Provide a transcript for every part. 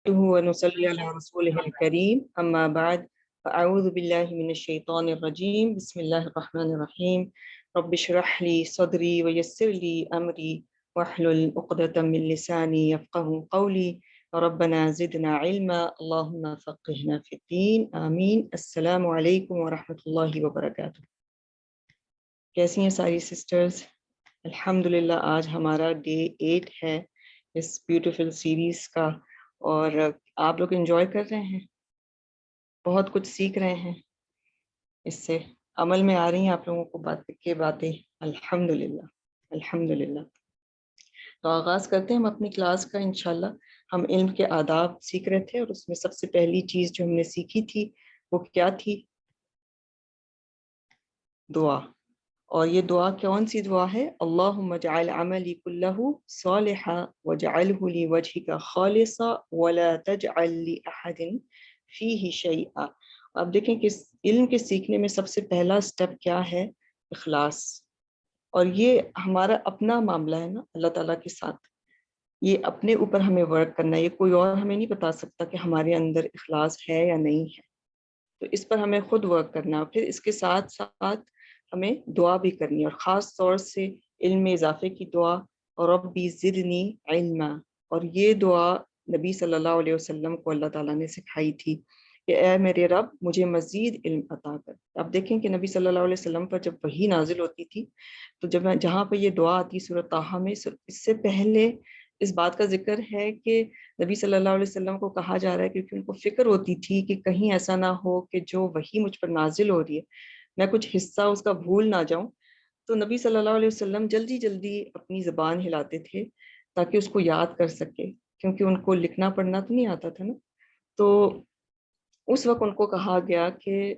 ونصلي على رسوله الكريم أما بعد فأعوذ بالله من الشيطان الرجيم بسم الله الرحمن الرحيم رب اشرح لي صدري ويسر لي أمري واحلل عقدة من لساني يفقه قولي ربنا زدنا علما اللهم فقهنا في الدين آمين السلام عليكم ورحمة الله وبركاته. کیسی ہیں ساری سسٹرز؟ الحمدللہ آج ہمارا ڈے 8 ہے اس بیوٹیفل سیریز کا، اور آپ لوگ انجوائے کر رہے ہیں، بہت کچھ سیکھ رہے ہیں، اس سے عمل میں آ رہی ہیں آپ لوگوں کو باتیں الحمدللہ الحمدللہ۔ تو آغاز کرتے ہیں ہم اپنی کلاس کا انشاءاللہ۔ ہم علم کے آداب سیکھ رہے تھے، اور اس میں سب سے پہلی چیز جو ہم نے سیکھی تھی وہ کیا تھی؟ دعا۔ اور یہ دعا کون سی دعا ہے؟ اللہم اجعل عملی کلہ صالحا واجعلہ لوجہک خالصا ولا تجعل لأحد فیہ شیئا۔ آپ دیکھیں کہ علم کے سیکھنے میں سب سے پہلا سٹیپ کیا ہے؟ اخلاص۔ اور یہ ہمارا اپنا معاملہ ہے نا اللہ تعالیٰ کے ساتھ، یہ اپنے اوپر ہمیں ورک کرنا ہے، یہ کوئی اور ہمیں نہیں بتا سکتا کہ ہمارے اندر اخلاص ہے یا نہیں ہے، تو اس پر ہمیں خود ورک کرنا ہے۔ پھر اس کے ساتھ ساتھ ہمیں دعا بھی کرنی ہے، اور خاص طور سے علم میں اضافے کی دعا، اور ربی زدنی علما۔ اور یہ دعا نبی صلی اللہ علیہ وسلم کو اللہ تعالیٰ نے سکھائی تھی کہ اے میرے رب مجھے مزید علم عطا کر۔ آپ دیکھیں کہ نبی صلی اللہ علیہ وسلم پر جب وحی نازل ہوتی تھی تو جہاں پہ یہ دعا آتی سورۃ طٰہٰ میں، اس سے پہلے اس بات کا ذکر ہے کہ نبی صلی اللہ علیہ وسلم کو کہا جا رہا ہے کیونکہ ان کو فکر ہوتی تھی کہ کہیں ایسا نہ ہو کہ جو وحی مجھ پر نازل ہو رہی ہے میں کچھ حصہ اس کا بھول نہ جاؤں، تو نبی صلی اللہ علیہ وسلم جلدی جلدی اپنی زبان ہلاتے تھے تاکہ اس کو یاد کر سکے، کیونکہ ان کو لکھنا پڑھنا تو نہیں آتا تھا نا۔ تو اس وقت ان کو کہا گیا کہ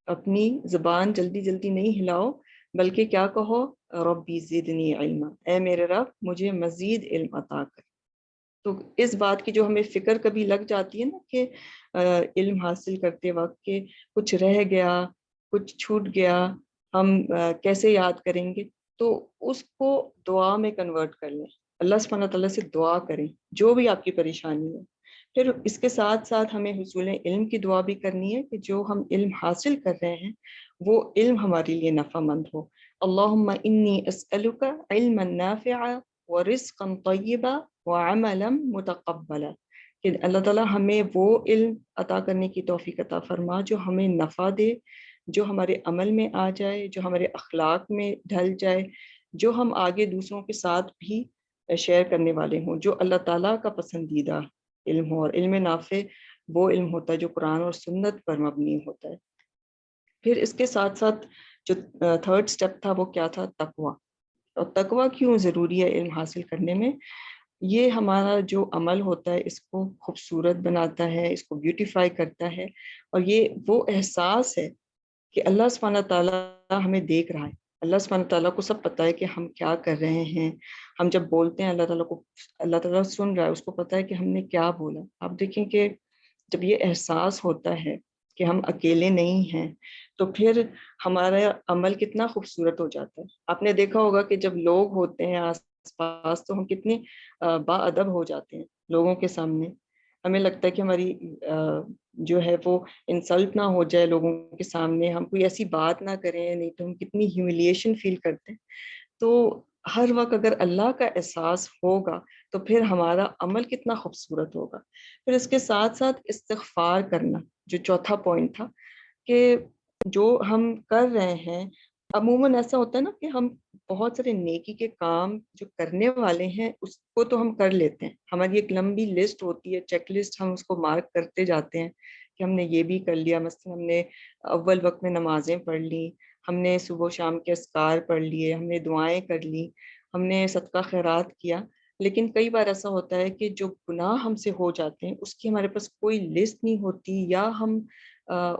اپنی زبان جلدی جلدی نہیں ہلاؤ، بلکہ کیا کہو؟ ربی زدنی علما، اے میرے رب مجھے مزید علم عطا کر۔ تو اس بات کی جو ہمیں فکر کبھی لگ جاتی ہے نا کہ علم حاصل کرتے وقت کہ کچھ رہ گیا، کچھ چھوٹ گیا، ہم کیسے یاد کریں گے، تو اس کو دعا میں کنورٹ کر لیں، اللہ سبحانہ تعالیٰ سے دعا کریں جو بھی آپ کی پریشانی ہے۔ پھر اس کے ساتھ ساتھ ہمیں حصول علم کی دعا بھی کرنی ہے کہ جو ہم علم حاصل کر رہے ہیں وہ علم ہمارے لیے نفع مند ہو۔ اللہم انی اسألک علما نافعا ورزقا طیبا وعملا متقبلا، کہ اللہ تعالیٰ ہمیں وہ علم عطا کرنے کی توفیق عطا فرما جو ہمیں نفع دے، جو ہمارے عمل میں آ جائے، جو ہمارے اخلاق میں ڈھل جائے، جو ہم آگے دوسروں کے ساتھ بھی شیئر کرنے والے ہوں، جو اللہ تعالیٰ کا پسندیدہ علم ہو۔ اور علم نافع وہ علم ہوتا ہے جو قرآن اور سنت پر مبنی ہوتا ہے۔ پھر اس کے ساتھ ساتھ جو تھرڈ سٹیپ تھا وہ کیا تھا؟ تقویٰ۔ اور تقویٰ کیوں ضروری ہے علم حاصل کرنے میں؟ یہ ہمارا جو عمل ہوتا ہے اس کو خوبصورت بناتا ہے، اس کو بیوٹیفائی کرتا ہے، اور یہ وہ احساس ہے کہ اللہ سبحانہ تعالیٰ ہمیں دیکھ رہا ہے، اللہ سبحانہ تعالیٰ کو سب پتہ ہے کہ ہم کیا کر رہے ہیں۔ ہم جب بولتے ہیں اللہ تعالیٰ سن رہا ہے، اس کو پتہ ہے کہ ہم نے کیا بولا۔ آپ دیکھیں کہ جب یہ احساس ہوتا ہے کہ ہم اکیلے نہیں ہیں تو پھر ہمارا عمل کتنا خوبصورت ہو جاتا ہے۔ آپ نے دیکھا ہوگا کہ جب لوگ ہوتے ہیں آس پاس تو ہم کتنے با ادب ہو جاتے ہیں لوگوں کے سامنے، ہمیں لگتا ہے کہ ہماری جو ہے وہ انسلٹ نہ ہو جائے لوگوں کے سامنے، ہم کوئی ایسی بات نہ کریں، نہیں تو ہم کتنی ہیوملیشن فیل کرتے ہیں۔ تو ہر وقت اگر اللہ کا احساس ہوگا تو پھر ہمارا عمل کتنا خوبصورت ہوگا۔ پھر اس کے ساتھ ساتھ استغفار کرنا، جو چوتھا پوائنٹ تھا، کہ جو ہم کر رہے ہیں عموماً ایسا ہوتا ہے نا کہ ہم بہت سارے نیکی کے کام جو کرنے والے ہیں اس کو تو ہم کر لیتے ہیں، ہماری ایک لمبی لسٹ ہوتی ہے، چیک لسٹ، ہم اس کو مارک کرتے جاتے ہیں کہ ہم نے یہ بھی کر لیا، مثلا ہم نے اول وقت میں نمازیں پڑھ لی، ہم نے صبح و شام کے اذکار پڑھ لیے، ہم نے دعائیں کر لی، ہم نے صدقہ خیرات کیا۔ لیکن کئی بار ایسا ہوتا ہے کہ جو گناہ ہم سے ہو جاتے ہیں اس کی ہمارے پاس کوئی لسٹ نہیں ہوتی، یا ہم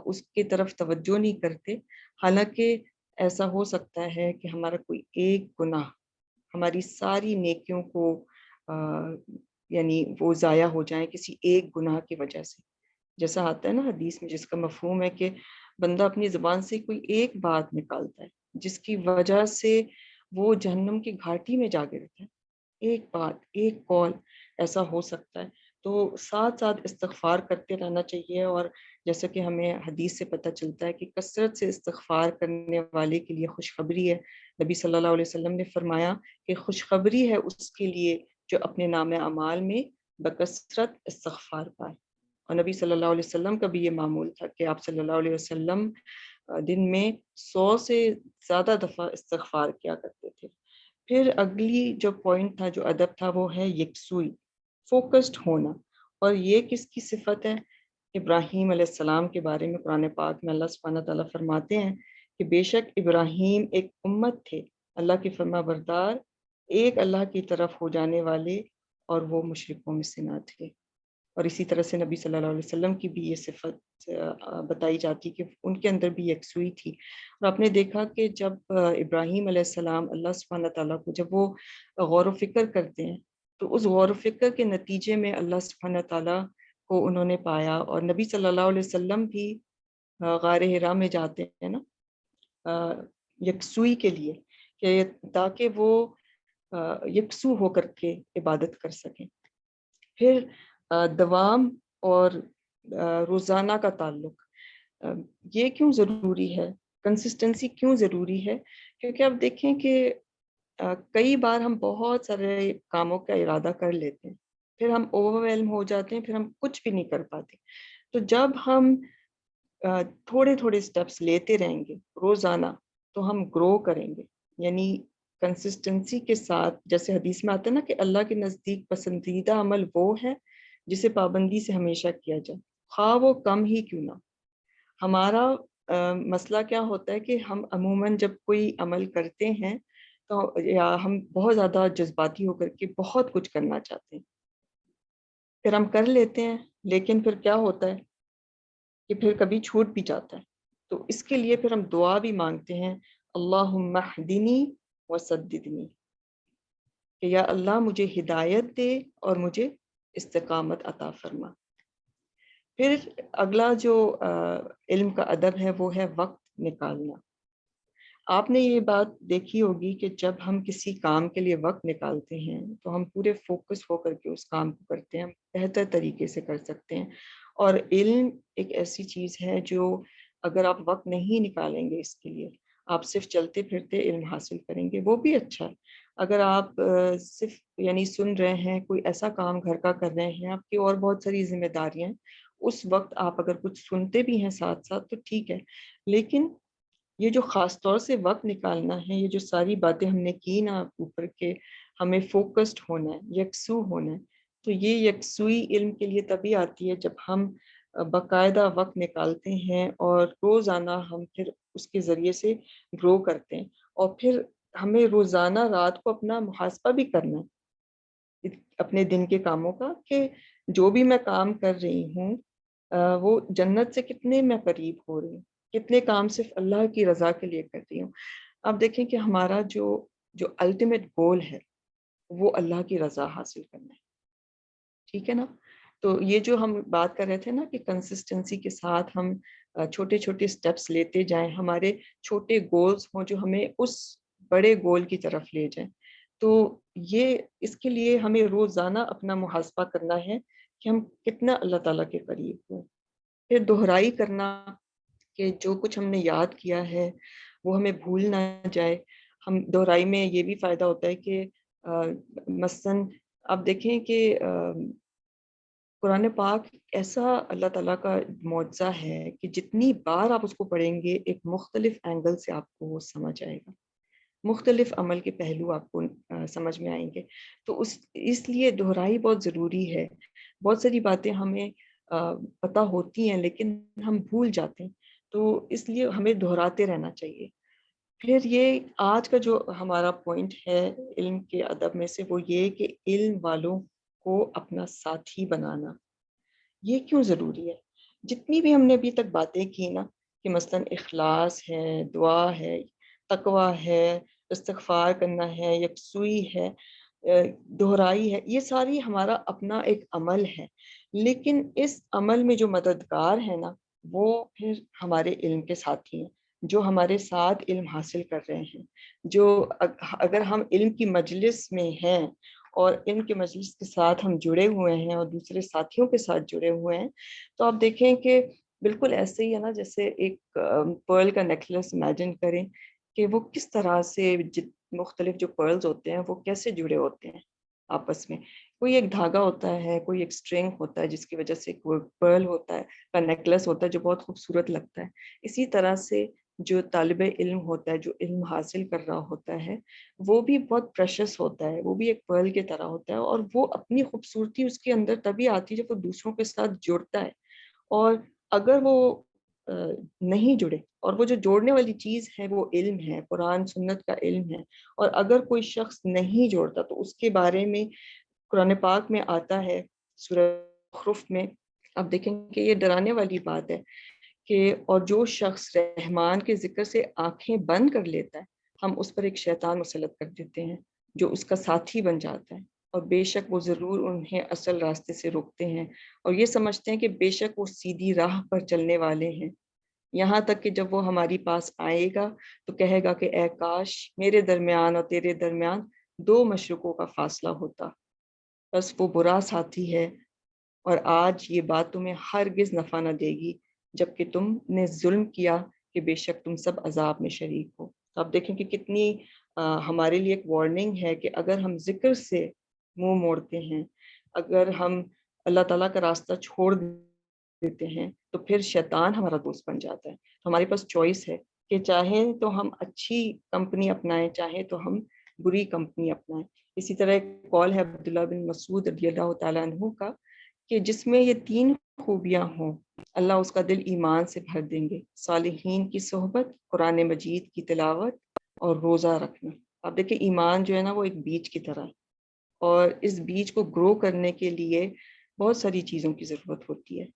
اس کی طرف توجہ نہیں کرتے، حالانکہ ایسا ہو سکتا ہے کہ ہمارا کوئی ایک گناہ ہماری ساری نیکیوں کو یعنی وہ ضائع ہو جائیں کسی ایک گناہ کی وجہ سے۔ جیسا آتا ہے نا حدیث میں، جس کا مفہوم ہے کہ بندہ اپنی زبان سے کوئی ایک بات نکالتا ہے جس کی وجہ سے وہ جہنم کی گھاٹی میں جا گرتا ہے، ایک بات، ایک قول ایسا ہو سکتا ہے۔ تو ساتھ ساتھ استغفار کرتے رہنا چاہیے، اور جیسا کہ ہمیں حدیث سے پتہ چلتا ہے کہ کثرت سے استغفار کرنے والے کے لیے خوشخبری ہے۔ نبی صلی اللہ علیہ وسلم نے فرمایا کہ خوشخبری ہے اس کے لیے جو اپنے نام اعمال میں بکثرت استغفار پائے۔ اور نبی صلی اللہ علیہ وسلم کا بھی یہ معمول تھا کہ آپ صلی اللہ علیہ وسلم دن میں 100 سے زیادہ دفعہ استغفار کیا کرتے تھے۔ پھر اگلی جو پوائنٹ تھا، جو ادب تھا، وہ ہے یکسوئی، فوکسڈ ہونا۔ اور یہ کس کی صفت ہے؟ ابراہیم علیہ السلام کے بارے میں قرآن پاک میں اللہ سبحانہ تعالیٰ فرماتے ہیں کہ بے شک ابراہیم ایک امت تھے، اللہ کے فرما بردار، ایک اللہ کی طرف ہو جانے والے، اور وہ مشرکوں میں سے نہ تھے۔ اور اسی طرح سے نبی صلی اللہ علیہ وسلم کی بھی یہ صفت بتائی جاتی کہ ان کے اندر بھی یکسوئی تھی۔ اور آپ نے دیکھا کہ جب ابراہیم علیہ السلام اللہ سبحانہ تعالیٰ کو جب وہ غور و فکر کرتے ہیں، تو اس غور و فکر کے نتیجے میں اللہ سبحانہ تعالیٰ کو انہوں نے پایا۔ اور نبی صلی اللہ علیہ وسلم بھی غار حرا میں جاتے ہیں نا یکسوئی کے لیے، کہ تاکہ وہ یکسو ہو کر کے عبادت کر سکیں۔ پھر دوام اور روزانہ کا تعلق، یہ کیوں ضروری ہے؟ کنسسٹنسی کیوں ضروری ہے؟ کیونکہ آپ دیکھیں کہ کئی بار ہم بہت سارے کاموں کا ارادہ کر لیتے ہیں، پھر ہم اوور ویلم ہو جاتے ہیں، پھر ہم کچھ بھی نہیں کر پاتے۔ تو جب ہم تھوڑے تھوڑے سٹیپس لیتے رہیں گے روزانہ، تو ہم گرو کریں گے۔ یعنی کنسسٹنسی کے ساتھ، جیسے حدیث میں آتا ہے نا کہ اللہ کے نزدیک پسندیدہ عمل وہ ہے جسے پابندی سے ہمیشہ کیا جائے، خواہ وہ کم ہی کیوں نہ۔ ہمارا مسئلہ کیا ہوتا ہے کہ ہم عموماً جب کوئی عمل کرتے ہیں تو یا ہم بہت زیادہ جذباتی ہو کر کے بہت کچھ کرنا چاہتے ہیں، پھر ہم کر لیتے ہیں، لیکن پھر کیا ہوتا ہے کہ پھر کبھی چھوٹ بھی جاتا ہے۔ تو اس کے لیے پھر ہم دعا بھی مانگتے ہیں، اللہم اہدنی وسددنی، کہ یا اللہ مجھے ہدایت دے اور مجھے استقامت عطا فرما۔ پھر اگلا جو علم کا ادب ہے وہ ہے وقت نکالنا۔ آپ نے یہ بات دیکھی ہوگی کہ جب ہم کسی کام کے لیے وقت نکالتے ہیں تو ہم پورے فوکس ہو کر کے اس کام کو کرتے ہیں، ہم بہتر طریقے سے کر سکتے ہیں۔ اور علم ایک ایسی چیز ہے جو اگر آپ وقت نہیں نکالیں گے اس کے لیے، آپ صرف چلتے پھرتے علم حاصل کریں گے، وہ بھی اچھا ہے۔ اگر آپ صرف یعنی سن رہے ہیں، کوئی ایسا کام گھر کا کر رہے ہیں، آپ کی اور بہت ساری ذمہ داریاں ہیں، اس وقت آپ اگر کچھ سنتے بھی ہیں ساتھ ساتھ تو ٹھیک ہے، لیکن یہ جو خاص طور سے وقت نکالنا ہے، یہ جو ساری باتیں ہم نے کی نا اوپر کے، ہمیں فوکسڈ ہونا ہے، یکسو ہونا ہے، تو یہ یکسوئی علم کے لیے تبھی آتی ہے جب ہم باقاعدہ وقت نکالتے ہیں اور روزانہ ہم پھر اس کے ذریعے سے گرو کرتے ہیں۔ اور پھر ہمیں روزانہ رات کو اپنا محاسبہ بھی کرنا ہے اپنے دن کے کاموں کا، کہ جو بھی میں کام کر رہی ہوں وہ جنت سے کتنے میں قریب ہو رہی ہوں، کتنے کام صرف اللہ کی رضا کے لیے کر رہی ہوں۔ اب دیکھیں کہ ہمارا جو الٹیمیٹ گول ہے وہ اللہ کی رضا حاصل کرنا ہے، ٹھیک ہے نا؟ تو یہ جو ہم بات کر رہے تھے نا کہ کنسسٹنسی کے ساتھ ہم چھوٹے چھوٹے سٹیپس لیتے جائیں، ہمارے چھوٹے گولز ہوں جو ہمیں اس بڑے گول کی طرف لے جائیں، تو یہ اس کے لیے ہمیں روزانہ اپنا محاسبہ کرنا ہے کہ ہم کتنا اللہ تعالیٰ کے قریب ہوں۔ پھر دہرائی کرنا، کہ جو کچھ ہم نے یاد کیا ہے وہ ہمیں بھول نہ جائے۔ ہم دہرائی میں یہ بھی فائدہ ہوتا ہے کہ مثلاً آپ دیکھیں کہ قرآن پاک ایسا اللہ تعالیٰ کا معجزہ ہے کہ جتنی بار آپ اس کو پڑھیں گے ایک مختلف اینگل سے آپ کو وہ سمجھ آئے گا، مختلف عمل کے پہلو آپ کو سمجھ میں آئیں گے۔ تو اس لیے دہرائی بہت ضروری ہے۔ بہت ساری باتیں ہمیں پتہ ہوتی ہیں لیکن ہم بھول جاتے ہیں، تو اس لیے ہمیں دہراتے رہنا چاہیے۔ پھر یہ آج کا جو ہمارا پوائنٹ ہے علم کے ادب میں سے، وہ یہ کہ علم والوں کو اپنا ساتھی بنانا۔ یہ کیوں ضروری ہے؟ جتنی بھی ہم نے ابھی تک باتیں کی نا، کہ مثلاً اخلاص ہے، دعا ہے، تقوی ہے، استغفار کرنا ہے، یکسوئی ہے، دہرائی ہے، یہ ساری ہمارا اپنا ایک عمل ہے، لیکن اس عمل میں جو مددگار ہے نا، وہ پھر ہمارے علم کے ساتھی ہیں، جو ہمارے ساتھ علم حاصل کر رہے ہیں، جو اگر ہم علم کی مجلس میں ہیں اور علم کے مجلس کے ساتھ ہم جڑے ہوئے ہیں اور دوسرے ساتھیوں کے ساتھ جڑے ہوئے ہیں، تو آپ دیکھیں کہ بالکل ایسے ہی ہے نا، جیسے ایک پرل کا نیکلس امیجن کریں کہ وہ کس طرح سے مختلف جو پرلز ہوتے ہیں وہ کیسے جڑے ہوتے ہیں آپس میں. کوئی ایک دھاگا ہوتا ہے، کوئی ایک اسٹرنگ ہوتا ہے جس کی وجہ سے کوئی پرل ہوتا ہے، کا نیکلس ہوتا ہے جو بہت خوبصورت لگتا ہے. اسی طرح سے جو طالب علم ہوتا ہے، جو علم حاصل کر رہا ہوتا ہے، وہ بھی بہت پریشس ہوتا ہے، وہ بھی ایک پرل کی طرح ہوتا ہے، اور وہ اپنی خوبصورتی اس کے اندر تبھی آتی ہے جب وہ دوسروں کے ساتھ جڑتا ہے. اور اگر وہ نہیں جڑے، اور وہ جو جوڑنے والی چیز ہے وہ علم ہے، قرآن سنت کا علم ہے، اور اگر کوئی شخص نہیں جوڑتا تو اس کے بارے میں قرآن پاک میں آتا ہے سورہ زخرف میں. آپ دیکھیں کہ یہ ڈرانے والی بات ہے کہ اور جو شخص رحمان کے ذکر سے آنکھیں بند کر لیتا ہے، ہم اس پر ایک شیطان مسلط کر دیتے ہیں جو اس کا ساتھی بن جاتا ہے، اور بے شک وہ ضرور انہیں اصل راستے سے روکتے ہیں، اور یہ سمجھتے ہیں کہ بے شک وہ سیدھی راہ پر چلنے والے ہیں. یہاں تک کہ جب وہ ہماری پاس آئے گا تو کہے گا کہ اے کاش میرے درمیان اور تیرے درمیان 2 مشرقوں کا فاصلہ ہوتا. بس وہ برا ساتھی ہے، اور آج یہ بات تمہیں ہرگز نفع نہ دے گی جبکہ تم نے ظلم کیا کہ بے شک تم سب عذاب میں شریک ہو. آپ دیکھیں کہ کتنی ہمارے لیے ایک وارننگ ہے کہ اگر ہم ذکر سے منہ موڑتے ہیں، اگر ہم اللہ تعالیٰ کا راستہ چھوڑ دیتے ہیں تو پھر شیطان ہمارا دوست بن جاتا ہے. ہمارے پاس چوائس ہے کہ چاہیں تو ہم اچھی کمپنی اپنائیں، چاہیں تو ہم بری کمپنی اپنائیں. اسی طرح ایک قول ہے عبداللہ بن مسعود رضی اللہ تعالیٰ عنہ کا کہ جس میں یہ 3 خوبیاں ہوں اللہ اس کا دل ایمان سے بھر دیں گے: صالحین کی صحبت، قرآن مجید کی تلاوت، اور روزہ رکھنا. آپ دیکھیں ایمان جو ہے نا وہ ایک بیج کی طرح ہے، اور اس بیج کو گرو کرنے کے لیے بہت ساری چیزوں کی ضرورت ہوتی ہے،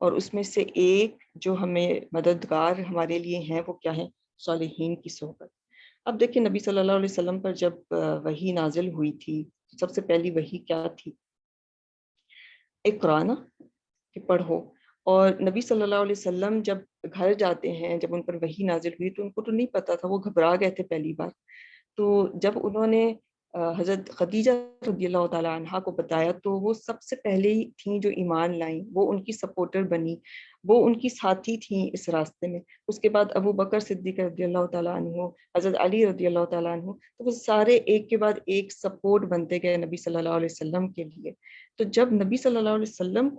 اور اس میں سے ایک جو ہمیں مددگار ہمارے لیے ہیں وہ کیا ہے؟ صالحین کی صحبت. اب دیکھیں نبی صلی اللہ علیہ وسلم پر جب وحی نازل ہوئی تھی، سب سے پہلی وحی کیا تھی؟ اقرا کہ پڑھو. اور نبی صلی اللہ علیہ وسلم جب گھر جاتے ہیں، جب ان پر وحی نازل ہوئی تو ان کو تو نہیں پتا تھا، وہ گھبرا گئے تھے پہلی بار. تو جب انہوں نے حضرت خدیجہ رضی اللہ تعالیٰ عنہا کو بتایا تو وہ سب سے پہلے ہی تھیں جو ایمان لائیں، وہ ان کی سپورٹر بنی، وہ ان کی ساتھی تھیں اس راستے میں. اس کے بعد ابو بکر صدیق رضی اللہ تعالیٰ عنہ، حضرت علی رضی اللہ تعالیٰ عنہ، تو وہ سارے ایک کے بعد ایک سپورٹ بنتے گئے نبی صلی اللہ علیہ وسلم کے لیے. تو جب نبی صلی اللہ علیہ وسلم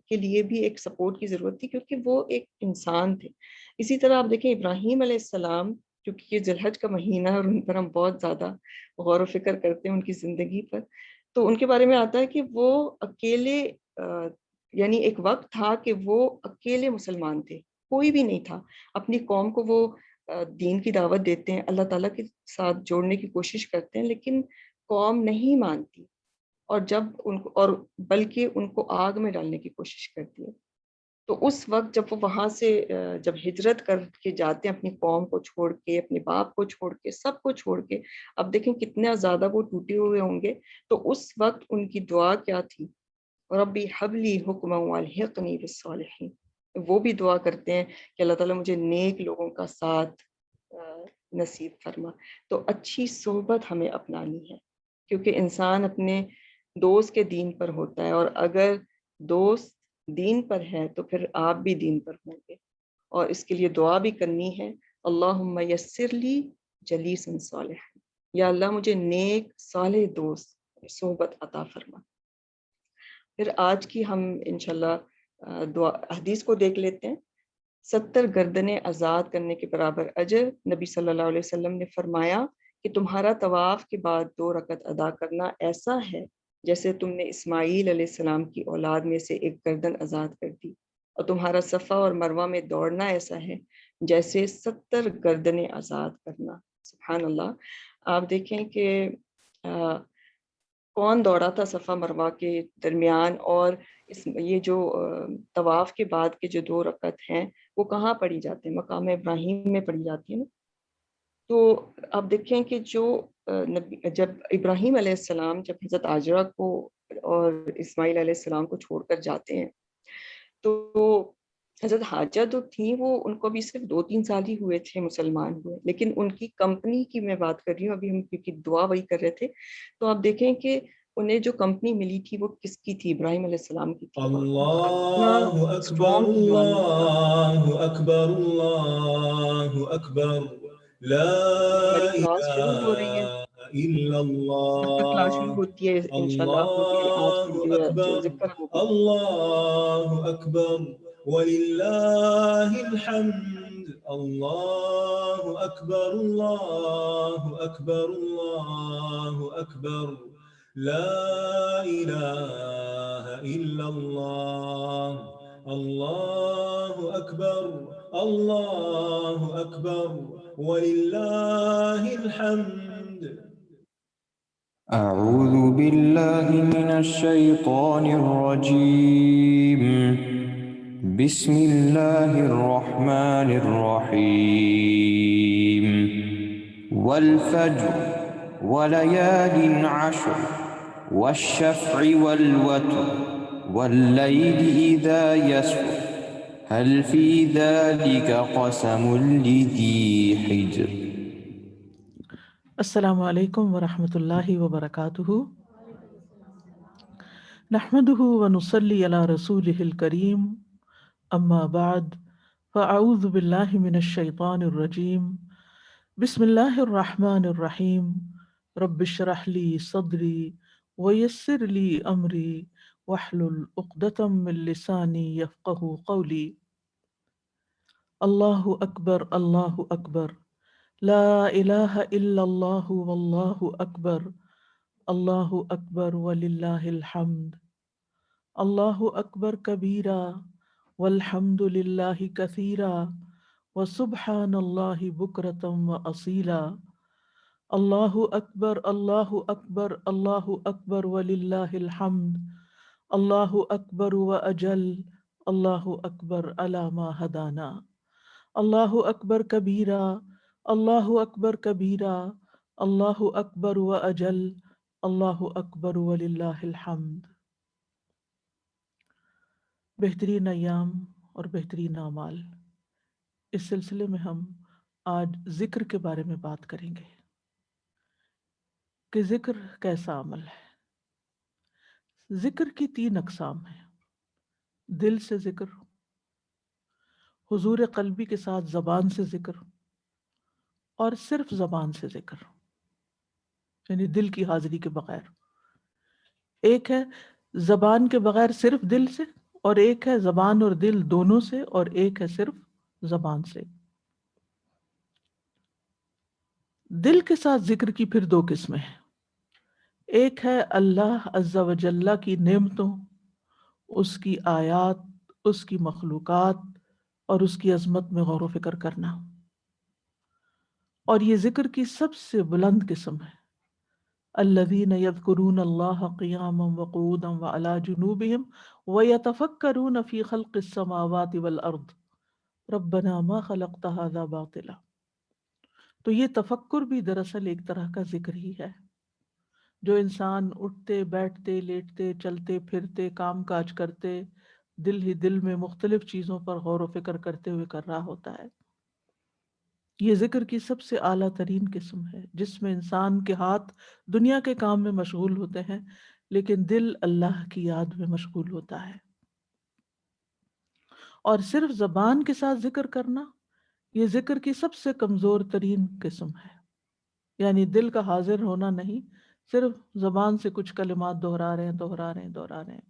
کے لیے بھی ایک سپورٹ کی ضرورت تھی کیونکہ وہ ایک انسان تھے. اسی طرح آپ دیکھیں ابراہیم علیہ السلام، کیونکہ یہ ذی الحج کا مہینہ ہے اور ان پر ہم بہت زیادہ غور و فکر کرتے ہیں ان کی زندگی پر، تو ان کے بارے میں آتا ہے کہ وہ اکیلے یعنی ایک وقت تھا کہ وہ اکیلے مسلمان تھے، کوئی بھی نہیں تھا. اپنی قوم کو وہ دین کی دعوت دیتے ہیں، اللہ تعالیٰ کے ساتھ جوڑنے کی کوشش کرتے ہیں، لیکن قوم نہیں مانتی، اور جب ان کو اور بلکہ ان کو آگ میں ڈالنے کی کوشش کرتی ہے. تو اس وقت جب وہ وہاں سے جب ہجرت کر کے جاتے ہیں اپنی قوم کو چھوڑ کے، اپنے باپ کو چھوڑ کے، سب کو چھوڑ کے، اب دیکھیں کتنے زیادہ وہ ٹوٹے ہوئے ہوں گے. تو اس وقت ان کی دعا کیا تھی؟ ربی حبلی حکما والحقنی بالصالحین. وہ بھی دعا کرتے ہیں کہ اللہ تعالیٰ مجھے نیک لوگوں کا ساتھ نصیب فرما. تو اچھی صحبت ہمیں اپنانی ہے، کیونکہ انسان اپنے دوست کے دین پر ہوتا ہے، اور اگر دوست دین پر ہے تو پھر آپ بھی دین پر ہوں گے. اور اس کے لیے دعا بھی کرنی ہے، اللہم یسر لی جلیسا صالح، یا اللہ مجھے نیک صالح دوست صحبت عطا فرما. پھر آج کی ہم انشاءاللہ دعا حدیث کو دیکھ لیتے ہیں. 70 گردنیں آزاد کرنے کے برابر اجر. نبی صلی اللہ علیہ وسلم نے فرمایا کہ تمہارا طواف کے بعد 2 رکعت ادا کرنا ایسا ہے جیسے تم نے اسماعیل علیہ السلام کی اولاد میں سے ایک گردن آزاد کر دی، اور تمہارا صفا اور مروہ میں دوڑنا ایسا ہے جیسے 70 گردنیں آزاد کرنا. سبحان اللہ. آپ دیکھیں کہ کون دوڑا تھا صفا مروہ کے درمیان، اور یہ جو طواف کے بعد کے جو 2 رکعت ہیں وہ کہاں پڑھی جاتے ہیں؟ مقام ابراہیم میں پڑھی جاتی ہیں نا. تو آپ دیکھیں کہ جو جب ابراہیم علیہ السلام جب حضرت ہاجرہ کو اور اسماعیل علیہ السلام کو چھوڑ کر جاتے ہیں تو حضرت حاجہ جو تھیں وہ ان کو بھی صرف 2-3 سال ہی ہوئے تھے مسلمان ہوئے، لیکن ان کی کمپنی کی میں بات کر رہی ہوں، ابھی ہم کیونکہ دعا وہی کر رہے تھے، تو آپ دیکھیں کہ انہیں جو کمپنی ملی تھی وہ کس کی تھی؟ ابراہیم علیہ السلام کی تھی، اور ان کا اتنا اللہ اکبر اسٹرانگ ایمان تھا. اللہ اکبر اللہ اکبر لا ہماری کلاس شروع ہو رہی ہے، الہ الا جب تک کلاس شروع اللہ ہوتی ہے انشاءاللہ مجھے آج کی اللہ جو اکبر ذکر ہے وہ بھی الله أكبر ولله الحمد الله أكبر الله أكبر الله أكبر لا إله إلا الله الله أكبر الله أكبر ولله الحمد. أعوذ بالله من الشيطان الرجيم. بسم الله الرحمن الرحيم. والفجر وليال عشر والشفع والوتر والليل إذا يسر هل في ذلك قسم لذي حجر. السلام علیکم ورحمۃ اللہ وبرکاتہ. نحمده ونصلی علی رسولہ الکریم، اما بعد فاعوذ باللہ من الشیطان الرجیم. بسم اللہ الرحمن الرحیم. رب اشرح لی صدری ویسر لی امری واحلل عقدۃ من لسانی یفقہوا قولی. اللہ اکبر اللہ اکبر لا الہ الا اللہ واللہ اکبر اللہ اکبر وللہ الحمد. اللہ اکبر کبیرا والحمد للہ کثیرا وسبحان اللہ بکرۃ واصیلا. اللہ اکبر اللہ اکبر اللہ اکبر وللہ الحمد. اللہ اکبر واجل اللہ اکبر علی ما ہدانا. اللہ اکبر کبیرا اللہ اکبر کبیرا اللہ اکبر واجل اللہ اکبر وللہ الحمد. بہترین ایام اور بہترین اعمال، اس سلسلے میں ہم آج ذکر کے بارے میں بات کریں گے کہ ذکر کیسا عمل ہے. ذکر کی 3 اقسام ہیں: دل سے ذکر، حضور قلبی کے ساتھ زبان سے ذکر، اور صرف زبان سے ذکر یعنی دل کی حاضری کے بغیر. ایک ہے زبان کے بغیر صرف دل سے، اور ایک ہے زبان اور دل دونوں سے، اور ایک ہے صرف زبان سے. دل کے ساتھ ذکر کی پھر 2 قسمیں ہیں. ایک ہے اللہ عز و جل کی نعمتوں، اس کی آیات، اس کی مخلوقات اور اس کی عظمت میں غور و فکر کرنا، اور یہ ذکر کی سب سے بلند قسم ہے. الذین یذکرون اللہ قیاما وقعودا وعلی جنوبہم ویتفکرون فی خلق السماوات والارض ربنا ما خلقت ھذا باطلا. تو یہ تفکر بھی دراصل ایک طرح کا ذکر ہی ہے، جو انسان اٹھتے بیٹھتے لیٹتے چلتے پھرتے کام کاج کرتے دل ہی دل میں مختلف چیزوں پر غور و فکر کرتے ہوئے کر رہا ہوتا ہے. یہ ذکر کی سب سے اعلیٰ ترین قسم ہے، جس میں انسان کے ہاتھ دنیا کے کام میں مشغول ہوتے ہیں لیکن دل اللہ کی یاد میں مشغول ہوتا ہے. اور صرف زبان کے ساتھ ذکر کرنا یہ ذکر کی سب سے کمزور ترین قسم ہے، یعنی دل کا حاضر ہونا نہیں، صرف زبان سے کچھ کلمات دہرا رہے ہیں.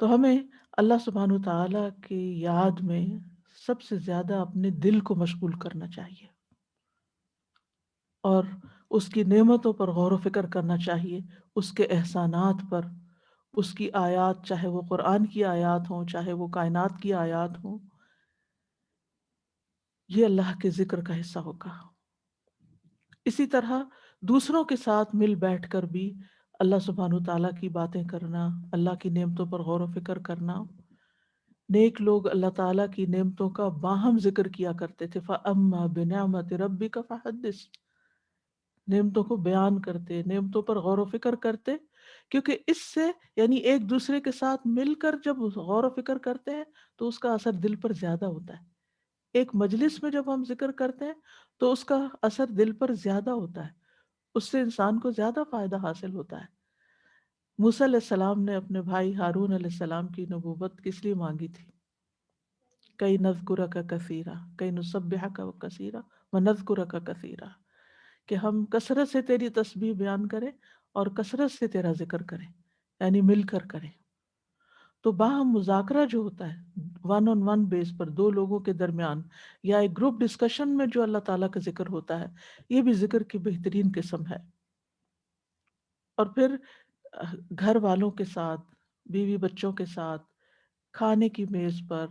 تو ہمیں اللہ سبحانہ وتعالیٰ کی یاد میں سب سے زیادہ اپنے دل کو مشغول کرنا چاہیے، اور اس کی نعمتوں پر غور و فکر کرنا چاہیے، اس کے احسانات پر، اس کی آیات، چاہے وہ قرآن کی آیات ہوں چاہے وہ کائنات کی آیات ہوں، یہ اللہ کے ذکر کا حصہ ہوگا. اسی طرح دوسروں کے ساتھ مل بیٹھ کر بھی اللہ سبحانہ وتعالیٰ کی باتیں کرنا، اللہ کی نعمتوں پر غور و فکر کرنا. نیک لوگ اللہ تعالیٰ کی نعمتوں کا باہم ذکر کیا کرتے تھے. فَأَمَّا بِنِعْمَةِ رَبِّكَ فَحَدِّثْ. نعمتوں کو بیان کرتے، نعمتوں پر غور و فکر کرتے کیونکہ اس سے یعنی ایک دوسرے کے ساتھ مل کر جب غور و فکر کرتے ہیں تو اس کا اثر دل پر زیادہ ہوتا ہے. ایک مجلس میں جب ہم ذکر کرتے ہیں تو اس کا اثر دل پر زیادہ ہوتا ہے، اس سے انسان کو زیادہ فائدہ حاصل ہوتا ہے. موسیٰ علیہ السلام نے اپنے بھائی ہارون علیہ السلام کی نبوت کس لیے مانگی تھی؟ کئی نذکرک کثیرا کئی نسبحک کثیرا ونذکرک کثیرا، کہ ہم کثرت سے تیری تسبیح بیان کریں اور کثرت سے تیرا ذکر کریں، یعنی مل کر کریں. تو باہم مذاکرہ جو ہوتا ہے ون آن ون بیس پر دو لوگوں کے درمیان یا ایک گروپ ڈسکشن میں جو اللہ تعالیٰ کا ذکر ہوتا ہے، یہ بھی ذکر کی بہترین قسم ہے. اور پھر گھر والوں کے ساتھ، بیوی بچوں کے ساتھ، کھانے کی میز پر،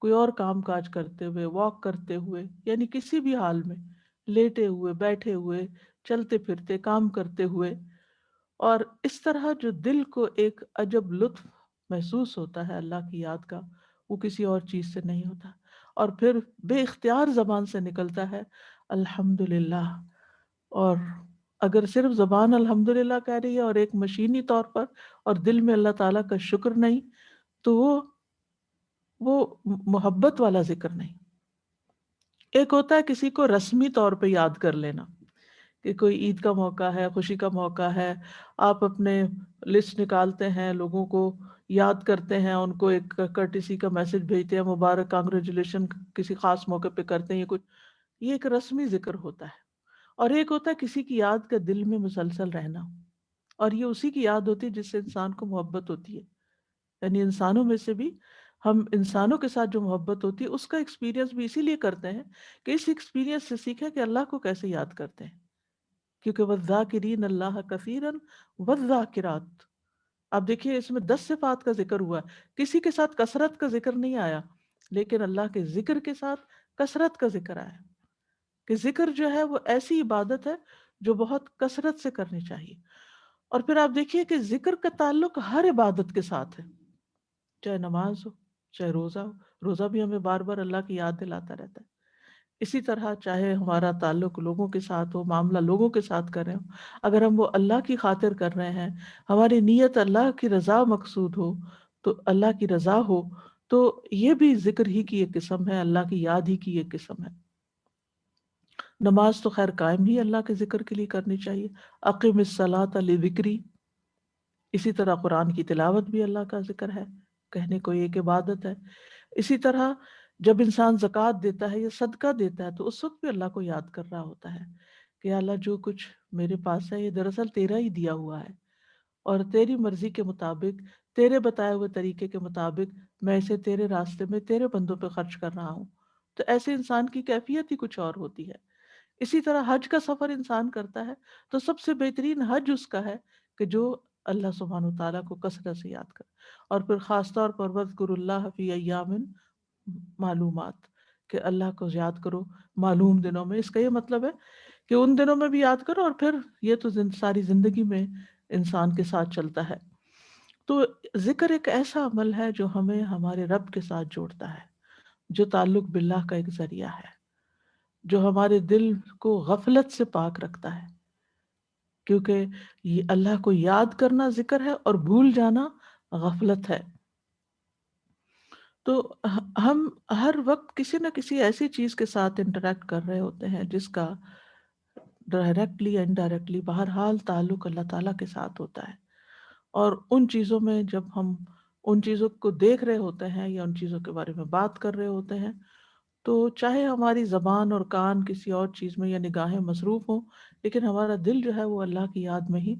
کوئی اور کام کاج کرتے ہوئے، واک کرتے ہوئے، یعنی کسی بھی حال میں، لیٹے ہوئے، بیٹھے ہوئے، چلتے پھرتے، کام کرتے ہوئے. اور اس طرح جو دل کو ایک عجب لطف محسوس ہوتا ہے اللہ کی یاد کا، وہ کسی اور چیز سے نہیں ہوتا. اور پھر بے اختیار زبان سے نکلتا ہے الحمدللہ. اور اگر صرف زبان الحمدللہ کہہ رہی ہے اور ایک مشینی طور پر اور دل میں اللہ تعالیٰ کا شکر نہیں، تو وہ محبت والا ذکر نہیں. ایک ہوتا ہے کسی کو رسمی طور پہ یاد کر لینا کہ کوئی عید کا موقع ہے، خوشی کا موقع ہے، آپ اپنے لسٹ نکالتے ہیں، لوگوں کو یاد کرتے ہیں، ان کو ایک کرٹیسی کا میسج بھیجتے ہیں، مبارک، کانگریچولیشن کسی خاص موقع پہ کرتے ہیں. یہ ایک رسمی ذکر ہوتا ہے. اور ایک ہوتا ہے کسی کی یاد کا دل میں مسلسل رہنا، اور یہ اسی کی یاد ہوتی ہے جس سے انسان کو محبت ہوتی ہے. یعنی انسانوں میں سے بھی ہم انسانوں کے ساتھ جو محبت ہوتی ہے اس کا ایکسپیرینس بھی اسی لیے کرتے ہیں کہ اس ایکسپیرینس سے سیکھیں کہ اللہ کو کیسے یاد کرتے ہیں. کیونکہ وَالذَّاکِرِینَ اللَّهَ کَثِیرًا وَالذَّاکِرَاتِ، اب دیکھیے اس میں 10 صفات کا ذکر ہوا ہے، کسی کے ساتھ کثرت کا ذکر نہیں آیا، لیکن اللہ کے ذکر کے ساتھ کثرت کا ذکر آیا کہ ذکر جو ہے وہ ایسی عبادت ہے جو بہت کثرت سے کرنی چاہیے. اور پھر آپ دیکھیے کہ ذکر کا تعلق ہر عبادت کے ساتھ ہے، چاہے نماز ہو، چاہے روزہ ہو. روزہ بھی ہمیں بار بار اللہ کی یاد دلاتا رہتا ہے. اسی طرح چاہے ہمارا تعلق لوگوں کے ساتھ ہو، معاملہ لوگوں کے ساتھ کر رہے ہوں، اگر ہم وہ اللہ کی خاطر کر رہے ہیں، ہماری نیت اللہ کی رضا مقصود ہو، تو اللہ کی رضا ہو، تو یہ بھی ذکر ہی کی ایک قسم ہے، اللہ کی یاد ہی کی ایک قسم ہے. نماز تو خیر قائم ہی اللہ کے ذکر کے لیے کرنی چاہیے. اقم الصلاۃ لذکری. اسی طرح قرآن کی تلاوت بھی اللہ کا ذکر ہے، کہنے کو ایک عبادت ہے. اسی طرح جب انسان زکوٰۃ دیتا ہے یا صدقہ دیتا ہے تو اس وقت بھی اللہ کو یاد کر رہا ہوتا ہے کہ اللہ جو کچھ میرے پاس ہے یہ دراصل تیرا ہی دیا ہوا ہے، اور تیری مرضی کے مطابق، تیرے بتائے ہوئے طریقے کے مطابق میں اسے تیرے راستے میں تیرے بندوں پہ خرچ کر رہا ہوں. تو ایسے انسان کی کیفیت ہی کچھ اور ہوتی ہے. اسی طرح حج کا سفر انسان کرتا ہے تو سب سے بہترین حج اس کا ہے کہ جو اللہ سبحانہ وتعالیٰ کو کثرت سے یاد کرے. اور پھر خاص طور پر وَاذْكُرُوا اللَّهَ فِي أَيَّامٍ معلومات، کہ اللہ کو یاد کرو معلوم دنوں میں. اس کا یہ مطلب ہے کہ ان دنوں میں بھی یاد کرو، اور پھر یہ تو ساری زندگی میں انسان کے ساتھ چلتا ہے. تو ذکر ایک ایسا عمل ہے جو ہمیں ہمارے رب کے ساتھ جوڑتا ہے، جو تعلق باللہ کا ایک ذریعہ ہے، جو ہمارے دل کو غفلت سے پاک رکھتا ہے. کیونکہ یہ اللہ کو یاد کرنا ذکر ہے اور بھول جانا غفلت ہے. تو ہم ہر وقت کسی نہ کسی ایسی چیز کے ساتھ انٹریکٹ کر رہے ہوتے ہیں جس کا ڈائریکٹلی یا انڈائریکٹلی بہرحال تعلق اللہ تعالیٰ کے ساتھ ہوتا ہے. اور ان چیزوں میں جب ہم ان چیزوں کو دیکھ رہے ہوتے ہیں یا ان چیزوں کے بارے میں بات کر رہے ہوتے ہیں، تو چاہے ہماری زبان اور کان کسی اور چیز میں یا نگاہیں مصروف ہوں، لیکن ہمارا دل جو ہے وہ اللہ کی یاد میں ہی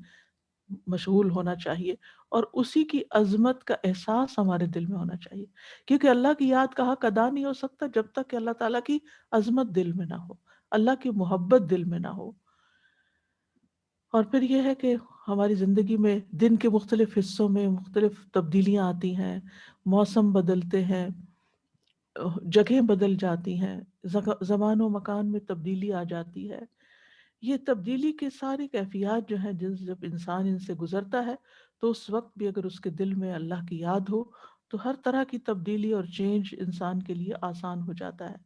مشغول ہونا چاہیے، اور اسی کی عظمت کا احساس ہمارے دل میں ہونا چاہیے. کیونکہ اللہ کی یاد کا حق ادا نہیں ہو سکتا جب تک کہ اللہ تعالیٰ کی عظمت دل میں نہ ہو، اللہ کی محبت دل میں نہ ہو. اور پھر یہ ہے کہ ہماری زندگی میں دن کے مختلف حصوں میں مختلف تبدیلیاں آتی ہیں، موسم بدلتے ہیں، جگہیں بدل جاتی ہیں، زمان و مکان میں تبدیلی آ جاتی ہے. یہ تبدیلی کے ساری کیفیات جو ہیں جب انسان ان سے گزرتا ہے تو اس وقت بھی اگر اس کے دل میں اللہ کی یاد ہو تو ہر طرح کی تبدیلی اور چینج انسان کے لیے آسان ہو جاتا ہے.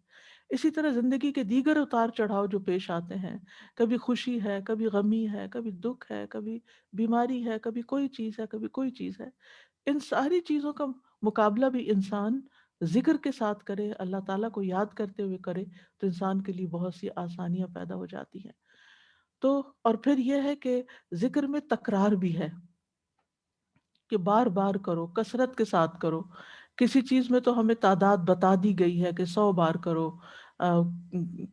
اسی طرح زندگی کے دیگر اتار چڑھاؤ جو پیش آتے ہیں، کبھی خوشی ہے، کبھی غمی ہے، کبھی دکھ ہے، کبھی بیماری ہے، کبھی کوئی چیز ہے، کبھی کوئی چیز ہے، ان ساری چیزوں کا مقابلہ بھی انسان ذکر کے ساتھ کرے، اللہ تعالیٰ کو یاد کرتے ہوئے کرے، تو انسان کے لیے بہت سی آسانیاں پیدا ہو جاتی ہیں۔ تو اور پھر یہ ہے کہ ذکر میں تکرار بھی ہے کہ بار بار کرو، کثرت کے ساتھ کرو۔ کسی چیز میں تو ہمیں تعداد بتا دی گئی ہے کہ 100 بار کرو،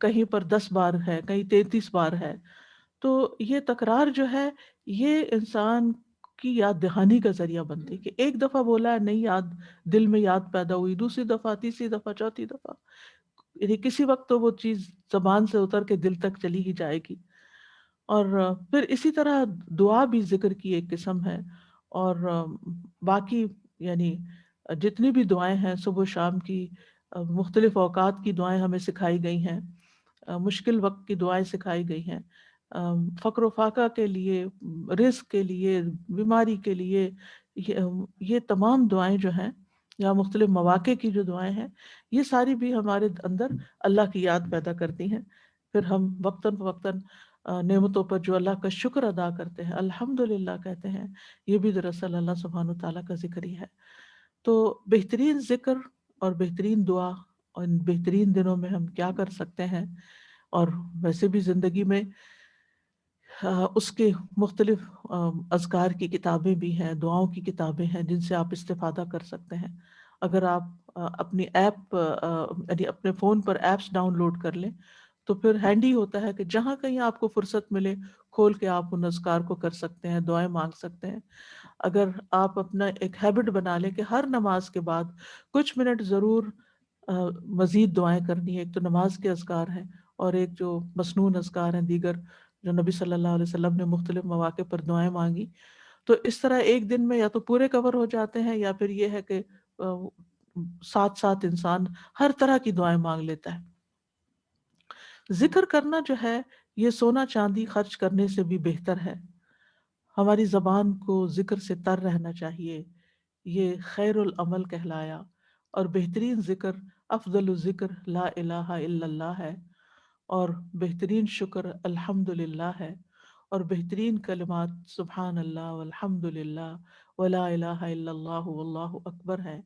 کہیں پر 10 بار ہے، کہیں 33 بار ہے۔ تو یہ تکرار جو ہے یہ انسان کی یاد دہانی کا ذریعہ بنتی ہے کہ ایک دفعہ بولا ہے، نئی یاد دل میں یاد پیدا ہوئی، دوسری دفعہ، تیسری دفعہ، چوتھی دفعہ، یعنی کسی وقت تو وہ چیز زبان سے اتر کے دل تک چلی ہی جائے گی۔ اور پھر اسی طرح دعا بھی ذکر کی ایک قسم ہے، اور باقی یعنی جتنی بھی دعائیں ہیں صبح و شام کی، مختلف اوقات کی دعائیں ہمیں سکھائی گئی ہیں، مشکل وقت کی دعائیں سکھائی گئی ہیں، فقر و فاقہ کے لیے، رزق کے لیے، بیماری کے لیے، یہ تمام دعائیں جو ہیں یا مختلف مواقع کی جو دعائیں ہیں، یہ ساری بھی ہمارے اندر اللہ کی یاد پیدا کرتی ہیں۔ پھر ہم وقتاً فوقتاً نعمتوں پر جو اللہ کا شکر ادا کرتے ہیں، الحمدللہ کہتے ہیں، یہ بھی دراصل اللہ سبحانہ وتعالیٰ کا ذکر ہی ہے۔ تو بہترین ذکر اور بہترین دعا، اور ان بہترین دنوں میں ہم کیا کر سکتے ہیں، اور ویسے بھی زندگی میں اس کے مختلف اذکار کی کتابیں بھی ہیں، دعاؤں کی کتابیں ہیں جن سے آپ استفادہ کر سکتے ہیں۔ اگر آپ اپنی ایپ یعنی اپنے فون پر ایپس ڈاؤن لوڈ کر لیں تو پھر ہینڈی ہوتا ہے کہ جہاں کہیں آپ کو فرصت ملے کھول کے آپ ان اذکار کو کر سکتے ہیں، دعائیں مانگ سکتے ہیں۔ اگر آپ اپنا ایک ہیبٹ بنا لیں کہ ہر نماز کے بعد کچھ منٹ ضرور مزید دعائیں کرنی ہے، ایک تو نماز کے اذکار ہیں اور ایک جو مسنون اذکار ہیں دیگر جو نبی صلی اللہ علیہ وسلم نے مختلف مواقع پر دعائیں مانگی، تو اس طرح ایک دن میں یا تو پورے کور ہو جاتے ہیں، یا پھر یہ ہے کہ ساتھ ساتھ انسان ہر طرح کی دعائیں مانگ لیتا ہے۔ ذکر کرنا جو ہے یہ سونا چاندی خرچ کرنے سے بھی بہتر ہے۔ ہماری زبان کو ذکر سے تر رہنا چاہیے، یہ خیر العمل کہلایا، اور بہترین ذکر افضل الذکر لا الہ الا اللہ ہے، اور بہترین شکر الحمد للہ ہے، اور بہترین کلمات سبحان اللہ والحمد للہ ولا الہ الا اللہ واللہ اکبر ہے،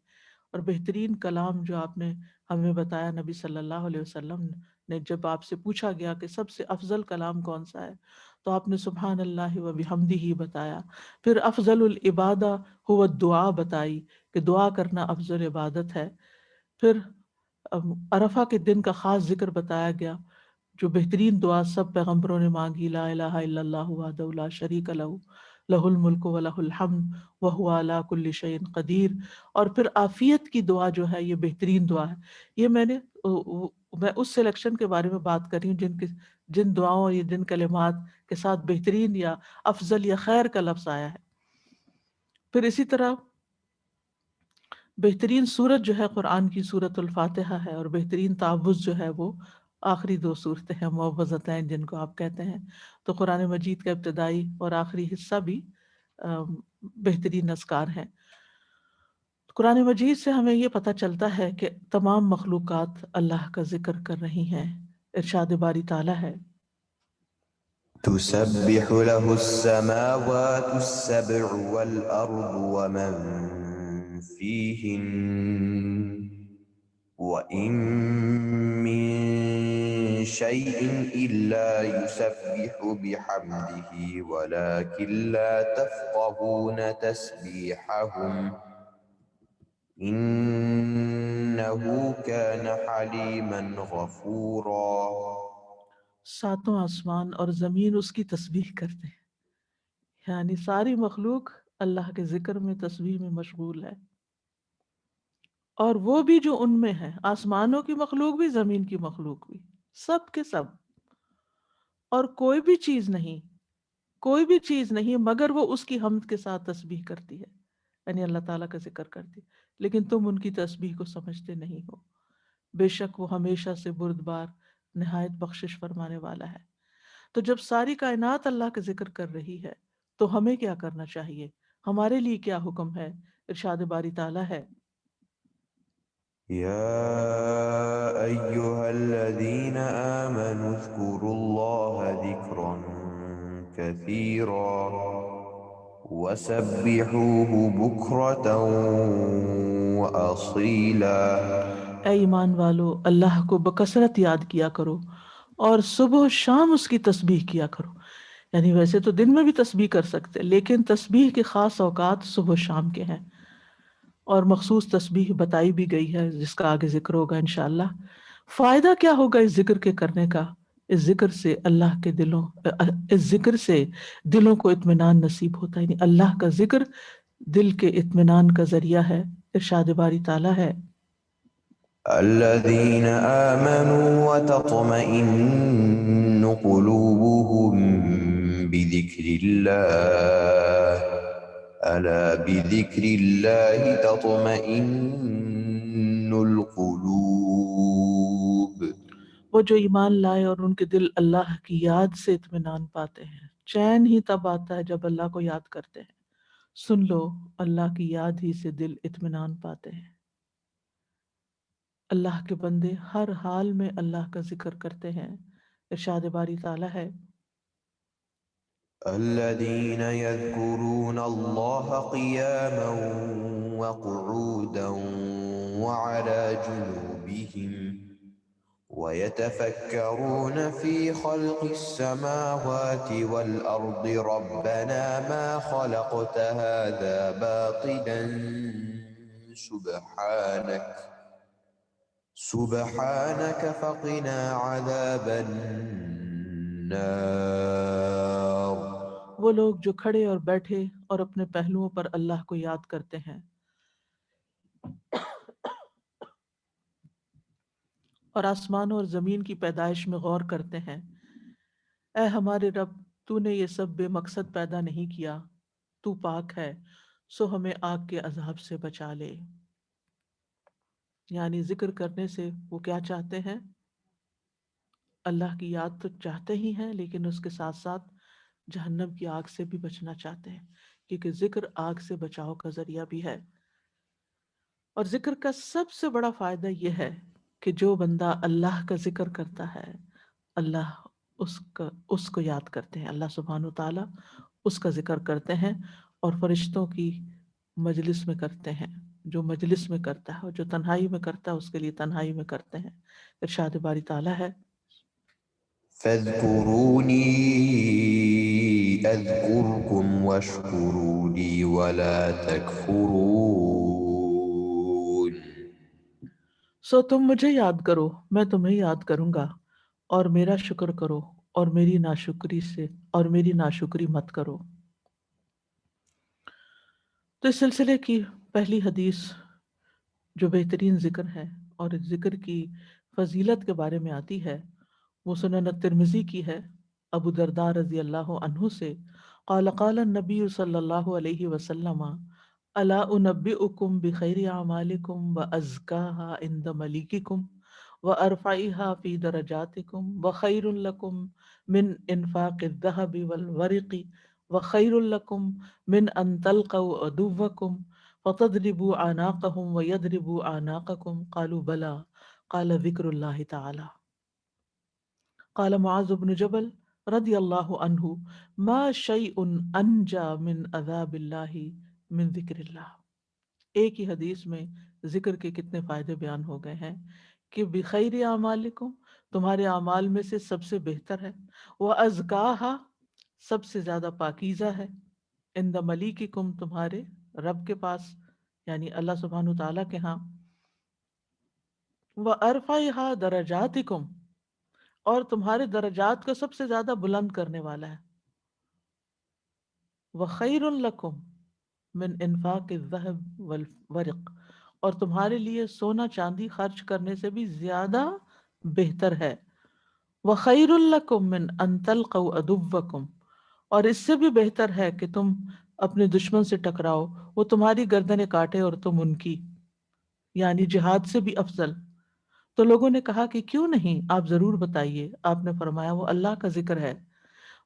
اور بہترین کلام جو آپ نے ہمیں بتایا نبی صلی اللہ علیہ وسلم نے، جب آپ سے پوچھا گیا کہ سب سے افضل کلام کون سا ہے تو آپ نے سبحان اللہ و بحمدہ بتایا۔ پھر افضل العبادہ هو الدعاء بتائی کہ دعا کرنا افضل عبادت ہے۔ پھر عرفہ کے دن کا خاص ذکر بتایا گیا، جو بہترین دعا سب پیغمبروں نے مانگی، لا الہ الا اللہ وحدہ لا شریک لہ لہ الملک ولہ الحمد وہو علی کل شیء قدیر۔ اور پھر عافیت کی دعا جو ہے یہ بہترین دعا ہے۔ یہ میں اس سلیکشن کے بارے میں بات کر رہی ہوں جن دعاؤں اور جن کلمات کے ساتھ بہترین یا افضل یا خیر کا لفظ آیا ہے۔ پھر اسی طرح بہترین سورت جو ہے قرآن کی سورت الفاتحہ ہے، اور بہترین تعوذ جو ہے وہ آخری 2 صورتیں ہیں معوذتین جن کو آپ کہتے ہیں۔ تو قرآن مجید کا ابتدائی اور آخری حصہ بھی بہترین اذکار ہیں۔ قرآن مجید سے ہمیں یہ پتہ چلتا ہے کہ تمام مخلوقات اللہ کا ذکر کر رہی ہیں۔ ارشاد باری تعالیٰ ہے، تسبح له السماوات السبع والأرض ومن فيهن وإن من شيء إلا يسبح بحمده ولكن لا تفقهون تسبيحهم إنه كان حليما غفورا۔ ساتوں آسمان اور زمین اس کی تسبیح کرتے ہیں، یعنی ساری مخلوق اللہ کے ذکر میں، تسبیح میں مشغول ہے، اور وہ بھی جو ان میں ہے، آسمانوں کی مخلوق بھی، زمین کی مخلوق بھی، سب کے سب، اور کوئی بھی چیز نہیں مگر وہ اس کی حمد کے ساتھ تسبیح کرتی ہے، یعنی اللہ تعالیٰ کا ذکر کرتی ہے، لیکن تم ان کی تسبیح کو سمجھتے نہیں ہو۔ بے شک وہ ہمیشہ سے بردبار، نہایت بخشش فرمانے والا ہے۔ تو جب ساری کائنات اللہ کا ذکر کر رہی ہے تو ہمیں کیا کرنا چاہیے، ہمارے لیے کیا حکم ہے؟ ارشاد باری تعالیٰ ہے، يا أيها الذين آمنوا اذكروا الله ذكرا كثيرا وسبحوه بكرة وأصيلا. اے ایمان والو، اللہ کو بکثرت یاد کیا کرو اور صبح و شام اس کی تسبیح کیا کرو. یعنی ویسے تو دن میں بھی تسبیح کر سکتے، لیکن تسبیح کے خاص اوقات صبح و شام کے ہیں، اور مخصوص تسبیح بتائی بھی گئی ہے جس کا آگے ذکر ہوگا انشاءاللہ. فائدہ کیا ہوگا اس ذکر کے کرنے کا؟ اس ذکر سے اس ذکر سے دلوں کو اطمینان نصیب ہوتا ہے. یعنی اللہ کا ذکر دل کے اطمینان کا ذریعہ ہے. ارشاد باری تعالیٰ ہے الذين آمنوا وتطمئن قلوبهم بذكر الله ألا بذكر الله تطمئن القلوب. وہ جو ایمان لائے اور ان کے دل اللہ کی یاد سے اطمینان پاتے ہیں. چین ہی تب آتا ہے جب اللہ کو یاد کرتے ہیں. سن لو، اللہ کی یاد ہی سے دل اطمینان پاتے ہیں. اللہ کے بندے ہر حال میں اللہ کا ذکر کرتے ہیں. ارشاد باری تعالیٰ ہے الذين يذكرون الله قياما وقعودا وعلى جنوبهم ويتفكرون في خلق السماوات والأرض ربنا ما خلقت هذا باطلا سبحانك فقنا عذاب النار. وہ لوگ جو کھڑے اور بیٹھے اور اپنے پہلوؤں پر اللہ کو یاد کرتے ہیں اور آسمانوں اور زمین کی پیدائش میں غور کرتے ہیں. اے ہمارے رب، تو نے یہ سب بے مقصد پیدا نہیں کیا، تو پاک ہے، سو ہمیں آگ کے عذاب سے بچا لے. یعنی ذکر کرنے سے وہ کیا چاہتے ہیں؟ اللہ کی یاد تو چاہتے ہی ہیں، لیکن اس کے ساتھ ساتھ جہنم کی آگ سے بھی بچنا چاہتے ہیں، کیونکہ ذکر آگ سے بچاؤ کا ذریعہ بھی ہے. اور ذکر کا سب سے بڑا فائدہ یہ ہے کہ جو بندہ اللہ کا ذکر کرتا ہے، اللہ اس کو یاد کرتے ہیں. اللہ سبحانہ وتعالیٰ اس کا ذکر کرتے ہیں اور فرشتوں کی مجلس میں کرتے ہیں. جو مجلس میں کرتا ہے اور جو تنہائی میں کرتا ہے اس کے لیے تنہائی میں کرتے ہیں. ارشاد باری تعالیٰ ہے فاذكروني أذكركم واشكروا لي ولا تكفرون. سو تم مجھے یاد کرو، میں تمہیں یاد کروں گا، اور میرا شکر کرو اور میری ناشکری مت کرو. تو اس سلسلے کی پہلی حدیث جو بہترین ذکر ہے اور اس ذکر کی فضیلت کے بارے میں آتی ہے، وہ سنن الترمذی کی ہے. ابو درداء رضی اللہ عنہ سے قال قال النبی صلی اللہ علیہ وسلم الا انبئکم بخیر اعمالکم وازکاها عند ملیککم وارفعها فی درجاتکم وخیر لکم من انفاق الذهب والورق وخیر لکم من ان تلقوا عدوکم فتضربوا اعناقهم ويضربوا اعناقكم قالوا بلى قال ذکر اللہ تعالی. قال معاذ بن جبل رضی اللہ عنہ ما شیء انجا من عذاب اللہ من ذکر اللہ. ایک ہی حدیث میں ذکر کے کتنے فائدے بیان ہو گئے ہیں کہ بخیر اعمالکم، تمہارے اعمال میں سے سب سے بہتر ہے، وازکاہا، سب سے زیادہ پاکیزہ ہے، عند ملیککم، تمہارے رب کے پاس یعنی اللہ سبحانہ وتعالیٰ کے ہاں، وارفعہا درجاتکم، اور تمہارے درجات کو سب سے زیادہ بلند کرنے والا ہے، وخیر لکم من انفاق الذهب والورق، اور تمہارے لیے سونا چاندی خرچ کرنے سے بھی زیادہ بہتر ہے، وخیر لکم من ان تلقوا عدوکم، اور اس سے بھی بہتر ہے کہ تم اپنے دشمن سے ٹکراؤ، وہ تمہاری گردنیں کاٹے اور تم ان کی، یعنی جہاد سے بھی افضل. تو لوگوں نے کہا کہ کیوں نہیں، آپ ضرور بتائیے. آپ نے فرمایا وہ اللہ کا ذکر ہے.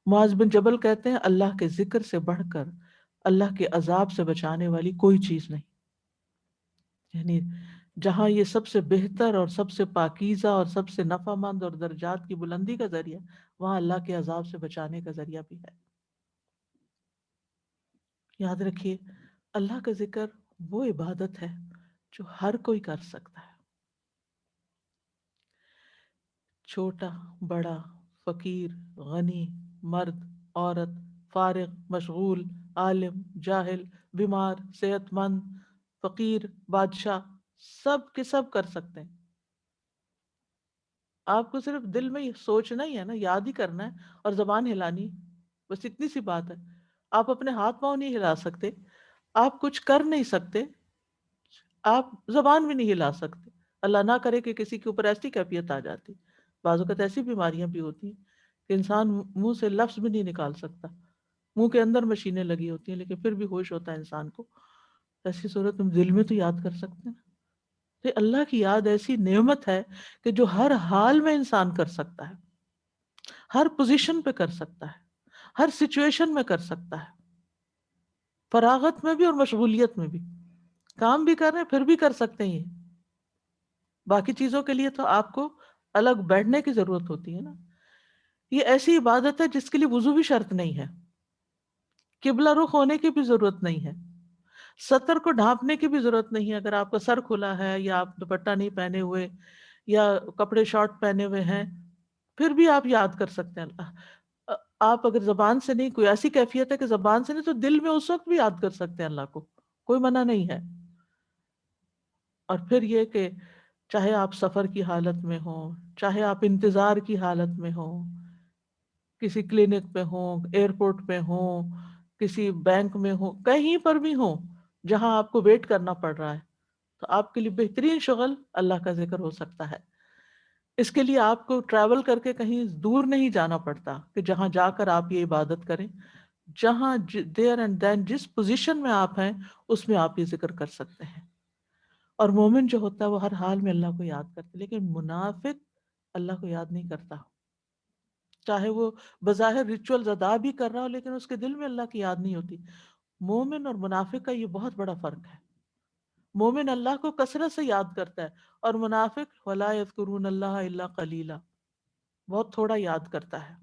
معاذ بن جبل کہتے ہیں اللہ کے ذکر سے بڑھ کر اللہ کے عذاب سے بچانے والی کوئی چیز نہیں. یعنی جہاں یہ سب سے بہتر اور سب سے پاکیزہ اور سب سے نفع مند اور درجات کی بلندی کا ذریعہ، وہاں اللہ کے عذاب سے بچانے کا ذریعہ بھی ہے۔ یاد رکھیے اللہ کا ذکر وہ عبادت ہے جو ہر کوئی کر سکتا ہے، چھوٹا، بڑا، فقیر، غنی، مرد، عورت، فارغ، مشغول، عالم، جاہل، بیمار، صحت مند، فقیر، بادشاہ، سب کے سب کر سکتے ہیں۔ آپ کو صرف دل میں یہ سوچنا ہی ہے نا، یاد ہی کرنا ہے اور زبان ہلانی، بس اتنی سی بات ہے۔ آپ اپنے ہاتھ پاؤں نہیں ہلا سکتے، آپ کچھ کر نہیں سکتے، آپ زبان بھی نہیں ہلا سکتے۔ اللہ نہ کرے کہ کسی کے اوپر ایسی کیفیت آ جاتی، بعض اوقات ایسی بیماریاں بھی ہوتی ہیں کہ انسان منہ سے لفظ بھی نہیں نکال سکتا، منہ کے اندر مشینیں لگی ہوتی ہیں لیکن پھر بھی ہوش ہوتا ہے انسان کو۔ ایسی صورت میں دل میں تو یاد کر سکتے ہیں۔ تو اللہ کی یاد ایسی نعمت ہے کہ جو ہر حال میں انسان کر سکتا ہے، ہر پوزیشن پہ کر سکتا ہے، ہر سچویشن میں کر سکتا ہے، فراغت میں بھی اور مشغولیت میں بھی۔ کام بھی کر رہے ہیں پھر بھی کر سکتے ہیں یہ۔ باقی چیزوں کے لیے تو آپ کو الگ بیٹھنے کی ضرورت ہوتی ہے نا۔ یہ ایسی عبادت ہے جس کے لیے وضو بھی شرط نہیں ہے، قبلہ رخ ہونے کی بھی ضرورت نہیں ہے، سطر کو ڈھانپنے کی بھی ضرورت نہیں ہے۔ اگر آپ کا سر کھلا ہے یا آپ دوپٹہ نہیں پہنے ہوئے یا کپڑے شارٹ پہنے ہوئے ہیں، پھر بھی آپ یاد کر سکتے ہیں اللہ۔ آپ اگر زبان سے نہیں، کوئی ایسی کیفیت ہے کہ زبان سے نہیں، تو دل میں اس وقت بھی یاد کر سکتے ہیں اللہ کو، کوئی منع نہیں ہے۔ اور پھر یہ کہ چاہے آپ سفر کی حالت میں ہوں، چاہے آپ انتظار کی حالت میں ہوں، کسی کلینک پہ ہوں، ایئرپورٹ پہ ہوں، کسی بینک میں ہوں، کہیں پر بھی ہوں جہاں آپ کو ویٹ کرنا پڑ رہا ہے، تو آپ کے لیے بہترین شغل اللہ کا ذکر ہو سکتا ہے۔ اس کے لیے آپ کو ٹریول کر کے کہیں دور نہیں جانا پڑتا کہ جہاں جا کر آپ یہ عبادت کریں، جہاں دیر اینڈ دین جس پوزیشن میں آپ ہیں اس میں آپ یہ ذکر کر سکتے ہیں۔ اور مومن جو ہوتا ہے وہ ہر حال میں اللہ کو یاد کرتا ہے، لیکن منافق اللہ کو یاد نہیں کرتا، چاہے وہ بظاہر ریچولز ادا بھی کر رہا ہو لیکن اس کے دل میں اللہ کی یاد نہیں ہوتی۔ مومن اور منافق کا یہ بہت بڑا فرق ہے۔ مومن اللہ کو کثرت سے یاد کرتا ہے اور منافق وَلَا يَذْكُرُونَ اللَّهَ إِلَّا قَلِيلًا، بہت تھوڑا یاد کرتا ہے،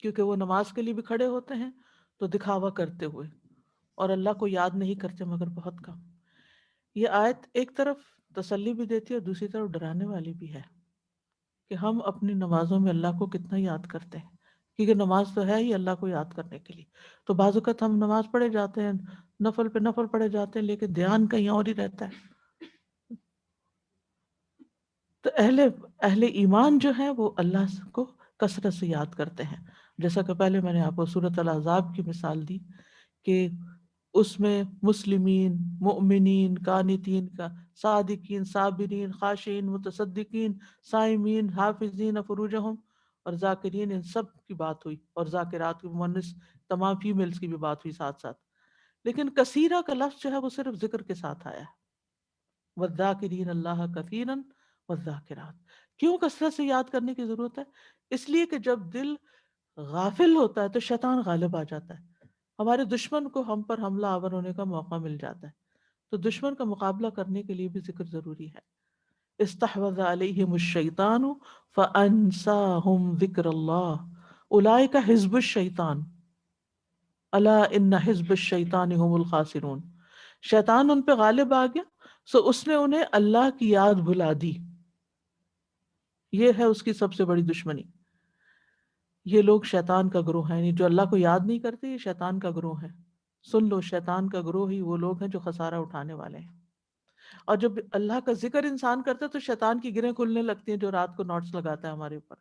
کیونکہ وہ نماز کے لیے بھی کھڑے ہوتے ہیں تو دکھاوا کرتے ہوئے، اور اللہ کو یاد نہیں کرتے مگر بہت کم۔ یہ آیت ایک طرف تسلی بھی دیتی ہے اور دوسری طرف ڈرانے والی بھی ہے کہ ہم اپنی نمازوں میں اللہ کو کتنا یاد کرتے ہیں، کیونکہ نماز تو ہے ہی اللہ کو یاد کرنے کے لیے۔ تو بعض اوقات ہم نماز پڑھے جاتے ہیں، نفل پہ نفل پڑھے جاتے ہیں، لیکن دھیان کہیں اور ہی رہتا ہے۔ تو اہل ایمان جو ہیں وہ اللہ کو کثرت سے یاد کرتے ہیں، جیسا کہ پہلے میں نے آپ کو سورۃ الاحزاب کی مثال دی کہ اس میں مسلمین، مؤمنین، قانتین کا، صادقین، صابرین، خاشعین، متصدقین، صائمین، حافظین فروجہم اور ذاکرین، ان سب کی بات ہوئی، اور ذاکرات کی مؤنث تمام فیمیلز کی بھی بات ہوئی ساتھ ساتھ۔ لیکن کثیرہ کا لفظ جو ہے وہ صرف ذکر کے ساتھ آیا ہے، والذاکرین اللہ کثیرا والذاکرات۔ کیوں کثرت سے یاد کرنے کی ضرورت ہے؟ اس لیے کہ جب دل غافل ہوتا ہے تو شیطان غالب آ جاتا ہے، ہمارے دشمن کو ہم پر حملہ آور ہونے کا موقع مل جاتا ہے۔ تو دشمن کا مقابلہ کرنے کے لیے بھی ذکر ضروری ہے۔ استحوذ علیہم الشیطان فانساہم ذکر اللہ اولئک حزب الشیطان الا ان حزب الشیطان هم الخاسرون۔ شیطان ان پہ غالب آ گیا، سو اس نے انہیں اللہ کی یاد بھلا دی۔ یہ ہے اس کی سب سے بڑی دشمنی۔ یہ لوگ شیطان کا گروہ ہیں، یعنی جو اللہ کو یاد نہیں کرتے یہ شیطان کا گروہ ہے۔ سن لو، شیطان کا گروہ ہی وہ لوگ ہیں جو خسارہ اٹھانے والے ہیں۔ اور جب اللہ کا ذکر انسان کرتا ہے تو شیطان کی گرہیں کھلنے لگتی ہیں جو رات کو نوٹس لگاتا ہے ہمارے اوپر،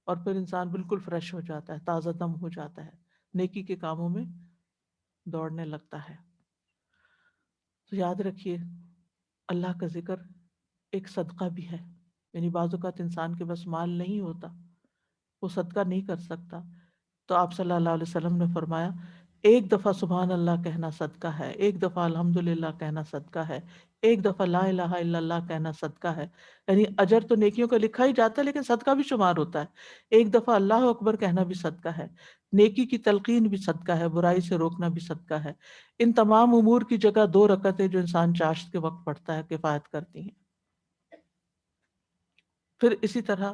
اور پھر انسان بالکل فریش ہو جاتا ہے، تازہ دم ہو جاتا ہے، نیکی کے کاموں میں دوڑنے لگتا ہے۔ تو یاد رکھیے اللہ کا ذکر ایک صدقہ بھی ہے، یعنی بعض اوقات انسان کے بس مال نہیں ہوتا، وہ صدقہ نہیں کر سکتا، تو آپ صلی اللہ علیہ وسلم نے فرمایا ایک دفعہ سبحان اللہ کہنا صدقہ ہے، ایک دفعہ الحمدللہ کہنا صدقہ ہے، ایک دفعہ لا الہ الا اللہ کہنا صدقہ ہے، یعنی اجر تو نیکیوں کا لکھا ہی جاتا ہے لیکن صدقہ بھی شمار ہوتا ہے۔ ایک دفعہ اللہ اکبر کہنا بھی صدقہ ہے، نیکی کی تلقین بھی صدقہ ہے، برائی سے روکنا بھی صدقہ ہے۔ ان تمام امور کی جگہ 2 رکعتیں جو انسان چاشت کے وقت پڑھتا ہے کفایت کرتی ہیں۔ پھر اسی طرح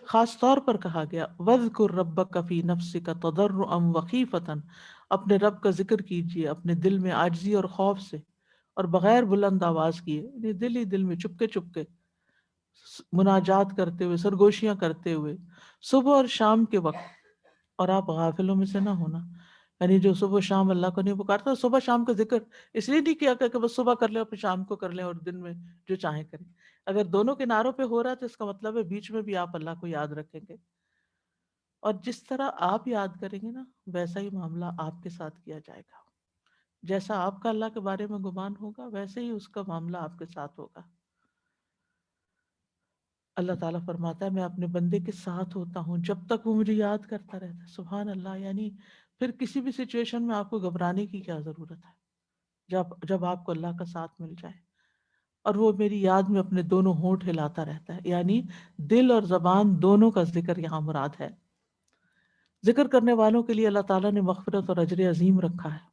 خاص طور پر کہا گیا وَاذْكُرْ رَبَّكَ فِي نَفْسِكَ تَضَرُّعًا وَخِيفَةً، اپنے رب کا ذکر کیجئے اپنے دل میں عاجزی اور خوف سے اور بغیر بلند آواز کیے، یعنی دل ہی دل میں چپکے چپکے مناجات کرتے ہوئے، سرگوشیاں کرتے ہوئے صبح اور شام کے وقت۔ اور آپ غافلوں میں سے نہ ہونا، یعنی جو صبح شام اللہ کو نہیں پکارتا، صبح شام کا ذکر اس لیے نہیں کیا کہ بس صبح کر لیں اور پھر شام کو کر لیں اور دن میں جو چاہیں کریں۔ اگر دونوں کناروں پہ ہو رہا ہے تو اس کا مطلب ہے بیچ میں بھی آپ اللہ کو یاد رکھیں گے، اور جس طرح آپ یاد کریں گے نا ویسا ہی معاملہ آپ کے ساتھ کیا جائے گا۔ جیسا آپ کا اللہ کے بارے میں گمان ہوگا ویسے ہی اس کا معاملہ آپ کے ساتھ ہوگا۔ اللہ تعالیٰ فرماتا ہے میں اپنے بندے کے ساتھ ہوتا ہوں جب تک وہ مجھے یاد کرتا رہتا ہے۔ سبحان اللہ، یعنی پھر کسی بھی سچویشن میں آپ کو گھبرانے کی کیا ضرورت ہے جب آپ کو اللہ کا ساتھ مل جائے۔ اور وہ میری یاد میں اپنے دونوں ہونٹ ہلاتا رہتا ہے، یعنی دل اور زبان دونوں کا ذکر یہاں مراد ہے۔ ذکر کرنے والوں کے لیے اللہ تعالیٰ نے مغفرت اور اجر عظیم رکھا ہے۔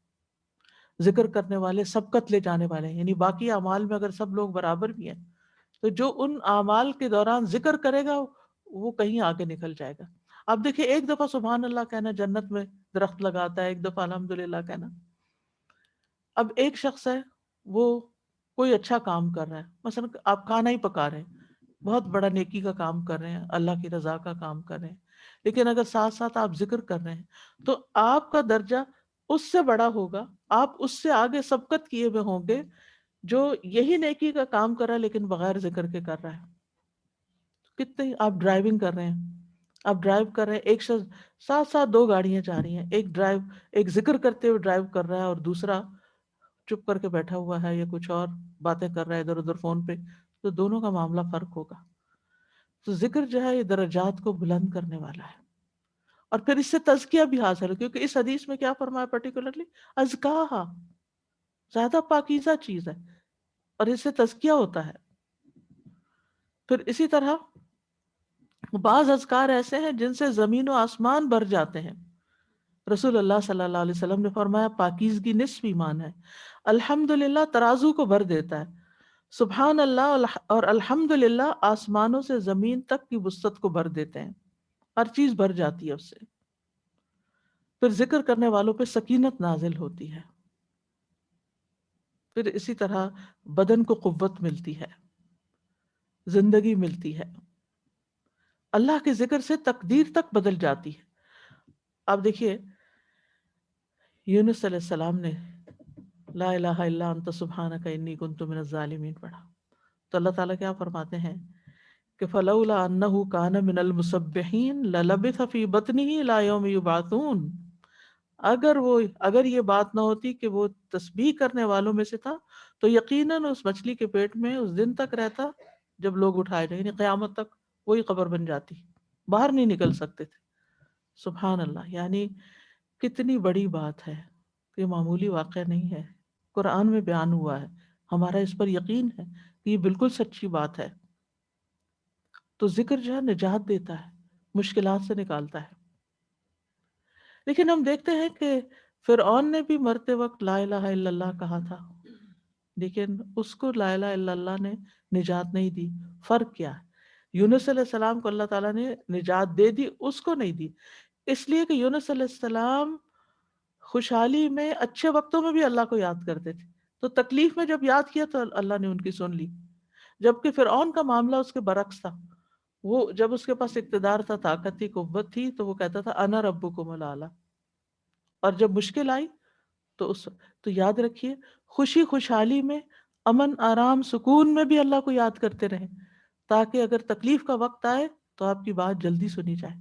ذکر کرنے والے سبقت لے جانے والے ہیں، یعنی باقی اعمال میں اگر سب لوگ برابر بھی ہیں تو جو ان اعمال کے دوران ذکر کرے گا وہ کہیں آگے نکل جائے گا۔ اب دیکھیں ایک دفعہ سبحان اللہ کہنا جنت میں درخت لگاتا ہے، ایک دفعہ الحمدللہ کہنا۔ اب ایک شخص ہے وہ کوئی اچھا کام کر رہا ہے، مثلا آپ کھانا ہی پکا رہے ہیں، بہت بڑا نیکی کا کام کر رہے ہیں، اللہ کی رضا کا کام کر رہے ہیں، لیکن اگر ساتھ ساتھ آپ ذکر کر رہے ہیں تو آپ کا درجہ اس سے بڑا ہوگا، آپ اس سے آگے سبقت کیے ہوئے ہوں گے جو یہی نیکی کا کام کر رہا ہے لیکن بغیر ذکر کے کر رہا ہے۔ کتنے آپ ڈرائیونگ کر رہے ہیں، آپ ڈرائیو کر رہے ہیں، ایک شخص ساتھ ساتھ 2 گاڑیاں جا رہی ہیں، ایک ذکر کرتے ہوئے ڈرائیو کر رہا ہے اور دوسرا چپ کر کے بیٹھا ہوا ہے یا کچھ اور باتیں کر رہا ہے ادھر ادھر فون پہ، تو دونوں کا معاملہ فرق ہوگا۔ تو ذکر جو ہے یہ درجات کو بلند کرنے والا ہے، اور پھر اس سے تزکیہ بھی حاصل ہے، کیونکہ اس حدیث میں کیا فرمایا پرٹیکولرلی، ازکاہا، زیادہ پاکیزہ چیز ہے اور اس سے تزکیہ ہوتا ہے۔ پھر اسی طرح بعض اذکار ایسے ہیں جن سے زمین و آسمان بھر جاتے ہیں۔ رسول اللہ صلی اللہ علیہ وسلم نے فرمایا پاکیزگی نصف ایمان ہے۔ الحمدللہ ترازو کو بھر دیتا ہے، سبحان اللہ اور الحمدللہ آسمانوں سے زمین تک کی وسعت کو بھر دیتے ہیں، ہر چیز بھر جاتی ہے اس سے۔ پھر ذکر کرنے والوں پہ سکینت نازل ہوتی ہے۔ پھر اسی طرح بدن کو قوت ملتی ہے، زندگی ملتی ہے، اللہ کے ذکر سے تقدیر تک بدل جاتی ہے۔ آپ دیکھیے یونس علیہ السلام نے لا الہ الا انت سبحانک انی کنت من الظالمین پڑھا، تو اللہ تعالیٰ کیا فرماتے ہیں کہ فلولا انہ کان من المسبحین للبث فی بطنہ الی یوم یبعثون، اگر یہ بات نہ ہوتی کہ وہ تسبیح کرنے والوں میں سے تھا تو یقیناً اس مچھلی کے پیٹ میں اس دن تک رہتا جب لوگ اٹھائے جائیں، یعنی قیامت تک وہی قبر بن جاتی، باہر نہیں نکل سکتے تھے۔ سبحان اللہ، یعنی کتنی بڑی بات ہے، یہ معمولی واقعہ نہیں ہے، قرآن میں بیان ہوا ہے، ہمارا اس پر یقین ہے کہ یہ بالکل سچی بات ہے۔ تو ذکر جو ہے نجات دیتا ہے، مشکلات سے نکالتا ہے۔ لیکن ہم دیکھتے ہیں کہ فرعون نے بھی مرتے وقت لا الہ الا اللہ کہا تھا، لیکن اس کو لا الہ الا اللہ نے نجات نہیں دی۔ فرق کیا ہے؟ یونس علیہ السلام کو اللہ تعالیٰ نے نجات دے دی، اس کو نہیں دی، اس لیے کہ یونس علیہ السلام خوشحالی میں اچھے وقتوں میں بھی اللہ کو یاد کرتے تھے، تو تکلیف میں جب یاد کیا تو اللہ نے ان کی سن لی۔ جبکہ فرعون کا معاملہ اس کے برعکس تھا، وہ جب اس کے پاس اقتدار تھا، طاقت تھی، قوت تھی، تو وہ کہتا تھا انا ربکم الاعلی، اور جب مشکل آئی تو یاد رکھیے خوشی خوشحالی میں، امن آرام سکون میں بھی اللہ کو یاد کرتے رہیں، تاکہ اگر تکلیف کا وقت آئے تو آپ کی بات جلدی سنی جائے۔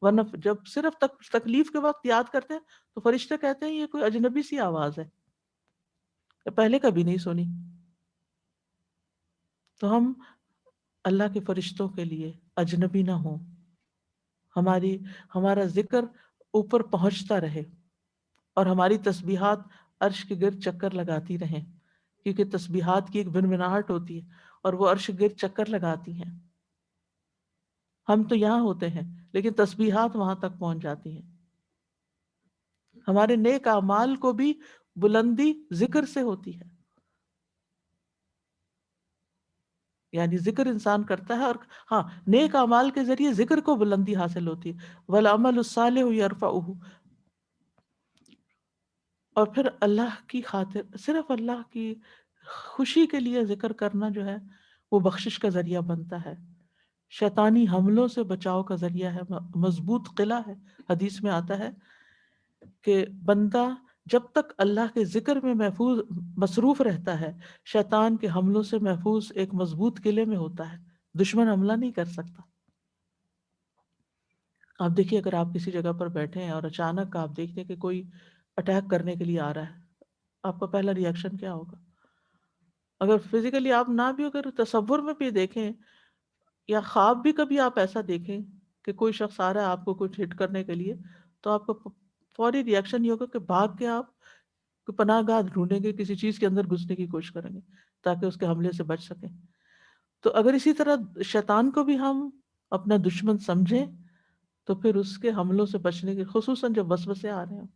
ورنہ جب صرف تکلیف کے وقت یاد کرتے ہیں تو فرشتے کہتے ہیں یہ کوئی اجنبی سی آواز ہے، پہلے کبھی نہیں سنی۔ تو ہم اللہ کے فرشتوں کے لیے اجنبی نہ ہوں، ہمارا ذکر اوپر پہنچتا رہے اور ہماری تسبیحات عرش کے گرد چکر لگاتی رہیں، کیونکہ تسبیحات کی ایک بنبناہٹ ہوتی ہے اور وہ عرش گرد چکر لگاتی ہیں. ہم تو یہاں ہوتے ہیں لیکن تسبیحات وہاں تک پہنچ جاتی ہیں. ہمارے نیک اعمال کو بھی بلندی ذکر سے ہوتی ہے. یعنی ذکر انسان کرتا ہے اور ہاں نیک اعمال کے ذریعے ذکر کو بلندی حاصل ہوتی ہے. والعمل الصالح یرفعہ. اور پھر اللہ کی خاطر صرف اللہ کی خوشی کے لیے ذکر کرنا جو ہے وہ بخشش کا ذریعہ بنتا ہے، شیطانی حملوں سے بچاؤ کا ذریعہ ہے، مضبوط قلعہ ہے. حدیث میں آتا ہے کہ بندہ جب تک اللہ کے ذکر میں محفوظ مصروف رہتا ہے شیطان کے حملوں سے محفوظ ایک مضبوط قلعے میں ہوتا ہے، دشمن حملہ نہیں کر سکتا. آپ دیکھیے اگر آپ کسی جگہ پر بیٹھے ہیں اور اچانک آپ دیکھتے ہیں کہ کوئی اٹیک کرنے کے لیے آ رہا ہے، آپ کا پہلا ری ایکشن کیا ہوگا؟ اگر فزیکلی آپ نہ بھی اگر تصور میں بھی دیکھیں یا خواب بھی کبھی آپ ایسا دیکھیں کہ کوئی شخص آ رہا ہے آپ کو کچھ ہٹ کرنے کے لیے، تو آپ کا فوری ری ایکشن یہ ہوگا کہ بھاگ کے آپ پناہ گاہ ڈھونڈیں گے، کسی چیز کے اندر گھسنے کی کوشش کریں گے تاکہ اس کے حملے سے بچ سکیں. تو اگر اسی طرح شیطان کو بھی ہم اپنا دشمن سمجھیں تو پھر اس کے حملوں سے بچنے کے، خصوصاً جب وسوسے آ رہے ہوں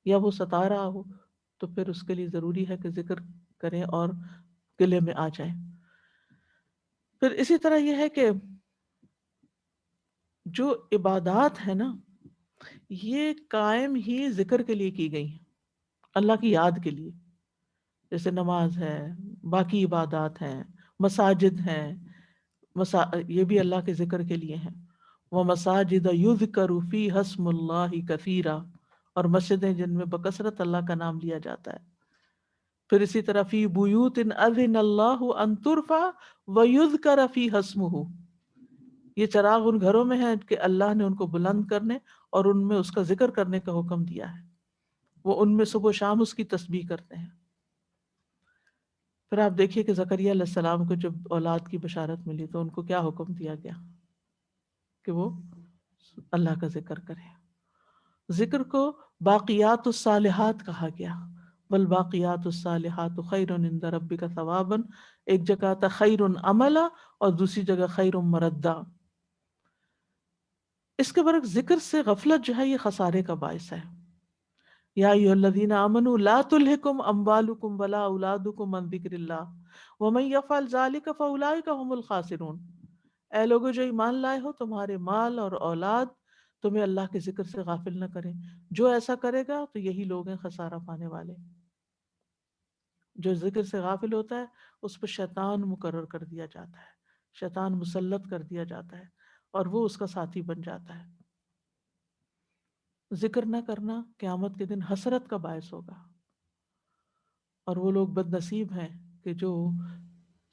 یا وہ ستا رہا ہو، تو پھر اس کے لیے ضروری ہے کہ ذکر کریں اور قلعے میں آ جائیں. پھر اسی طرح یہ ہے کہ جو عبادات ہے نا یہ قائم ہی ذکر کے لیے کی گئی ہیں، اللہ کی یاد کے لیے. جیسے نماز ہے، باقی عبادات ہیں، مساجد ہیں، یہ بھی اللہ کے ذکر کے لیے ہیں. وَمَسَاجِدَ يُذْكَرُ فِيهَا اسْمُ اللَّهِ كَثِيرًا، اور مسجدیں جن میں بکثرت اللہ کا نام لیا جاتا ہے. پھر اسی طرح فی بیوت اذن اللہ ان ترفع ویذکر فیہا اسمہ، یہ چراغ ان گھروں میں ہے کہ اللہ نے ان کو بلند کرنے اور ان میں اس کا ذکر کرنے کا حکم دیا ہے، وہ ان میں صبح و شام اس کی تسبیح کرتے ہیں. پھر آپ دیکھیے کہ زکریا علیہ السلام کو جب اولاد کی بشارت ملی تو ان کو کیا حکم دیا گیا کہ وہ اللہ کا ذکر کریں. ذکر کو باقیات الصالحات کہا گیا. والباقیات الصالحات خیر عند ربک ثوابا، ایک جگہ تھا خیر عملا اور دوسری جگہ خیر مردا. اس کے برعکس ذکر سے غفلت جو ہے یہ خسارے کا باعث ہے. یا ایھا الذین آمنوا لا تلھکم اموالکم ولا اولادکم عن ذکر اللہ ومن یفعل ذلک فاولئک هم الخاسرون. اے لوگو جو ایمان لائے ہو تمہارے مال اور اولاد تمہیں اللہ کے ذکر سے غافل نہ کریں، جو ایسا کرے گا تو یہی لوگ ہیں خسارہ پانے والے. جو ذکر سے غافل ہوتا ہے اس پر شیطان مقرر کر دیا جاتا ہے، شیطان مسلط کر دیا جاتا ہے اور وہ اس کا ساتھی بن جاتا ہے. ذکر نہ کرنا قیامت کے دن حسرت کا باعث ہوگا، اور وہ لوگ بد نصیب ہیں کہ جو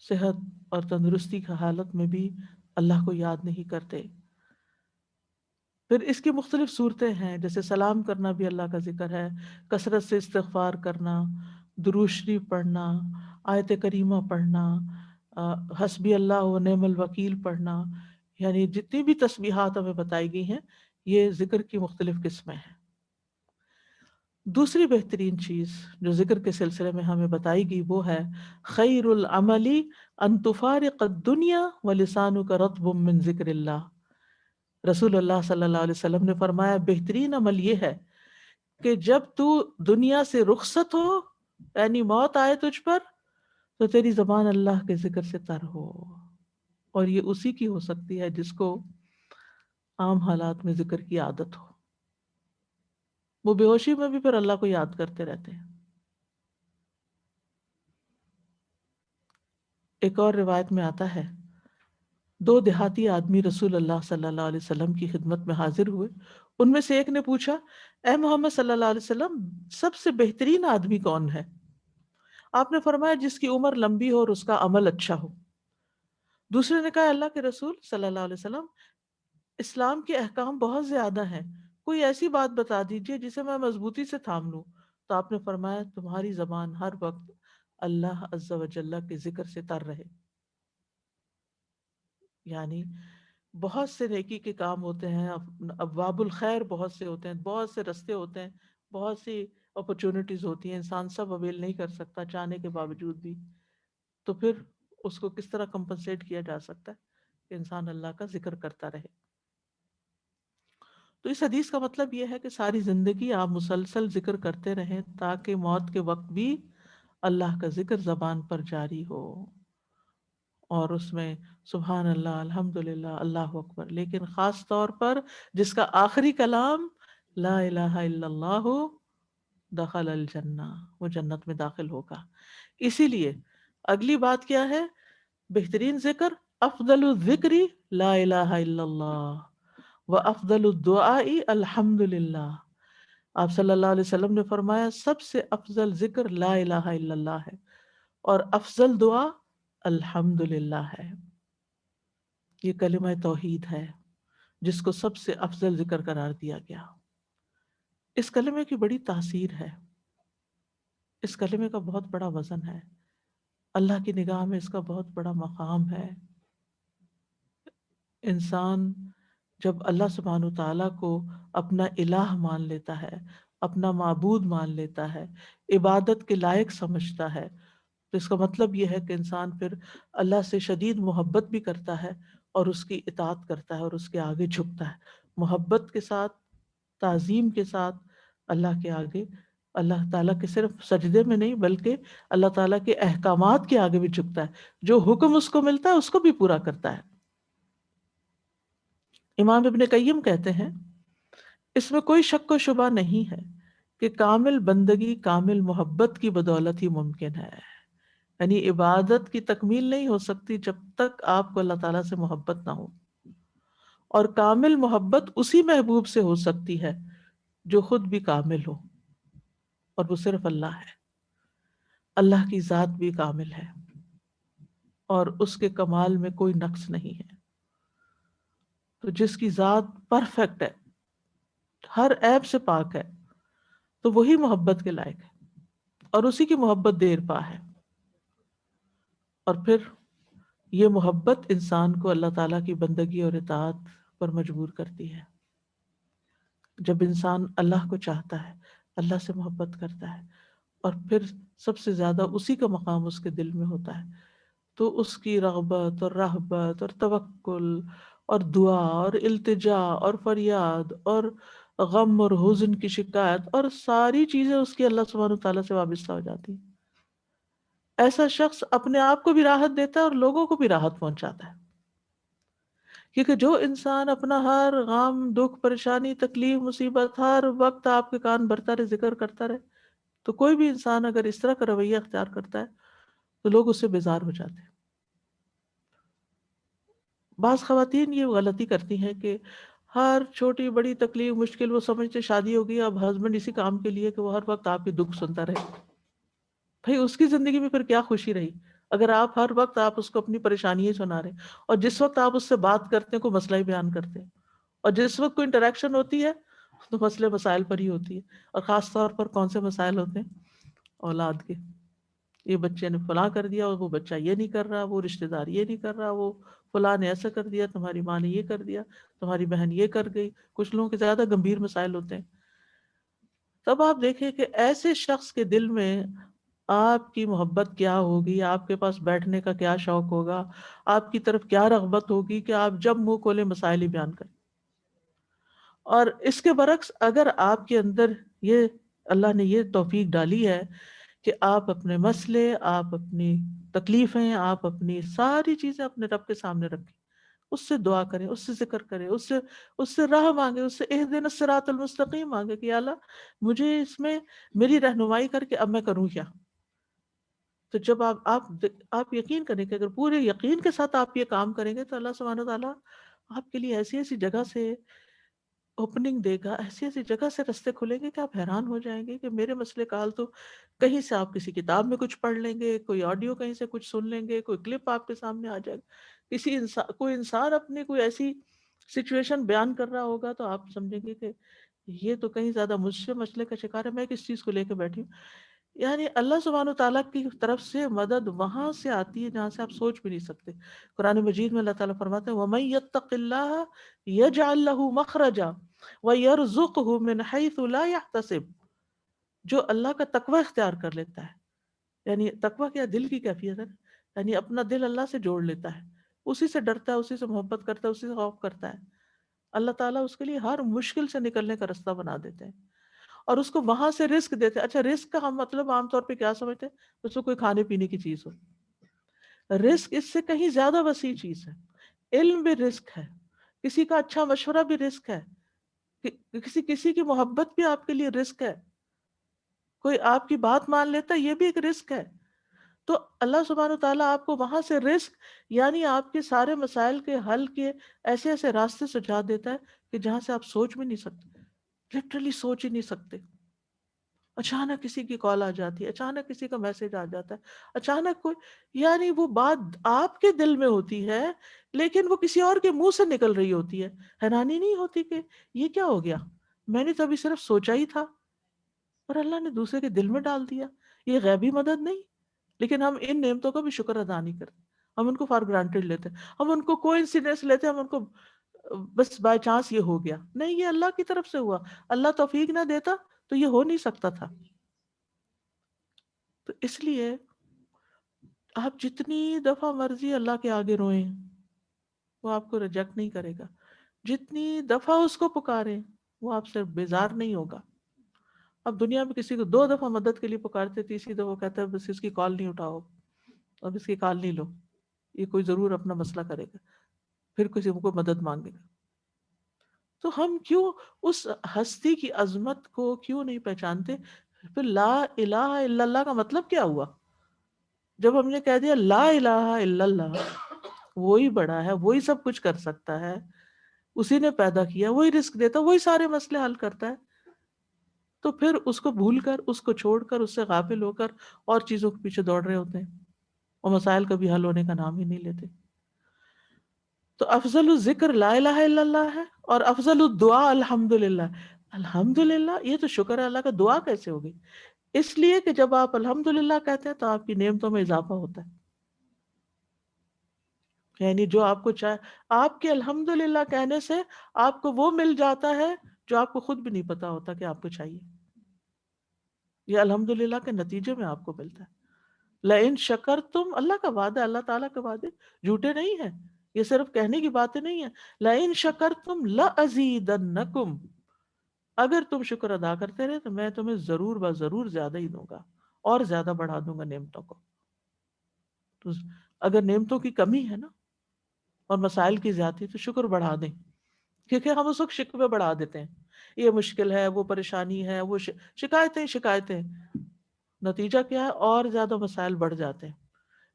صحت اور تندرستی کی حالت میں بھی اللہ کو یاد نہیں کرتے. پھر اس کی مختلف صورتیں ہیں، جیسے سلام کرنا بھی اللہ کا ذکر ہے، کثرت سے استغفار کرنا، درود شریف پڑھنا، آیت کریمہ پڑھنا، حسبی اللہ و نعم الوکیل پڑھنا، یعنی جتنی بھی تسبیحات ہمیں بتائی گئی ہیں یہ ذکر کی مختلف قسمیں ہیں. دوسری بہترین چیز جو ذکر کے سلسلے میں ہمیں بتائی گئی وہ ہے خیر العمل ان تفارق الدنیا ولسانک رطب من ذکر اللہ. رسول اللہ صلی اللہ علیہ وسلم نے فرمایا بہترین عمل یہ ہے کہ جب تو دنیا سے رخصت ہو، یعنی موت آئے تجھ پر، تو تیری زبان اللہ کے ذکر سے تر ہو. اور یہ اسی کی ہو سکتی ہے جس کو عام حالات میں ذکر کی عادت ہو، وہ بے ہوشی میں بھی پھر اللہ کو یاد کرتے رہتے ہیں. ایک اور روایت میں آتا ہے 2 دیہاتی آدمی رسول اللہ صلی اللہ علیہ وسلم کی خدمت میں حاضر ہوئے. ان میں سے ایک نے پوچھا اے محمد صلی اللہ علیہ وسلم سب سے بہترین آدمی کون ہے؟ آپ نے فرمایا جس کی عمر لمبی ہو اور اس کا عمل اچھا ہو. دوسرے نے کہا اللہ کے رسول صلی اللہ علیہ وسلم اسلام کے احکام بہت زیادہ ہیں، کوئی ایسی بات بتا دیجئے جسے میں مضبوطی سے تھام لوں. تو آپ نے فرمایا تمہاری زبان ہر وقت اللہ عز و جل کے ذکر سے تر رہے. یعنی بہت سے نیکی کے کام ہوتے ہیں، ابواب الخیر بہت سے ہوتے ہیں، بہت سے رستے ہوتے ہیں، بہت سی اپرچونٹیز ہوتی ہیں، انسان سب اویل نہیں کر سکتا چاہنے کے باوجود بھی، تو پھر اس کو کس طرح کمپنسیٹ کیا جا سکتا ہے کہ انسان اللہ کا ذکر کرتا رہے۔ تو اس حدیث کا مطلب یہ ہے کہ ساری زندگی آپ مسلسل ذکر کرتے رہیں تاکہ موت کے وقت بھی اللہ کا ذکر زبان پر جاری ہو، اور اس میں سبحان اللہ، الحمد للہ، اللہ اکبر، لیکن خاص طور پر جس کا آخری کلام لا الہ الا اللہ ہو، دخل الجنہ، وہ جنت میں داخل ہوگا۔ اسی لیے اگلی بات کیا ہے؟ بہترین ذکر افضل الذکر لا الہ الا اللہ وافضل الدعاء الحمد للہ۔ آپ صلی اللہ علیہ وسلم نے فرمایا سب سے افضل ذکر لا الہ الا اللہ ہے، اور افضل دعا الحمد للہ ہے۔ یہ کلمہ توحید ہے جس کو سب سے افضل ذکر قرار دیا گیا۔ اس کلمے کی بڑی تاثیر ہے، اس کلمے کا بہت بڑا وزن ہے، اللہ کی نگاہ میں اس کا بہت بڑا مقام ہے۔ انسان جب اللہ سبحانہ وتعالیٰ کو اپنا الہ مان لیتا ہے، اپنا معبود مان لیتا ہے، عبادت کے لائق سمجھتا ہے، تو اس کا مطلب یہ ہے کہ انسان پھر اللہ سے شدید محبت بھی کرتا ہے اور اس کی اطاعت کرتا ہے اور اس کے آگے جھکتا ہے، محبت کے ساتھ، تعظیم کے ساتھ اللہ کے آگے، اللہ تعالیٰ کے صرف سجدے میں نہیں بلکہ اللہ تعالیٰ کے احکامات کے آگے بھی جھکتا ہے، جو حکم اس کو ملتا ہے اس کو بھی پورا کرتا ہے۔ امام ابن قیم کہتے ہیں اس میں کوئی شک و شبہ نہیں ہے کہ کامل بندگی کامل محبت کی بدولت ہی ممکن ہے، یعنی عبادت کی تکمیل نہیں ہو سکتی جب تک آپ کو اللہ تعالیٰ سے محبت نہ ہو، اور کامل محبت اسی محبوب سے ہو سکتی ہے جو خود بھی کامل ہو، اور وہ صرف اللہ ہے۔ اللہ کی ذات بھی کامل ہے اور اس کے کمال میں کوئی نقص نہیں ہے، تو جس کی ذات پرفیکٹ ہے، ہر عیب سے پاک ہے، تو وہی محبت کے لائق ہے اور اسی کی محبت دیر پا ہے۔ اور پھر یہ محبت انسان کو اللہ تعالیٰ کی بندگی اور اطاعت پر مجبور کرتی ہے۔ جب انسان اللہ کو چاہتا ہے، اللہ سے محبت کرتا ہے، اور پھر سب سے زیادہ اسی کا مقام اس کے دل میں ہوتا ہے، تو اس کی رغبت اور رہبت اور توکل اور دعا اور التجا اور فریاد اور غم اور حزن کی شکایت اور ساری چیزیں اس کی اللہ سبحانہ وتعالیٰ سے وابستہ ہو جاتی ہیں۔ ایسا شخص اپنے آپ کو بھی راحت دیتا ہے اور لوگوں کو بھی راحت پہنچاتا ہے، کیونکہ جو انسان اپنا ہر غم، دکھ، پریشانی، تکلیف، مصیبت ہر وقت آپ کے کان بھرتا رہے، ذکر کرتا رہے، تو کوئی بھی انسان اگر اس طرح کا رویہ اختیار کرتا ہے تو لوگ اس سے بیزار ہو جاتے ہیں۔ بعض خواتین یہ غلطی کرتی ہیں کہ ہر چھوٹی بڑی تکلیف مشکل وہ سمجھتے شادی ہوگی اب ہسبینڈ اسی کام کے لیے کہ وہ ہر وقت آپ کے دکھ سنتا رہے۔ بھئی اس کی زندگی میں پھر کیا خوشی رہی اگر آپ ہر وقت آپ اس کو اپنی پریشانی ہی سنا رہے، اور جس وقت آپ اس سے بات کرتے ہیں کوئی مسئلہ ہی بیان کرتے ہیں، اور جس وقت کوئی انٹریکشن ہوتی ہے تو مسئلے مسائل پر ہی ہوتی ہے، اور خاص طور پر کون سے مسائل ہوتے ہیں؟ اولاد کے، یہ بچے نے فلاں کر دیا اور وہ بچہ یہ نہیں کر رہا، وہ رشتہ دار یہ نہیں کر رہا، وہ فلاں نے ایسا کر دیا، تمہاری ماں نے یہ کر دیا، تمہاری بہن یہ کر گئی، کچھ لوگوں کے زیادہ گمبھیر مسائل ہوتے ہیں۔ تب آپ دیکھیں کہ ایسے شخص کے دل میں آپ کی محبت کیا ہوگی، آپ کے پاس بیٹھنے کا کیا شوق ہوگا، آپ کی طرف کیا رغبت ہوگی کہ آپ جب منہ کھولے مسائل ہی بیان کریں۔ اور اس کے برعکس اگر آپ کے اندر یہ اللہ نے یہ توفیق ڈالی ہے کہ آپ اپنے مسئلے، آپ اپنی تکلیفیں، آپ اپنی ساری چیزیں اپنے رب کے سامنے رکھیں، اس سے دعا کریں، اس سے ذکر کریں، اس سے راہ مانگیں، اس سے اہدنا الصراط المستقیم مانگیں کہ یا اللہ مجھے اس میں میری رہنمائی کر کے اب میں کروں کیا۔ تو جب آپ یقین کریں کہ اگر پورے یقین کے ساتھ آپ یہ کام کریں گے تو اللہ سبحانہ وتعالیٰ آپ کے لیے ایسی ایسی جگہ سے اوپننگ دے گا، ایسی ایسی جگہ سے رستے کھلیں گے کہ آپ حیران ہو جائیں گے کہ میرے مسئلے کا حل تو کہیں سے آپ کسی کتاب میں کچھ پڑھ لیں گے، کوئی آڈیو کہیں سے کچھ سن لیں گے، کوئی کلپ آپ کے سامنے آ جائے گا، کوئی انسان اپنی کوئی ایسی سچویشن بیان کر رہا ہوگا تو آپ سمجھیں گے کہ یہ تو کہیں زیادہ مجھ سے مسئلے کا شکار ہے، میں کس چیز کو لے کے بیٹھی ہوں۔ یعنی اللہ سبحانہ تعالیٰ کی طرف سے مدد وہاں سے آتی ہے جہاں سے آپ سوچ بھی نہیں سکتے۔ قرآن مجید میں اللہ تعالیٰ فرماتے ہیں وَمَن يَتَّقِ اللَّهَ يَجْعَل لَّهُ مَخْرَجًا وَيَرْزُقْهُ مِنْ حَيْثُ لَا يَحْتَسِبُ، جو اللہ کا تقوی اختیار کر لیتا ہے، یعنی تقوی کیا؟ دل کی کیفیت ہے، یعنی اپنا دل اللہ سے جوڑ لیتا ہے، اسی سے ڈرتا ہے، اسی سے محبت کرتا ہے، اسی سے خوف کرتا ہے، اللہ تعالیٰ اس کے لیے ہر مشکل سے نکلنے کا راستہ بنا دیتے ہیں اور اس کو وہاں سے رزق دیتے ہیں۔ اچھا، رزق کا ہم مطلب عام طور پہ کیا سمجھتے ہیں؟ اس کو کوئی کھانے پینے کی چیز ہو۔ رزق اس سے کہیں زیادہ وسیع چیز ہے، علم بھی رزق ہے، کسی کا اچھا مشورہ بھی رزق ہے، کسی کی محبت بھی آپ کے لیے رزق ہے، کوئی آپ کی بات مان لیتا ہے، یہ بھی ایک رزق ہے۔ تو اللہ سبحانہ وتعالیٰ آپ کو وہاں سے رزق، یعنی آپ کے سارے مسائل کے حل کے ایسے ایسے راستے سجا دیتا ہے کہ جہاں سے آپ سوچ بھی نہیں سکتے، لٹرلی سوچ ہی نہیں سکتے۔ اچانک کسی کی کال آ جاتی ہے، اچانک کسی کا میسج آ جاتا ہے، اچانک کوئی، یعنی وہ بات آپ کے دل میں ہوتی ہے لیکن وہ کسی اور کے منہ سے نکل رہی ہوتی ہے۔ حیرانی نہیں ہوتی کہ یہ کیا ہو گیا، میں نے تو ابھی صرف سوچا ہی تھا اور اللہ نے دوسرے کے دل میں ڈال دیا۔ یہ غیبی مدد نہیں، لیکن ہم ان نعمتوں کا بھی شکر ادا نہیں کرتے، ہم ان کو فار گرانٹیڈ لیتے ہیں، ہم ان کو کوئنسیڈنس لیتے ہیں، ہم ان کو بس بائی چانس یہ ہو گیا۔ نہیں، یہ اللہ کی طرف سے ہوا، اللہ توفیق نہ دیتا تو یہ ہو نہیں سکتا تھا۔ تو اس لیے آپ جتنی دفعہ مرضی اللہ کے آگے روئیں، وہ آپ کو ریجیکٹ نہیں کرے گا، جتنی دفعہ اس کو پکاریں وہ آپ سے بیزار نہیں ہوگا۔ اب دنیا میں کسی کو 2 دفعہ مدد کے لیے پکارتے، تیسری دفعہ کہتا ہے بس اس کی کال نہیں اٹھاؤ، اب اس کی کال نہیں لو، یہ کوئی ضرور اپنا مسئلہ کرے گا، پھر کسی کو مدد مانگے گا۔ تو ہم کیوں اس ہستی کی عظمت کو کیوں نہیں پہچانتے؟ پھر لا الہ الا اللہ کا مطلب کیا ہوا؟ جب ہم نے کہہ دیا لا الہ الا اللہ، وہی بڑا ہے، وہی سب کچھ کر سکتا ہے، اسی نے پیدا کیا، وہی رزق دیتا، وہی سارے مسئلے حل کرتا ہے، تو پھر اس کو بھول کر، اس کو چھوڑ کر، اس سے غافل ہو کر اور چیزوں کے پیچھے دوڑ رہے ہوتے ہیں اور مسائل کبھی حل ہونے کا نام ہی نہیں لیتے۔ تو افضل الذکر لا الہ الا اللہ ہے، اور افضل الدعا الحمدللہ۔ الحمدللہ، یہ تو شکر ہے اللہ کا، دعا کیسے ہوگی؟ اس لیے کہ جب آپ الحمدللہ کہتے ہیں تو آپ کی نعمتوں میں اضافہ ہوتا ہے، یعنی جو آپ کو چاہے، آپ کے الحمدللہ کہنے سے آپ کو وہ مل جاتا ہے جو آپ کو خود بھی نہیں پتا ہوتا کہ آپ کو چاہیے، یہ الحمدللہ کے نتیجے میں آپ کو ملتا ہے۔ لئن شکرتم، اللہ کا وعدہ، اللہ تعالیٰ کے وعدے جھوٹے نہیں ہیں، یہ صرف کہنے کی باتیں نہیں ہیں۔ لئن شکرتم لأزیدنکم، اگر تم شکر ادا کرتے رہے تو میں تمہیں ضرور ضرور زیادہ ہی دوں گا، اور زیادہ بڑھا دوں گا نعمتوں کو۔ تو اگر نعمتوں کی کمی ہے نا اور مسائل کی زیادتی، تو شکر بڑھا دیں، کیونکہ ہم اس وقت شکوے بڑھا دیتے ہیں، یہ مشکل ہے، وہ پریشانی ہے، وہ شکایتیں شکایتیں، نتیجہ کیا ہے؟ اور زیادہ مسائل بڑھ جاتے ہیں۔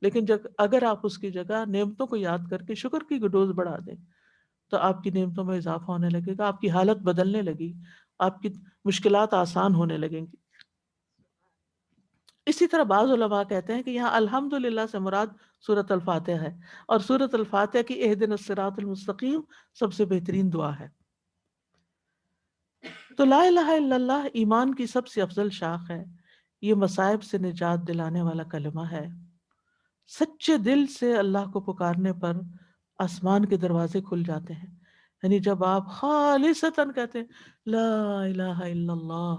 لیکن جب اگر آپ اس کی جگہ نعمتوں کو یاد کر کے شکر کی ڈوز بڑھا دیں تو آپ کی نعمتوں میں اضافہ ہونے لگے گا، آپ کی حالت بدلنے لگی، آپ کی مشکلات آسان ہونے لگیں گی۔ اسی طرح بعض علماء کہتے ہیں کہ یہاں الحمدللہ سے مراد سورۃ الفاتحہ ہے، اور سورۃ الفاتحہ کی اہدنا الصراط المستقیم سب سے بہترین دعا ہے۔ تو لا الہ الا اللہ ایمان کی سب سے افضل شاخ ہے، یہ مصائب سے نجات دلانے والا کلمہ ہے۔ سچے دل سے اللہ کو پکارنے پر آسمان کے دروازے کھل جاتے ہیں، یعنی جب آپ خالصتاً کہتے ہیں لا الہ الا اللہ،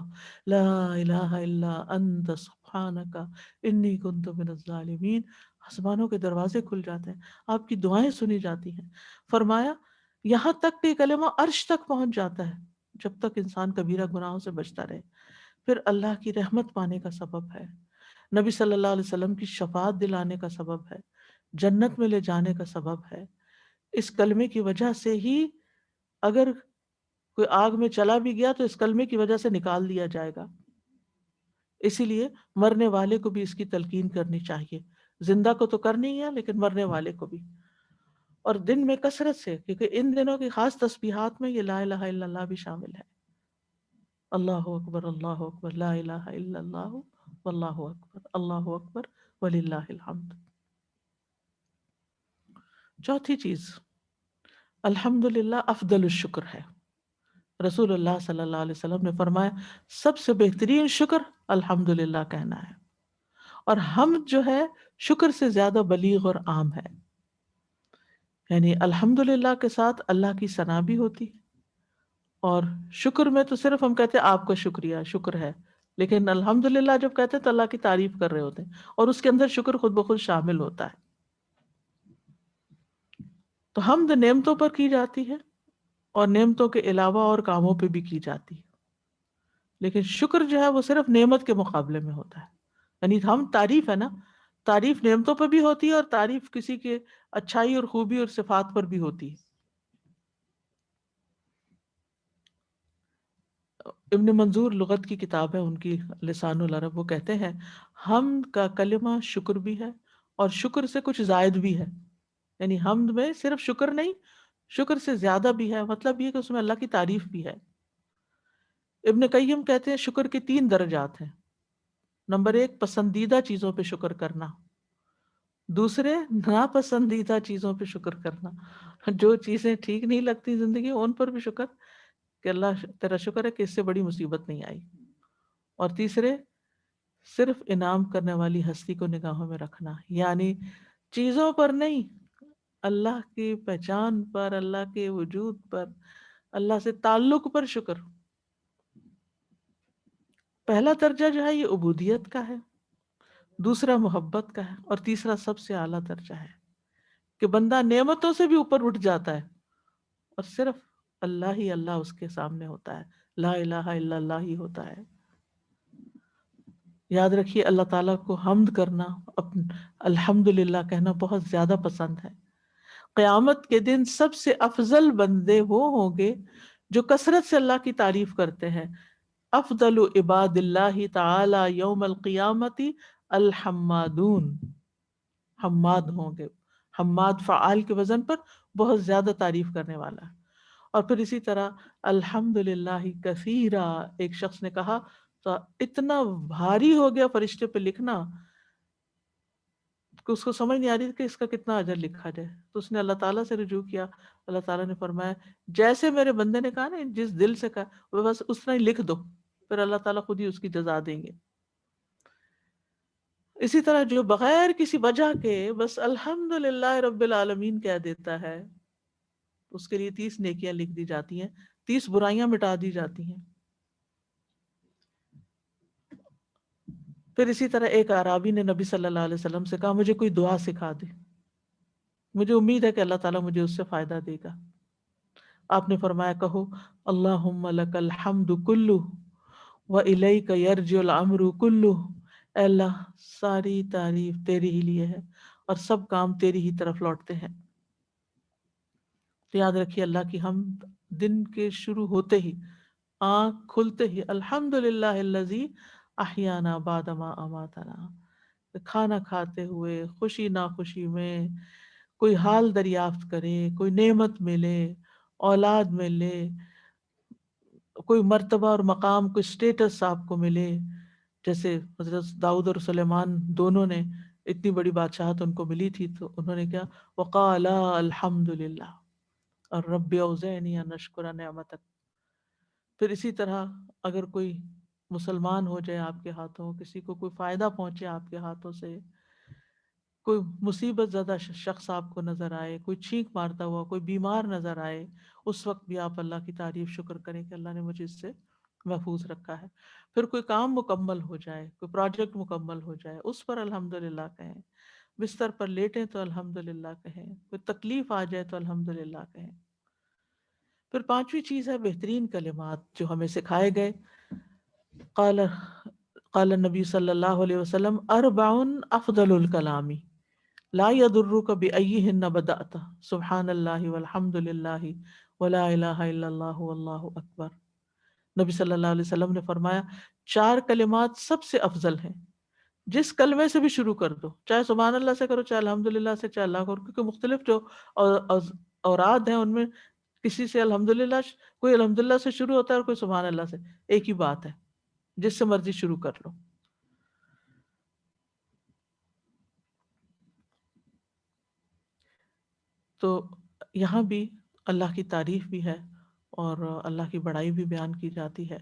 لا الہ الا انت سبحانک انی کنت من الظالمین، آسمانوں کے دروازے کھل جاتے ہیں، آپ کی دعائیں سنی جاتی ہیں۔ فرمایا یہاں تک کہ کلمہ عرش تک پہنچ جاتا ہے، جب تک انسان کبیرہ گناہوں سے بچتا رہے، پھر اللہ کی رحمت پانے کا سبب ہے، نبی صلی اللہ علیہ وسلم کی شفاعت دلانے کا سبب ہے، جنت میں لے جانے کا سبب ہے۔ اس کلمے کی وجہ سے ہی اگر کوئی آگ میں چلا بھی گیا تو اس کلمے کی وجہ سے نکال دیا جائے گا۔ اسی لیے مرنے والے کو بھی اس کی تلقین کرنی چاہیے، زندہ کو تو کرنی ہے لیکن مرنے والے کو بھی، اور دن میں کثرت سے، کیونکہ ان دنوں کی خاص تسبیحات میں یہ لا الہ الا اللہ بھی شامل ہے۔ اللہ اکبر لا الہ الا اللہ واللہ اکبر اللہ اکبر وللہ الحمد۔ چوتھی چیز الحمدللہ افضل الشکر ہے۔ رسول اللہ صلی اللہ علیہ وسلم نے فرمایا سب سے بہترین شکر الحمدللہ کہنا ہے، اور حمد جو ہے شکر سے زیادہ بلیغ اور عام ہے، یعنی الحمدللہ کے ساتھ اللہ کی ثنا بھی ہوتی ہے، اور شکر میں تو صرف ہم کہتے ہیں آپ کا شکریہ، شکر ہے، لیکن الحمدللہ جب کہتے ہیں تو اللہ کی تعریف کر رہے ہوتے ہیں، اور اس کے اندر شکر خود بخود شامل ہوتا ہے۔ تو حمد نعمتوں پر کی جاتی ہے اور نعمتوں کے علاوہ اور کاموں پہ بھی کی جاتی ہے، لیکن شکر جو ہے وہ صرف نعمت کے مقابلے میں ہوتا ہے۔ یعنی ہم تعریف ہے نا، تعریف نعمتوں پہ بھی ہوتی ہے اور تعریف کسی کے اچھائی اور خوبی اور صفات پر بھی ہوتی ہے۔ ابن منظور لغت کی کتاب ہے ان کی، لسان العرب، وہ کہتے ہیں حمد کا کلمہ شکر بھی ہے اور شکر سے کچھ زائد بھی ہے، یعنی حمد میں صرف شکر نہیں، شکر سے زیادہ بھی ہے، مطلب یہ کہ اس میں اللہ کی تعریف بھی ہے۔ ابن قیم کہتے ہیں شکر کے 3 درجات ہیں۔ نمبر 1 پسندیدہ چیزوں پہ شکر کرنا، دوسرے ناپسندیدہ چیزوں پہ شکر کرنا، جو چیزیں ٹھیک نہیں لگتی زندگی ان پر بھی شکر کہ اللہ تیرا شکر ہے کہ اس سے بڑی مصیبت نہیں آئی، اور تیسرے صرف انعام کرنے والی ہستی کو نگاہوں میں رکھنا، یعنی چیزوں پر نہیں، اللہ کی پہچان پر، اللہ کے وجود پر، اللہ سے تعلق پر شکر۔ پہلا درجہ جو ہے یہ عبودیت کا ہے، دوسرا محبت کا ہے، اور تیسرا سب سے اعلیٰ درجہ ہے کہ بندہ نعمتوں سے بھی اوپر اٹھ جاتا ہے اور صرف اللہ ہی اس کے سامنے ہوتا ہے، لا الہ الا اللہ ہی ہوتا ہے۔ یاد رکھیے اللہ تعالیٰ کو حمد کرنا، الحمدللہ کہنا بہت زیادہ پسند ہے۔ قیامت کے دن سب سے افضل بندے وہ ہوں گے جو کثرت سے اللہ کی تعریف کرتے ہیں۔ افضل عباد اللہ تعالی یوم القیامت الحمادون، حماد ہوں گے، حماد فعال کے وزن پر بہت زیادہ تعریف کرنے والا ہے۔ اور پھر اسی طرح الحمدللہ کثیرا، ایک شخص نے کہا تو اتنا بھاری ہو گیا فرشتے پہ لکھنا کہ اس کو سمجھ نہیں آ رہی تھی کہ اس کا کتنا اجر لکھا جائے، تو اس نے اللہ تعالیٰ سے رجوع کیا۔ اللہ تعالیٰ نے فرمایا جیسے میرے بندے نے کہا نا، جس دل سے کہا وہ بس اتنا ہی لکھ دو، پھر اللہ تعالیٰ خود ہی اس کی جزا دیں گے۔ اسی طرح جو بغیر کسی وجہ کے بس الحمدللہ رب العالمین کہہ دیتا ہے، اس کے لیے 30 نیکیاں لکھ دی جاتی ہیں، 30 برائیاں مٹا دی جاتی ہیں۔ پھر اسی طرح ایک اعرابی نے نبی صلی اللہ علیہ وسلم سے کہا مجھے کوئی دعا سکھا دے، مجھے امید ہے کہ اللہ تعالیٰ مجھے اس سے فائدہ دے گا۔ آپ نے فرمایا کہو اللہم لک الحمد کلہ وإلیک یرجع الامر کلہ، اے اللہ ساری تعریف تیری ہی لیے ہے اور سب کام تیری ہی طرف لوٹتے ہیں۔ تو یاد رکھیے اللہ کی حمد دن کے شروع ہوتے ہی، آنکھ کھلتے ہی الحمدللہ الذی احیانا بعد ما اماتنا، کھانا کھاتے ہوئے، خوشی ناخوشی میں، کوئی حال دریافت کرے، کوئی نعمت ملے، اولاد ملے، کوئی مرتبہ اور مقام، کوئی سٹیٹس آپ کو ملے، جیسے حضرت داؤد اور سلیمان دونوں نے اتنی بڑی بادشاہت ان کو ملی تھی، تو انہوں نے کیا وقالا الحمدللہ اور رب اوزعنی ان اشکر نعمتک۔ پھر اسی طرح اگر کوئی مسلمان ہو جائے آپ کے ہاتھوں، کسی کو کوئی فائدہ پہنچے آپ کے ہاتھوں سے، کوئی مصیبت زدہ شخص آپ کو نظر آئے، کوئی چھینک مارتا ہوا، کوئی بیمار نظر آئے، اس وقت بھی آپ اللہ کی تعریف شکر کریں کہ اللہ نے مجھے اس سے محفوظ رکھا ہے۔ پھر کوئی کام مکمل ہو جائے، کوئی پروجیکٹ مکمل ہو جائے، اس پر الحمدللہ کہیں، بستر پر لیٹیں تو الحمدللہ کہیں، کوئی تکلیف آ جائے تو الحمدللہ کہیں۔ پھر 5ویں چیز ہے بہترین کلمات جو ہمیں سکھائے گئے۔ قال نبی صلی اللہ علیہ وسلم اربع افضل الکلام لا يضرك بأيهن بدأت سبحان اللہ والحمد للہ ولا الہ الا اللہ واللہ اکبر۔ نبی صلی اللہ علیہ وسلم نے فرمایا 4 کلمات سب سے افضل ہیں، جس کلمے سے بھی شروع کر دو، چاہے سبحان اللہ سے کرو، چاہے الحمدللہ سے، چاہے اللہ کرو، کیونکہ مختلف جو اوراد ہیں ان میں کسی سے الحمدللہ، کوئی الحمدللہ سے شروع ہوتا ہے اور کوئی سبحان اللہ سے، ایک ہی بات ہے، جس سے مرضی شروع کر لو۔ تو یہاں بھی اللہ کی تعریف بھی ہے اور اللہ کی بڑائی بھی بیان کی جاتی ہے۔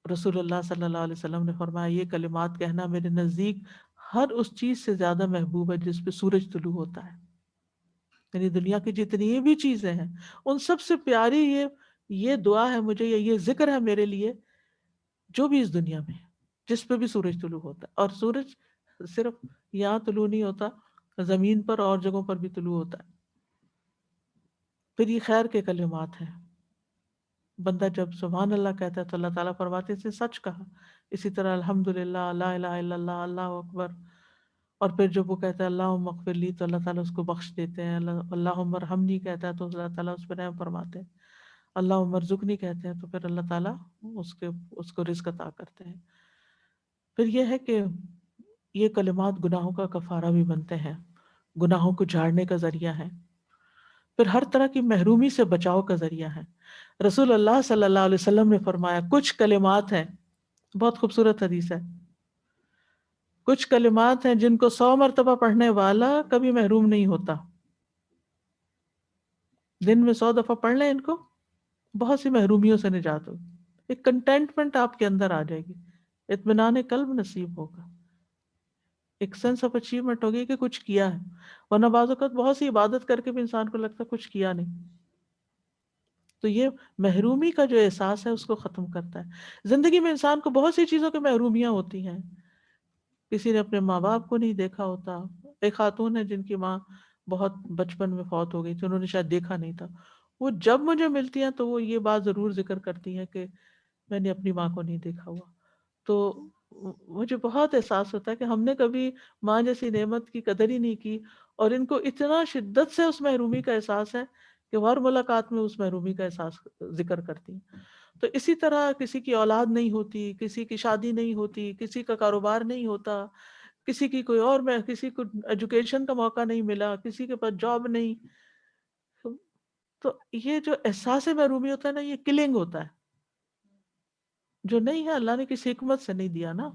رسول اللہ صلی اللہ علیہ وسلم نے فرمایا یہ کلمات کہنا میرے نزدیک ہر اس چیز سے زیادہ محبوب ہے جس پہ سورج طلوع ہوتا ہے۔ یعنی دنیا کی جتنی بھی چیزیں ہیں ان سب سے پیاری یہ دعا ہے مجھے، یا یہ ذکر ہے میرے لیے جو بھی اس دنیا میں جس پہ بھی سورج طلوع ہوتا ہے، اور سورج صرف یہاں طلوع نہیں ہوتا، زمین پر اور جگہوں پر بھی طلوع ہوتا ہے۔ پھر یہ خیر کے کلمات ہیں، بندہ جب سبحان اللہ کہتا ہے تو اللہ تعالیٰ فرماتے ہیں اس نے سچ کہا۔ اسی طرح الحمدللہ، لا الہ الا اللہ، اللہ اکبر، اور پھر جب وہ کہتا ہے اللہم اغفر لی تو اللہ تعالیٰ اس کو بخش دیتے ہیں، اللہم ارحمنی کہتا ہے تو اللہ تعالیٰ اس پر رحم فرماتے ہیں، اللہم ارزقنی کہتے ہیں تو پھر اللہ تعالیٰ اس کو رزق عطا کرتے ہیں۔ پھر یہ ہے کہ یہ کلمات گناہوں کا کفارہ بھی بنتے ہیں، گناہوں کو جھاڑنے کا ذریعہ ہے، پھر ہر طرح کی محرومی سے بچاؤ کا ذریعہ ہے۔ رسول اللہ صلی اللہ علیہ وسلم نے فرمایا کچھ کلمات ہیں، بہت خوبصورت حدیث ہے، کچھ کلمات ہیں جن کو 100 مرتبہ پڑھنے والا کبھی محروم نہیں ہوتا۔ دن میں 100 دفعہ پڑھ لیں ان کو، بہت سی محرومیوں سے نجات ہوگی، ایک کنٹینٹمنٹ آپ کے اندر آ جائے گی، اطمینان قلب نصیب ہوگا، ایک سینس آف اچیومنٹ ہوگی کہ کچھ کیا ہے، ورنہ بعض اوقات بہت سی عبادت کر کے بھی انسان کو لگتا ہے کچھ کیا نہیں۔ تو یہ محرومی کا جو احساس ہے اس کو ختم کرتا ہے۔ زندگی میں انسان کو بہت سی چیزوں کی محرومیاں ہوتی ہیں، کسی نے اپنے ماں باپ کو نہیں دیکھا ہوتا، ایک خاتون ہے جن کی ماں بہت بچپن میں فوت ہو گئی تھی، انہوں نے شاید دیکھا نہیں تھا، وہ جب مجھے ملتی ہیں تو وہ یہ بات ضرور ذکر کرتی ہیں کہ میں نے اپنی ماں کو نہیں دیکھا ہوا۔ تو مجھے بہت احساس ہوتا ہے کہ ہم نے کبھی ماں جیسی نعمت کی قدر ہی نہیں کی، اور ان کو اتنا شدت سے اس محرومی کا احساس ہے کہ وہ ہر ملاقات میں اس محرومی کا احساس ذکر کرتی ہیں۔ تو اسی طرح کسی کی اولاد نہیں ہوتی، کسی کی شادی نہیں ہوتی، کسی کا کاروبار نہیں ہوتا، کسی کی کوئی اور میں کسی کو ایجوکیشن کا موقع نہیں ملا، کسی کے پاس جاب نہیں، تو یہ جو احساس محرومی ہوتا ہے نا، یہ کلنگ ہوتا ہے، جو نہیں ہے اللہ نے کسی حکمت سے نہیں دیا نا،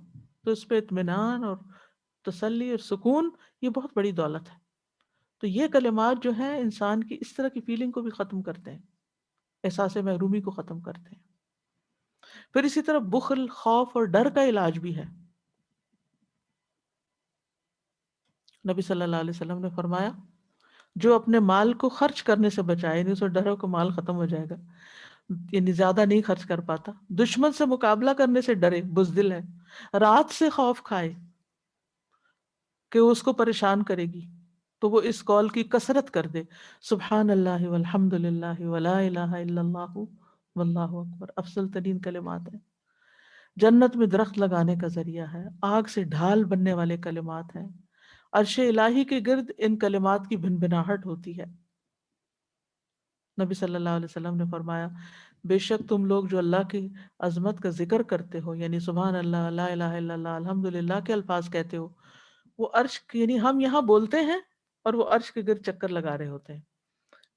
تو اس پہ اطمینان اور تسلی اور سکون یہ بہت بڑی دولت ہے۔ تو یہ کلمات جو ہیں انسان کی اس طرح کی فیلنگ کو بھی ختم کرتے ہیں، احساس محرومی کو ختم کرتے ہیں۔ پھر اسی طرح بخل، خوف اور ڈر کا علاج بھی ہے۔ نبی صلی اللہ علیہ وسلم نے فرمایا جو اپنے مال کو خرچ کرنے سے بچائے، یعنی اسے ڈر ہو کہ مال ختم ہو جائے گا، یعنی زیادہ نہیں خرچ کر پاتا، دشمن سے مقابلہ کرنے سے ڈرے، بزدل ہے، رات سے خوف کھائے کہ وہ اس کو پریشان کرے گی، تو وہ اس قول کی کثرت کر دے، سبحان اللہ والحمد للہ ولا الہ الا اللہ واللہ اکبر، افضل ترین کلمات ہیں، جنت میں درخت لگانے کا ذریعہ ہے، آگ سے ڈھال بننے والے کلمات ہیں، عرش الہی کے گرد ان کلمات کی بھنبھناہٹ ہوتی ہے۔ نبی صلی اللہ علیہ وسلم نے فرمایا بے شک تم لوگ جو اللہ کی عظمت کا ذکر کرتے ہو، یعنی سبحان اللہ، لا الہ الا اللہ، الحمدللہ کے الفاظ کہتے ہو، وہ عرش یعنی ہم یہاں بولتے ہیں اور وہ عرش کے گرد چکر لگا رہے ہوتے ہیں،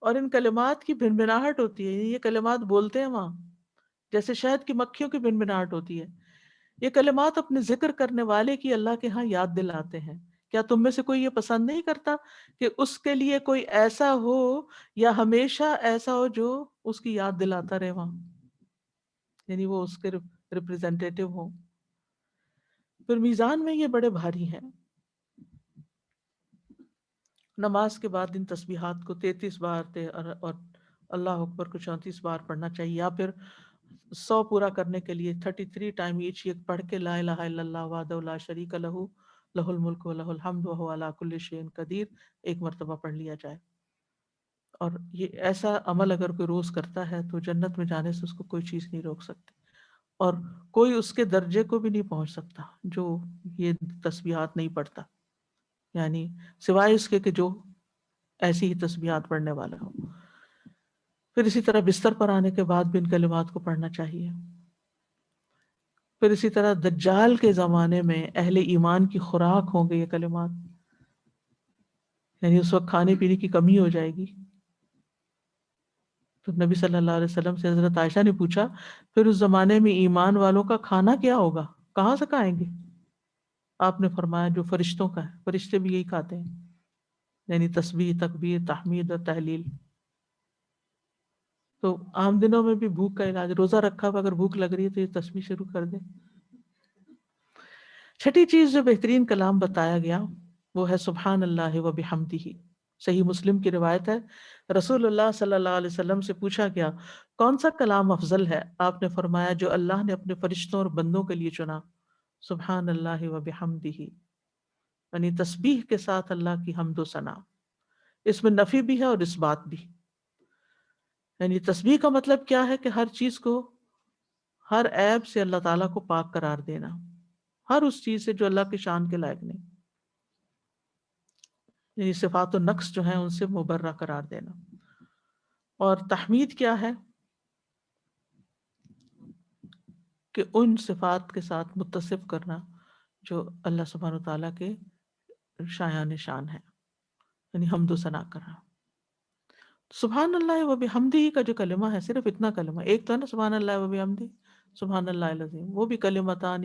اور ان کلمات کی بھنبھناہٹ ہوتی ہے، یہ کلمات بولتے ہیں وہاں جیسے شہد کی مکھیوں کی بھنبھناہٹ ہوتی ہے، یہ کلمات اپنے ذکر کرنے والے کی اللہ کے ہاں یاد دلاتے ہیں۔ کیا تم میں سے کوئی یہ پسند نہیں کرتا کہ اس کے لیے کوئی ایسا ہو یا ہمیشہ ایسا ہو جو اس کی یاد دلاتا رہے وہاں، یعنی وہ اس کے ریپریزنٹیٹیو ہوں۔ پھر میزان میں یہ بڑے بھاری ہیں۔ نماز کے بعد ان تسبیحات کو 33 بار اور اللہ اکبر کو 34 بار پڑھنا چاہیے، یا پھر 100 پورا کرنے کے لیے 33 ٹائم ایچ یہ پڑھ کے لا الہ الا اللہ وحدہ لا شریک لہ لہ الملک و لہ الحمد وہو علی کل شیء قدیر ایک مرتبہ پڑھ لیا جائے۔ اور یہ ایسا عمل اگر کوئی روز کرتا ہے تو جنت میں جانے سے اس کو کوئی چیز نہیں روک سکتی، اور کوئی اس کے درجے کو بھی نہیں پہنچ سکتا جو یہ تسبیحات نہیں پڑھتا، یعنی سوائے اس کے کہ جو ایسی ہی تسبیحات پڑھنے والا ہو۔ پھر اسی طرح بستر پر آنے کے بعد بھی ان کلمات کو پڑھنا چاہیے۔ پھر اسی طرح دجال کے زمانے میں اہل ایمان کی خوراک ہوں گے یہ کلمات، یعنی اس وقت کھانے پینے کی کمی ہو جائے گی۔ تو نبی صلی اللہ علیہ وسلم سے حضرت عائشہ نے پوچھا پھر اس زمانے میں ایمان والوں کا کھانا کیا ہوگا، کہاں سے کھائیں گے؟ آپ نے فرمایا جو فرشتوں کا ہے، فرشتے بھی یہی کھاتے ہیں، یعنی تسبیح، تکبیر، تحمید اور تحلیل۔ تو عام دنوں میں بھی بھوک کا علاج، روزہ رکھا ہوا اگر بھوک لگ رہی ہے تو یہ تسبیح شروع کر دیں۔ چھٹی چیز جو بہترین کلام بتایا گیا وہ ہے سبحان اللہ و بحمدہ، صحیح مسلم کی روایت ہے، رسول اللہ صلی اللہ علیہ وسلم سے پوچھا گیا کون سا کلام افضل ہے؟ آپ نے فرمایا جو اللہ نے اپنے فرشتوں اور بندوں کے لیے چنا، سبحان اللہ و بحمدہ، یعنی تسبیح کے ساتھ اللہ کی حمد و ثنا۔ اس میں نفی بھی ہے اور اس بات بھی، یعنی تسبیح کا مطلب کیا ہے کہ ہر چیز کو، ہر عیب سے اللہ تعالیٰ کو پاک قرار دینا، ہر اس چیز سے جو اللہ کی شان کے لائق نہیں، یعنی صفات و نقص جو ہیں ان سے مبرہ قرار دینا۔ اور تحمید کیا ہے؟ کہ ان صفات کے ساتھ متصف کرنا جو اللہ سبحانہ وتعالیٰ کے شایان شان ہے، یعنی حمد و ثنا کرنا۔ سبحان اللہ و بحمدہ کا جو کلمہ ہے، صرف اتنا کلمہ، ایک تو ہے نا سبحان اللہ و بحمدہ، سبحان اللہ العظیم، وہ بھی کلمتان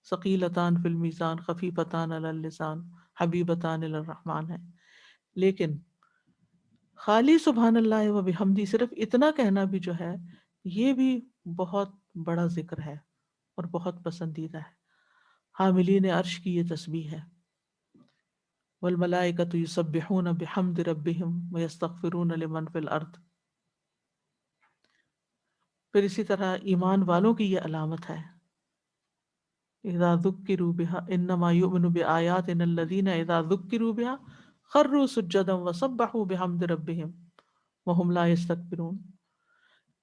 ثقیلتان فی المیزان خفیفتان علی اللسان حبیبتان الی الرحمن ہے، لیکن خالی سبحان اللہ و بحمدہ صرف اتنا کہنا بھی جو ہے، یہ بھی بہت بڑا ذکر ہے اور بہت پسندیدہ ہے۔ حاملین عرش کی یہ تسبیح ہے، والملائکۃ یسبحون بحمد ربہم ویستغفرون لمن فی الارض۔ پھر اسی طرح ایمان والوں کی یہ علامت ہے، اذا ذکروا بها انما یؤمن بآیاتنا الذین اذا ذکروا بها خروا سجدا وسبحوا بحمد ربہم وہم لا یستکبرون۔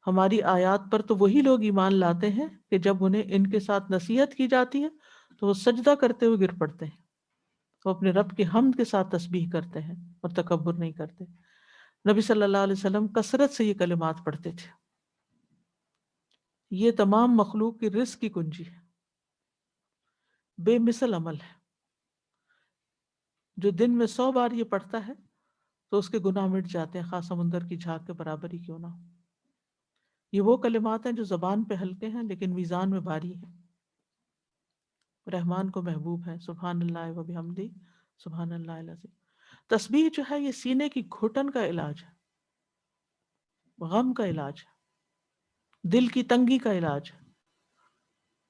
ہماری آیات پر تو وہی لوگ ایمان لاتے ہیں کہ جب انہیں ان کے ساتھ نصیحت کی جاتی ہے تو وہ سجدہ کرتے ہوئے گر پڑتے ہیں، وہ اپنے رب کے حمد کے ساتھ تسبیح کرتے ہیں اور تکبر نہیں کرتے۔ نبی صلی اللہ علیہ وسلم کثرت سے یہ کلمات پڑھتے تھے۔ یہ تمام مخلوق کی رزق کی کنجی ہے، بے مثل عمل ہے۔ جو دن میں 100 بار یہ پڑھتا ہے تو اس کے گناہ مٹ جاتے ہیں، خاص سمندر کی جھاگ کے برابر ہی کیوں نہ ہو۔ یہ وہ کلمات ہیں جو زبان پہ ہلکے ہیں لیکن میزان میں بھاری ہیں، رحمان کو محبوب ہے۔ سبحان اللہ و بحمدہ سبحان اللہ العظیم۔ تسبیح جو ہے یہ سینے کی گھٹن کا علاج ہے، غم کا علاج ہے، دل کی تنگی کا علاج ہے،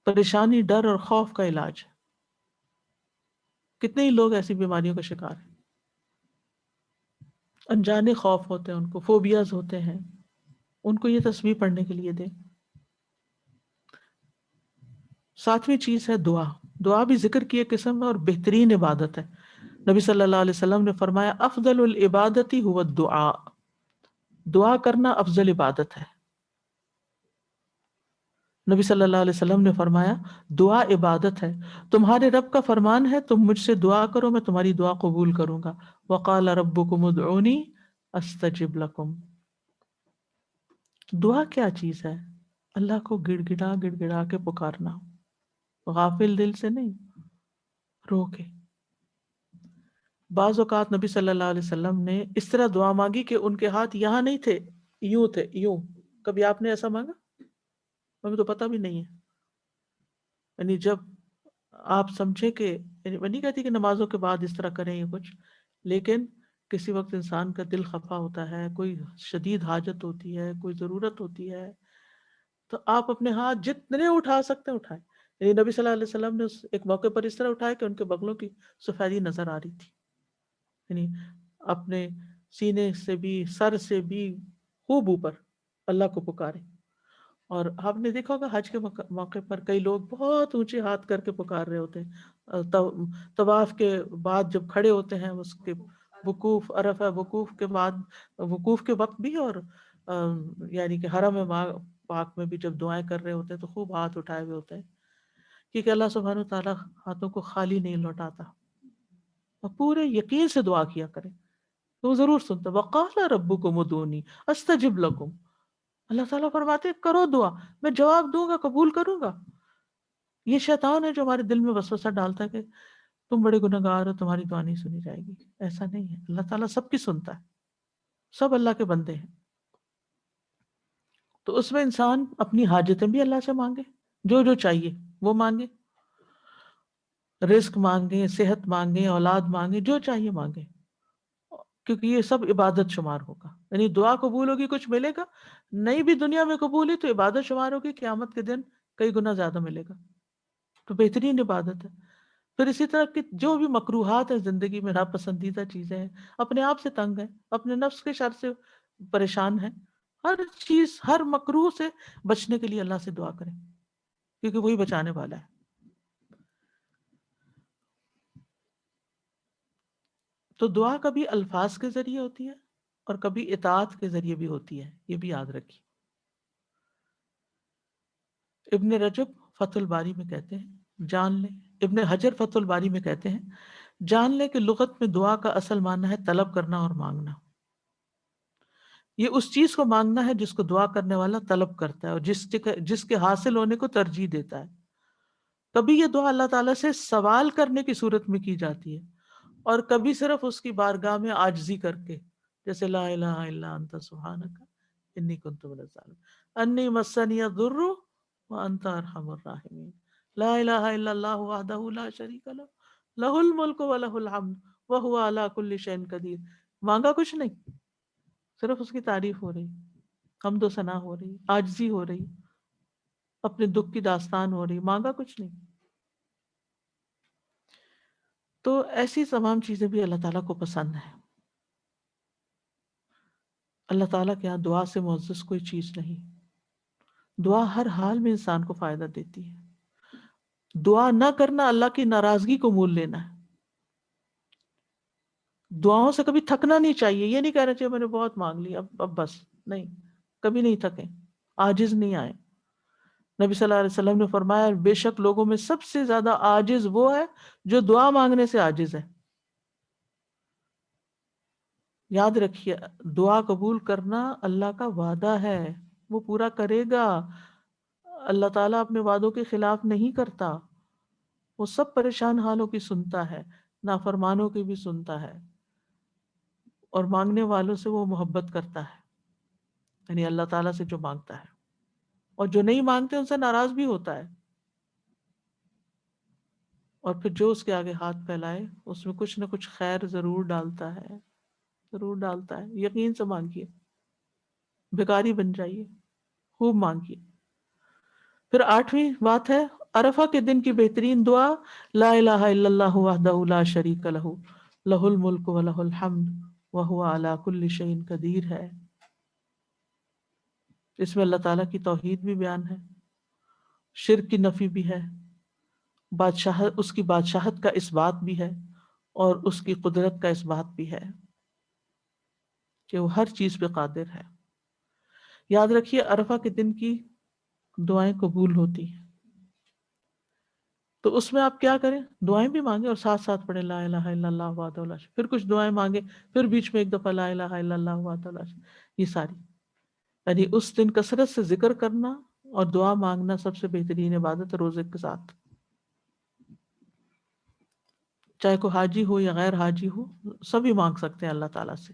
پریشانی، ڈر اور خوف کا علاج ہے۔ کتنے ہی لوگ ایسی بیماریوں کا شکار ہیں، انجانے خوف ہوتے ہیں، ان کو فوبیاز ہوتے ہیں، ان کو یہ تسبیح پڑھنے کے لیے دیں۔ 7ویں چیز ہے دعا۔ دعا بھی ذکر کی ایک قسم ہے اور بہترین عبادت ہے۔ نبی صلی اللہ علیہ وسلم نے فرمایا افضل العبادت هو الدعاء، دعا کرنا افضل عبادت ہے۔ نبی صلی اللہ علیہ وسلم نے فرمایا دعا عبادت ہے، تمہارے رب کا فرمان ہے تم مجھ سے دعا کرو میں تمہاری دعا قبول کروں گا۔ وقال ربکم ادعونی استجب لکم۔ دعا کیا چیز ہے؟ اللہ کو گڑ گڑا کے پکارنا، غافل دل سے نہیں، رو کے۔ بعض اوقات نبی صلی اللہ علیہ وسلم نے اس طرح دعا مانگی کہ ان کے ہاتھ یہاں نہیں تھے، یوں تھے، یوں۔ کبھی آپ نے ایسا مانگا؟ ہمیں تو پتہ بھی نہیں ہے، یعنی جب آپ سمجھے کہ، یعنی میں نہیں کہتی کہ نمازوں کے بعد اس طرح کریں یا کچھ، لیکن کسی وقت انسان کا دل خفا ہوتا ہے، کوئی شدید حاجت ہوتی ہے، کوئی ضرورت ہوتی ہے، تو آپ اپنے ہاتھ جتنے اٹھا سکتے ہیں اٹھائیں۔ یعنی نبی صلی اللہ علیہ وسلم نے ایک موقع پر اس طرح اٹھایا کہ ان کے بغلوں کی سفیدی نظر آ رہی تھی، یعنی اپنے سینے سے بھی، سر سے بھی خوب اوپر اللہ کو پکارے۔ اور آپ نے دیکھا ہوگا حج کے موقع پر کئی لوگ بہت اونچے ہاتھ کر کے پکار رہے ہوتے ہیں، طواف کے بعد جب کھڑے ہوتے ہیں، اس کے وقوف عرفہ، وقوف کے بعد، وقوف کے وقت بھی، اور یعنی کہ حرم پاک میں بھی جب دعائیں کر رہے ہوتے ہیں تو خوب ہاتھ اٹھائے ہوئے ہوتے ہیں، کیونکہ اللہ سبحانہ وتعالیٰ ہاتھوں کو خالی نہیں لوٹاتا، اور پورے یقین سے دعا کیا کریں تو وہ ضرور سنتا۔ وقال ربکم ادعونی استجب لکم، اللہ تعالیٰ فرماتے کرو دعا، میں جواب دوں گا، قبول کروں گا۔ یہ شیطان ہے جو ہمارے دل میں وسوسہ ڈالتا ہے کہ تم بڑے گنہگار ہو، تمہاری دعا نہیں سنی جائے گی۔ ایسا نہیں ہے، اللہ تعالیٰ سب کی سنتا ہے، سب اللہ کے بندے ہیں۔ تو اس میں انسان اپنی حاجتیں بھی اللہ سے مانگے، جو جو چاہیے وہ مانگے، رزق مانگے، صحت مانگے، اولاد مانگے، جو چاہیے مانگے، کیونکہ یہ سب عبادت شمار ہوگا۔ یعنی دعا قبول ہوگی کچھ ملے گا، نہیں بھی دنیا میں قبول ہے تو عبادت شمار ہوگی، قیامت کے دن کئی گنا زیادہ ملے گا، تو بہترین عبادت ہے۔ پھر اسی طرح کی جو بھی مکروہات ہیں زندگی میں، ناپسندیدہ چیزیں ہیں، اپنے آپ سے تنگ ہیں، اپنے نفس کے شر سے پریشان ہیں، ہر چیز، ہر مکروہ سے بچنے کے لیے اللہ سے دعا کریں، کیونکہ وہی بچانے والا ہے۔ تو دعا کبھی الفاظ کے ذریعے ہوتی ہے اور کبھی اطاعت کے ذریعے بھی ہوتی ہے، یہ بھی یاد رکھیے۔ ابن رجب فتح الباری میں کہتے ہیں، جان لیں، ابن حجر فتح الباری میں کہتے ہیں، جان لیں کہ لغت میں دعا کا اصل معنی ہے طلب کرنا اور مانگنا۔ یہ اس چیز کو مانگنا ہے جس کو دعا کرنے والا طلب کرتا ہے اور جس کے حاصل ہونے کو ترجیح دیتا ہے۔ کبھی یہ دعا اللہ تعالیٰ سے سوال کرنے کی صورت میں کی جاتی ہے اور کبھی صرف اس کی بارگاہ میں عاجزی کر کے، جیسے لا الہ الا انت سبحانک انی کنت من الظالمین، انی مسنی الضر وانت ارحم الراحمین، لا الہ الا اللہ وحدہ لا شریک لہ، لہ الملک و لہ الحمد وہو علی کل شیء قدیر۔ مانگا کچھ نہیں، صرف اس کی تعریف ہو رہی، حمد و ثنا ہو رہی، عاجزی ہو رہی، اپنے دکھ کی داستان ہو رہی، مانگا کچھ نہیں۔ تو ایسی تمام چیزیں بھی اللہ تعالیٰ کو پسند ہیں۔ اللہ تعالیٰ کے یہاں دعا سے معزز کوئی چیز نہیں۔ دعا ہر حال میں انسان کو فائدہ دیتی ہے۔ دعا نہ کرنا اللہ کی ناراضگی کو مول لینا ہے۔ دعاؤں سے کبھی تھکنا نہیں چاہیے، یہ نہیں کہنا چاہیے میں نے بہت مانگ لی، اب بس نہیں، کبھی نہیں تھکیں، عاجز نہیں آئے۔ نبی صلی اللہ علیہ وسلم نے فرمایا بے شک لوگوں میں سب سے زیادہ عاجز وہ ہے جو دعا مانگنے سے عاجز ہے۔ یاد رکھیے، دعا قبول کرنا اللہ کا وعدہ ہے، وہ پورا کرے گا۔ اللہ تعالیٰ اپنے وعدوں کے خلاف نہیں کرتا، وہ سب پریشان حالوں کی سنتا ہے، نافرمانوں کی بھی سنتا ہے، اور مانگنے والوں سے وہ محبت کرتا ہے، یعنی اللہ تعالیٰ سے جو مانگتا ہے، اور جو نہیں مانگتے ان سے ناراض بھی ہوتا ہے، اور پھر جو اس کے آگے ہاتھ پھیلائے اس میں کچھ نہ کچھ خیر ضرور ڈالتا ہے، ضرور ڈالتا ہے۔ یقین سے مانگیے، بھکاری بن جائیے، خوب مانگیے۔ پھر 8ویں بات ہے عرفہ کے دن کی بہترین دعا، لا الہ الا اللہ وحدہ لا شریک لہ، لہ الملک و لہ الحمد وہو علی کل شیء قدیر ہے۔ اس میں اللہ تعالیٰ کی توحید بھی بیان ہے، شرک کی نفی بھی ہے، اس کی بادشاہت کا اس بات بھی ہے، اور اس کی قدرت کا اس بات بھی ہے کہ وہ ہر چیز پہ قادر ہے۔ یاد رکھیے عرفہ کے دن کی دعائیں قبول ہوتی ہیں، تو اس میں آپ کیا کریں، دعائیں بھی مانگیں اور ساتھ ساتھ پڑھیں لا الہ الا اللہ وحدہ لا شریک، پھر کچھ دعائیں مانگیں، پھر بیچ میں ایک دفعہ لا الہ الا اللہ وحدہ لا شریک، یہ ساری، یعنی اس دن کثرت سے ذکر کرنا اور دعا مانگنا سب سے بہترین عبادت ہے روزے کے ساتھ۔ چاہے کوئی حاجی ہو یا غیر حاجی ہو، سبھی مانگ سکتے ہیں اللہ تعالیٰ سے،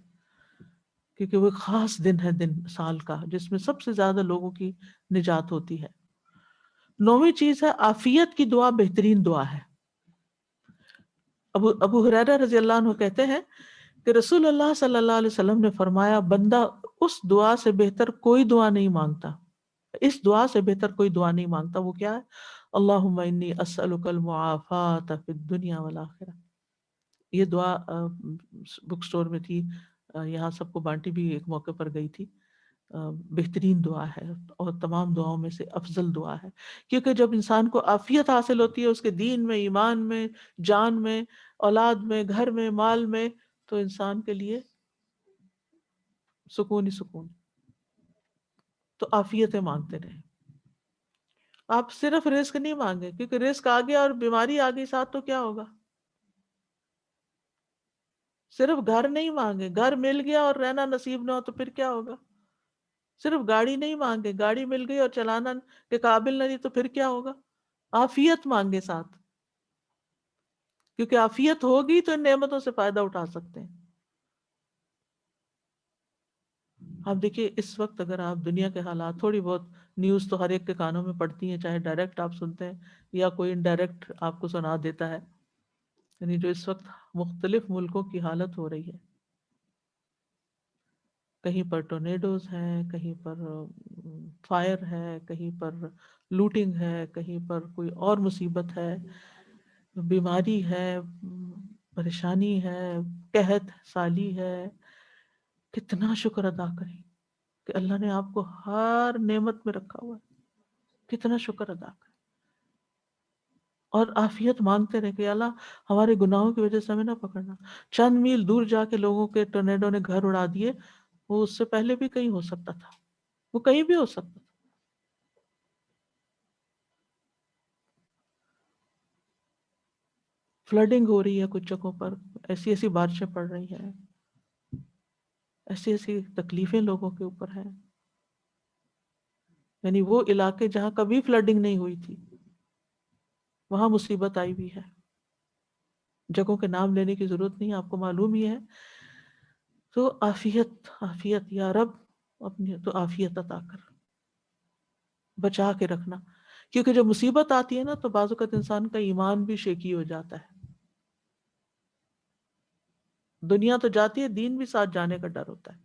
کیونکہ وہ ایک خاص دن ہے، دن سال کا جس میں سب سے زیادہ لوگوں کی نجات ہوتی ہے۔ 9ویں چیز ہے عافیت کی دعا بہترین دعا ہے۔ ابو ہریرہ رضی اللہ عنہ کہتے ہیں کہ رسول اللہ صلی اللہ علیہ وسلم نے فرمایا بندہ اس دعا سے بہتر کوئی دعا نہیں مانگتا، اس دعا سے بہتر کوئی دعا نہیں مانگتا، وہ کیا ہے، اللہم انی اسألک المعافات فی الدنیا والآخرہ۔ یہ دعا بک سٹور میں تھی، یہاں سب کو بانٹی بھی ایک موقع پر گئی تھی۔ بہترین دعا ہے اور تمام دعاؤں میں سے افضل دعا ہے، کیونکہ جب انسان کو عافیت حاصل ہوتی ہے اس کے دین میں، ایمان میں، جان میں، اولاد میں، گھر میں، مال میں، تو انسان کے لیے سکون ہی سکون۔ تو عافیتیں مانگتے رہیں، آپ صرف رزق نہیں مانگے، کیونکہ رزق آ گیا اور بیماری آ گئی ساتھ تو کیا ہوگا۔ صرف گھر نہیں مانگے، گھر مل گیا اور رہنا نصیب نہ ہو تو پھر کیا ہوگا۔ صرف گاڑی نہیں مانگے، گاڑی مل گئی اور چلانا کے قابل نہیں تو پھر کیا ہوگا۔ عافیت مانگے ساتھ، کیونکہ عافیت ہوگی تو ان نعمتوں سے فائدہ اٹھا سکتے ہیں۔ آپ دیکھیے اس وقت اگر آپ دنیا کے حالات، تھوڑی بہت نیوز تو ہر ایک کے کانوں میں پڑتی ہیں، چاہے ڈائریکٹ آپ سنتے ہیں یا کوئی انڈائریکٹ آپ کو سنا دیتا ہے، یعنی جو اس وقت مختلف ملکوں کی حالت ہو رہی ہے، کہیں پر ٹورنیڈوز ہیں، کہیں پر فائر ہے، کہیں پر لوٹنگ ہے، کہیں پر کوئی اور مصیبت ہے، بیماری ہے، پریشانی ہے، قحط سالی ہے، کتنا شکر ادا کریں کہ اللہ نے آپ کو ہر نعمت میں رکھا ہوا ہے، کتنا شکر ادا کریں، اور عافیت مانگتے رہے کہ اللہ ہمارے گناہوں کی وجہ سے ہمیں نہ پکڑنا۔ چند میل دور جا کے لوگوں کے ٹورنیڈو نے گھر اڑا دیے، وہ اس سے پہلے بھی کہیں ہو سکتا تھا، وہ کہیں بھی ہو سکتا تھا۔ فلڈنگ ہو رہی ہے کچھ جگہوں پر، ایسی ایسی بارشیں پڑ رہی ہیں، ایسی ایسی تکلیفیں لوگوں کے اوپر ہیں، یعنی وہ علاقے جہاں کبھی فلڈنگ نہیں ہوئی تھی وہاں مصیبت آئی ہوئی ہے۔ جگہوں کے نام لینے کی ضرورت نہیں، آپ کو معلوم ہی ہے۔ تو عافیت عافیت یا رب، اپنی تو عافیت عطا کر، بچا کے رکھنا، کیونکہ جب مصیبت آتی ہے نا تو بعض اوقات انسان کا ایمان بھی شیکی ہو جاتا ہے۔ دنیا تو جاتی ہے، دین بھی ساتھ جانے کا ڈر ہوتا ہے۔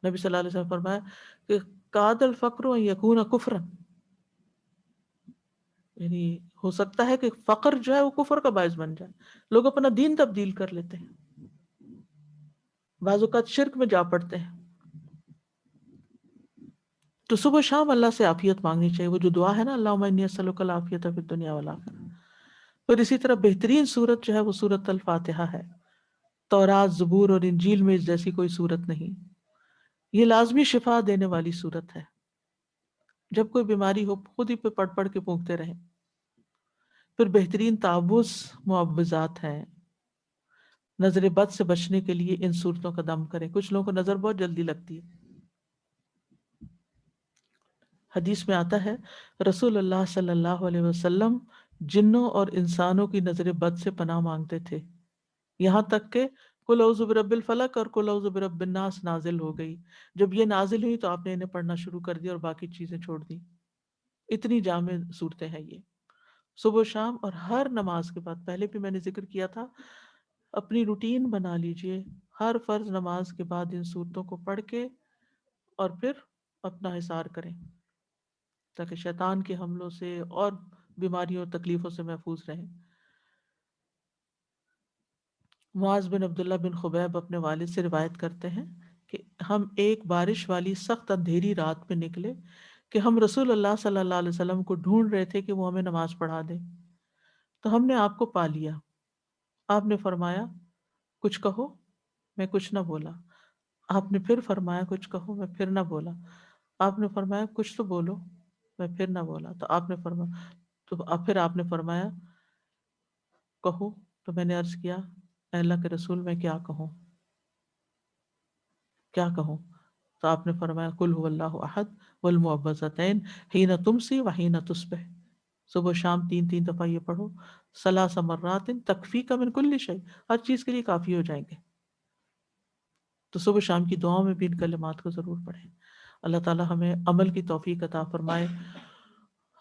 نبی صلی اللہ علیہ وسلم نے فرمایا کہ کاد الفقر ان یکون کفرا، یعنی ہو سکتا ہے کہ فقر جو ہے وہ کفر کا باعث بن جائے، لوگ اپنا دین تبدیل کر لیتے ہیں، بعض اوقات شرک میں جا پڑتے ہیں۔ تو صبح شام اللہ سے عافیت مانگنی چاہیے، وہ جو دعا ہے نا اللہم انی اسألک العافیۃ فی الدنیا والآخرہ۔ پھر اسی طرح بہترین سورت جو ہے وہ سورت الفاتحہ ہے۔ تورات، زبور اور انجیل میں اس جیسی کوئی سورت نہیں، یہ لازمی شفا دینے والی سورت ہے۔ جب کوئی بیماری ہو خود ہی پہ پڑھ پڑھ کے پھونکتے رہیں۔ پھر بہترین تعوذ معوذات ہیں، نظر بد سے بچنے کے لیے ان صورتوں کا دم کریں۔ کچھ لوگوں کو نظر بہت جلدی لگتی ہے۔ حدیث میں آتا ہے رسول اللہ صلی اللہ علیہ وسلم جنوں اور انسانوں کی نظر بد سے پناہ مانگتے تھے، یہاں تک کہ قل اعوذ برب الفلق اور قل اعوذ برب الناس نازل ہو گئی۔ جب یہ نازل ہوئی تو آپ نے انہیں پڑھنا شروع کر دیا اور باقی چیزیں چھوڑ دی۔ اتنی جامع صورتیں ہیں یہ، صبح و شام اور ہر نماز کے بعد۔ پہلے بھی میں نے ذکر کیا تھا، اپنی روٹین بنا لیجئے، ہر فرض نماز کے بعد ان صورتوں کو پڑھ کے اور پھر اپنا حصار کریں تاکہ شیطان کے حملوں سے اور بیماریوں اور تکلیفوں سے محفوظ رہیں۔ معاذ بن عبداللہ بن خبیب اپنے والد سے روایت کرتے ہیں کہ ہم ایک بارش والی سخت اندھیری رات میں نکلے کہ ہم رسول اللہ صلی اللہ علیہ وسلم کو ڈھونڈ رہے تھے کہ وہ ہمیں نماز پڑھا دیں، تو ہم نے آپ کو پا لیا۔ آپ نے فرمایا کچھ کہو، میں کچھ نہ بولا۔ آپ نے پھر فرمایا کچھ کہو، میں پھر نہ بولا۔ آپ نے فرمایا کچھ تو بولو، میں پھر نہ بولا۔ تو آپ نے فرمایا، تو پھر آپ نے فرمایا کہو۔ تو میں نے عرض کیا اے اللہ کے رسول میں کیا کہوں، کیا کہوں؟ تو آپ نے فرمایا قل هو اللہ احد والمعوذتین حین تمسی وحین تصبح، صبح و شام 3 دفعہ یہ پڑھو، 3 مرات تکفیک من کل شیء، ہر چیز کے لیے کافی ہو جائیں گے۔ تو صبح شام کی دعاؤں میں بھی ان کلمات کو ضرور پڑھیں۔ اللہ تعالی ہمیں عمل کی توفیق عطا فرمائے۔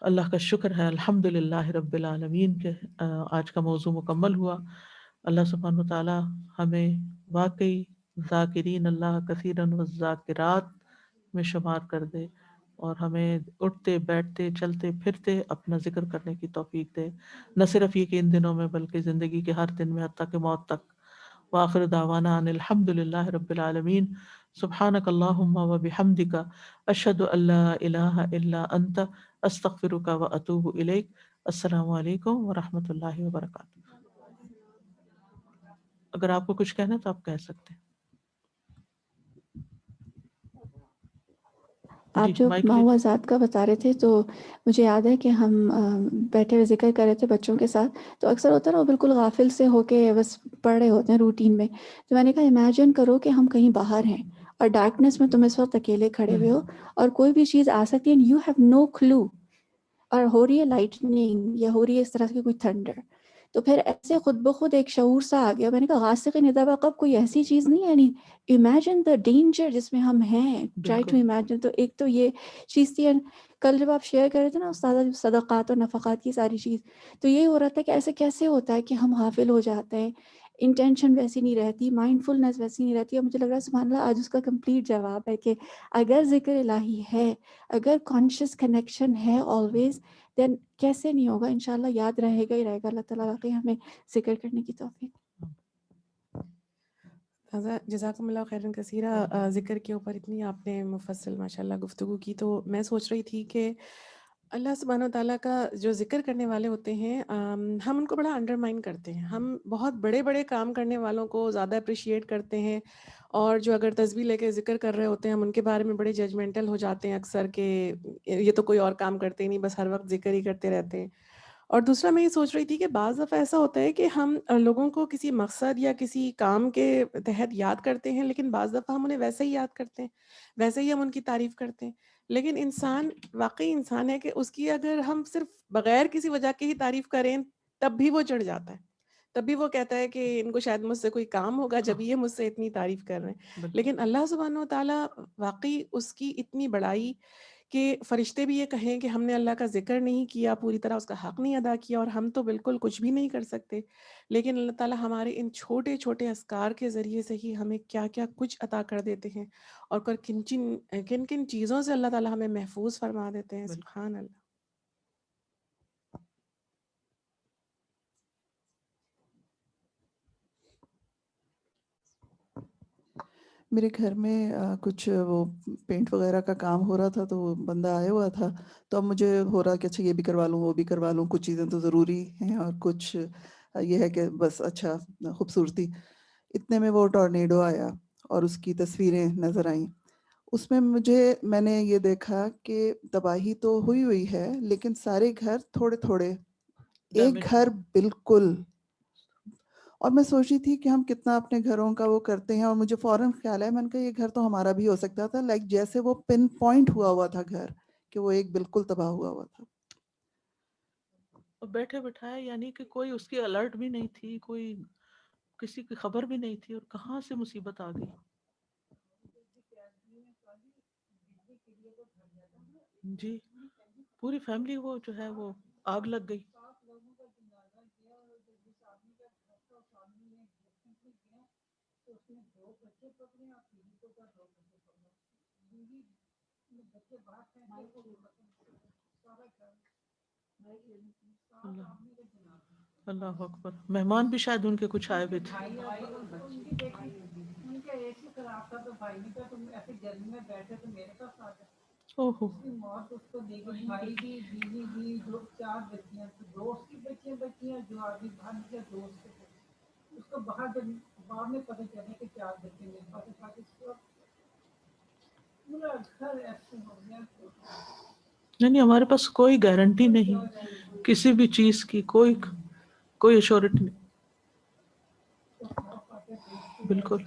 اللہ کا شکر ہے الحمدللہ رب العالمین کے آج کا موضوع مکمل ہوا۔ اللہ سبحانہ وتعالی ہمیں واقعی ذاکرین اللہ کثیرا والذاکرات میں شمار کر دے، اور ہمیں اٹھتے بیٹھتے چلتے پھرتے اپنا ذکر کرنے کی توفیق دے، نہ صرف یہ کہ ان دنوں میں بلکہ زندگی کے ہر دن میں حتیٰ کہ موت تک۔ وآخر دعوانا ان الحمدللہ رب العالمین۔ سبحانک اللہم وبحمدک اشہد ان لا الہ الا انت استغفرک واتوب الیک۔ السلام علیکم ورحمۃ اللہ وبرکاتہ۔ اگر آپ کو کچھ کہنا ہے تو آپ کہہ سکتے ہیں۔ آپ جی جو مائک لیجیے۔ معوذات کا بتا رہے تھے تو مجھے یاد ہے کہ ہم بیٹھے ہوئے ذکر کر رہے تھے بچوں کے ساتھ، تو اکثر ہوتا ہے نا وہ بالکل غافل سے ہو کے بس پڑھ رہے ہوتے ہیں روٹین میں، تو میں نے کہا امیجن کرو کہ ہم کہیں باہر ہیں اور ڈارکنیس میں تم اس وقت اکیلے کھڑے ہوئے ہو اور کوئی بھی چیز آ سکتی ہے اینڈ یو ہیو نو کلو، اور ہو رہی ہے لائٹنگ یا ہو رہی ہے اس طرح کی کوئی تھنڈر، تو پھر ایسے خود بخود ایک شعور سا آ گیا۔ میں نے کہا غاسق اذا وقب کوئی ایسی چیز نہیں ہے، یعنی امیجن دا ڈینجر جس میں ہم ہیں، ٹرائی ٹو بالکل امیجن۔ تو ایک تو یہ چیز تھی، کل جب آپ شیئر کر رہے تھے نا استاذہ صدقات اور نفقات کی ساری چیز، تو یہ ہو رہا تھا کہ ایسے کیسے ہوتا ہے کہ ہم غافل ہو جاتے ہیں، انٹینشن ویسی نہیں رہتی، مائنڈ فلنس ویسی نہیں رہتی، اور مجھے لگ رہا ہے سبحان اللہ آج اس کا کمپلیٹ جواب ہے کہ اگر ذکر الہی ہے، اگر کانشیس کنیکشن ہے آلویز، دین کیسے نہیں ہوگا، انشاءاللہ یاد رہے گا ہی رہے گا. اللہ تعالیٰ واقعی ہمیں ذکر کرنے کی توفیق. جزاکم اللہ خیرن کثیرہ. ذکر کے اوپر اتنی آپ نے مفصل ماشاءاللہ گفتگو کی، تو میں سوچ رہی تھی کہ اللہ سبحانہ و تعالیٰ کا جو ذکر کرنے والے ہوتے ہیں ہم ان کو بڑا انڈرمائن کرتے ہیں. ہم بہت بڑے بڑے کام کرنے والوں کو زیادہ اپریشیٹ کرتے ہیں، اور جو اگر تسبیح لے کے ذکر کر رہے ہوتے ہیں ہم ان کے بارے میں بڑے ججمنٹل ہو جاتے ہیں اکثر کہ یہ تو کوئی اور کام کرتے ہی نہیں، بس ہر وقت ذکر ہی کرتے رہتے ہیں. اور دوسرا میں یہ سوچ رہی تھی کہ بعض دفعہ ایسا ہوتا ہے کہ ہم لوگوں کو کسی مقصد یا کسی کام کے تحت یاد کرتے ہیں، لیکن بعض دفعہ ہم انہیں ویسے ہی یاد کرتے ہیں، ویسے ہی ہم ان کی تعریف کرتے ہیں. لیکن انسان واقعی انسان ہے کہ اس کی اگر ہم صرف بغیر کسی وجہ کے ہی تعریف کریں تب بھی وہ چڑھ جاتا ہے، تب بھی وہ کہتا ہے کہ ان کو شاید مجھ سے کوئی کام ہوگا جب یہ مجھ سے اتنی تعریف کر رہے ہیں. لیکن اللہ سبحانہ و تعالیٰ واقعی اس کی اتنی بڑائی کہ فرشتے بھی یہ کہیں کہ ہم نے اللہ کا ذکر نہیں کیا، پوری طرح اس کا حق نہیں ادا کیا، اور ہم تو بالکل کچھ بھی نہیں کر سکتے، لیکن اللہ تعالیٰ ہمارے ان چھوٹے چھوٹے اذکار کے ذریعے سے ہی ہمیں کیا کیا کچھ عطا کر دیتے ہیں، اور کن کن چیزوں سے اللہ تعالیٰ ہمیں محفوظ فرما دیتے ہیں. سبحان اللہ. میرے گھر میں کچھ وہ پینٹ وغیرہ کا کام ہو رہا تھا، تو وہ بندہ آیا ہوا تھا، تو اب مجھے ہو رہا کہ اچھا یہ بھی کروا لوں وہ بھی کروا لوں. کچھ چیزیں تو ضروری ہیں اور کچھ یہ ہے کہ بس اچھا خوبصورتی. اتنے میں وہ ٹورنیڈو آیا اور اس کی تصویریں نظر آئیں. اس میں میں نے یہ دیکھا کہ تباہی تو ہوئی ہے، لیکن سارے گھر تھوڑے تھوڑے، ایک گھر بالکل. اور میں سوچی تھی کہ ہم کتنا اپنے گھروں کا وہ کرتے ہیں، اور مجھے فوراً خیال ہے، میں نے کہا یہ گھر تو ہمارا بھی ہو سکتا تھا. لائک جیسے وہ پن پوائنٹ ہوا تھا گھر، کہ وہ ایک بالکل تباہ ہوا تھا. اور بیٹھے بٹھائے، یعنی کہ کوئی اس کی الرٹ بھی نہیں تھی، کوئی کسی کی خبر بھی نہیں تھی، اور کہاں سے مصیبت آ گئی. جی پوری فیملی وہ جو ہے وہ آگ لگ گئی. اللہ اکبر. مہمان بھی شاید ان کے کچھ آئے ہوئے تھے. اوہو. نہیں ہمارے پاس کوئی گارنٹی نہیں کسی بھی چیز کی، کوئی ایشورٹی نہیں. بالکل.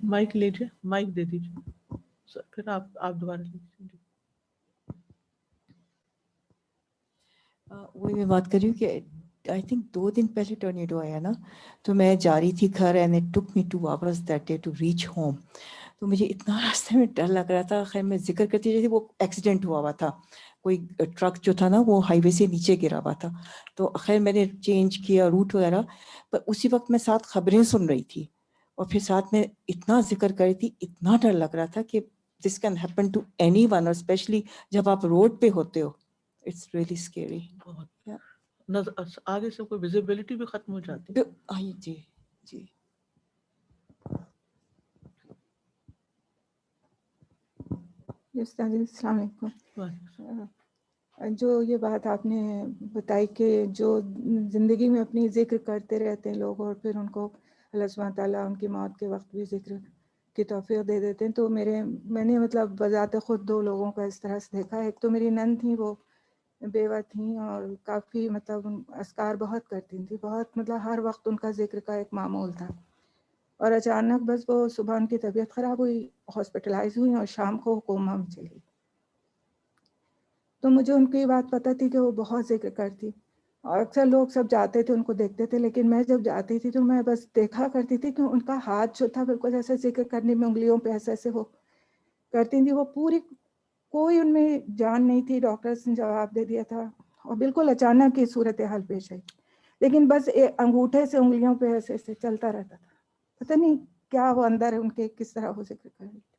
مائک لیجیے، مائک دے دیجیے پھر آپ دوبارہ لیجیے. وہی میں بات کر رہی ہوں کہ آئی تھنک 2 دن پہلے ٹورنیڈو آیا نا، تو میں جا رہی تھی گھر، and it took me 2 hours that day to reach home. تو مجھے اتنا راستے میں ڈر لگ رہا تھا. خیر میں ذکر کرتی رہی تھی، وہ ایکسیڈنٹ ہوا تھا، کوئی ٹرک جو تھا نا وہ ہائی وے سے نیچے گرا ہوا تھا. تو خیر میں نے چینج کیا روٹ وغیرہ، پر اسی وقت میں ساتھ خبریں سن رہی تھی اور پھر ساتھ میں اتنا ذکر کر رہی تھی. اتنا ڈر لگ رہا تھا کہ this can happen to anyone, اور اسپیشلی جب آپ روڈ پہ ہوتے ہو. It's really scary. آگے سے کوئی ویزیبلٹی بھی ختم ہو جاتی. جی جی. السلام علیکم. جو یہ بات آپ نے بتائی کہ جو زندگی میں اپنی ذکر کرتے رہتے ہیں لوگ، اور پھر ان کو اللہ سبحانہ تعالیٰ ان کی موت کے وقت بھی ذکر کی توفیق دے دیتے ہیں، تو میں نے مطلب بذات خود 2 لوگوں کا اس طرح سے دیکھا. ایک تو میری نند تھیں، وہ بیوہ تھیں اور کافی مطلب اذکار بہت کرتی تھیں، بہت مطلب ہر وقت ان کا ذکر کا ایک معمول تھا. اور اچانک بس وہ صبح ان کی طبیعت خراب ہوئی، ہاسپٹلائز ہوئی اور شام کو کوما میں چلی. تو مجھے ان کی بات پتہ تھی کہ وہ بہت ذکر کرتی، اور اکثر لوگ سب جاتے تھے ان کو دیکھتے تھے، لیکن میں جب جاتی تھی تو میں بس دیکھا کرتی تھی کہ ان کا ہاتھ جو تھا بالکل جیسے ذکر کرنے میں انگلیوں پہ ایسے ایسے وہ کرتی تھی. وہ پوری کوئی ان میں جان نہیں تھی. ڈاکٹرز نے جواب دے دیا تھا اور بالکل اچانک کی صورتحال پیش آئی، لیکن بس انگوٹھے سے انگلیوں پہ ایسے ایسے چلتا رہتا تھا. پتہ نہیں کیا وہ اندر ان کے کس طرح وہ ذکر کر رہی تھی.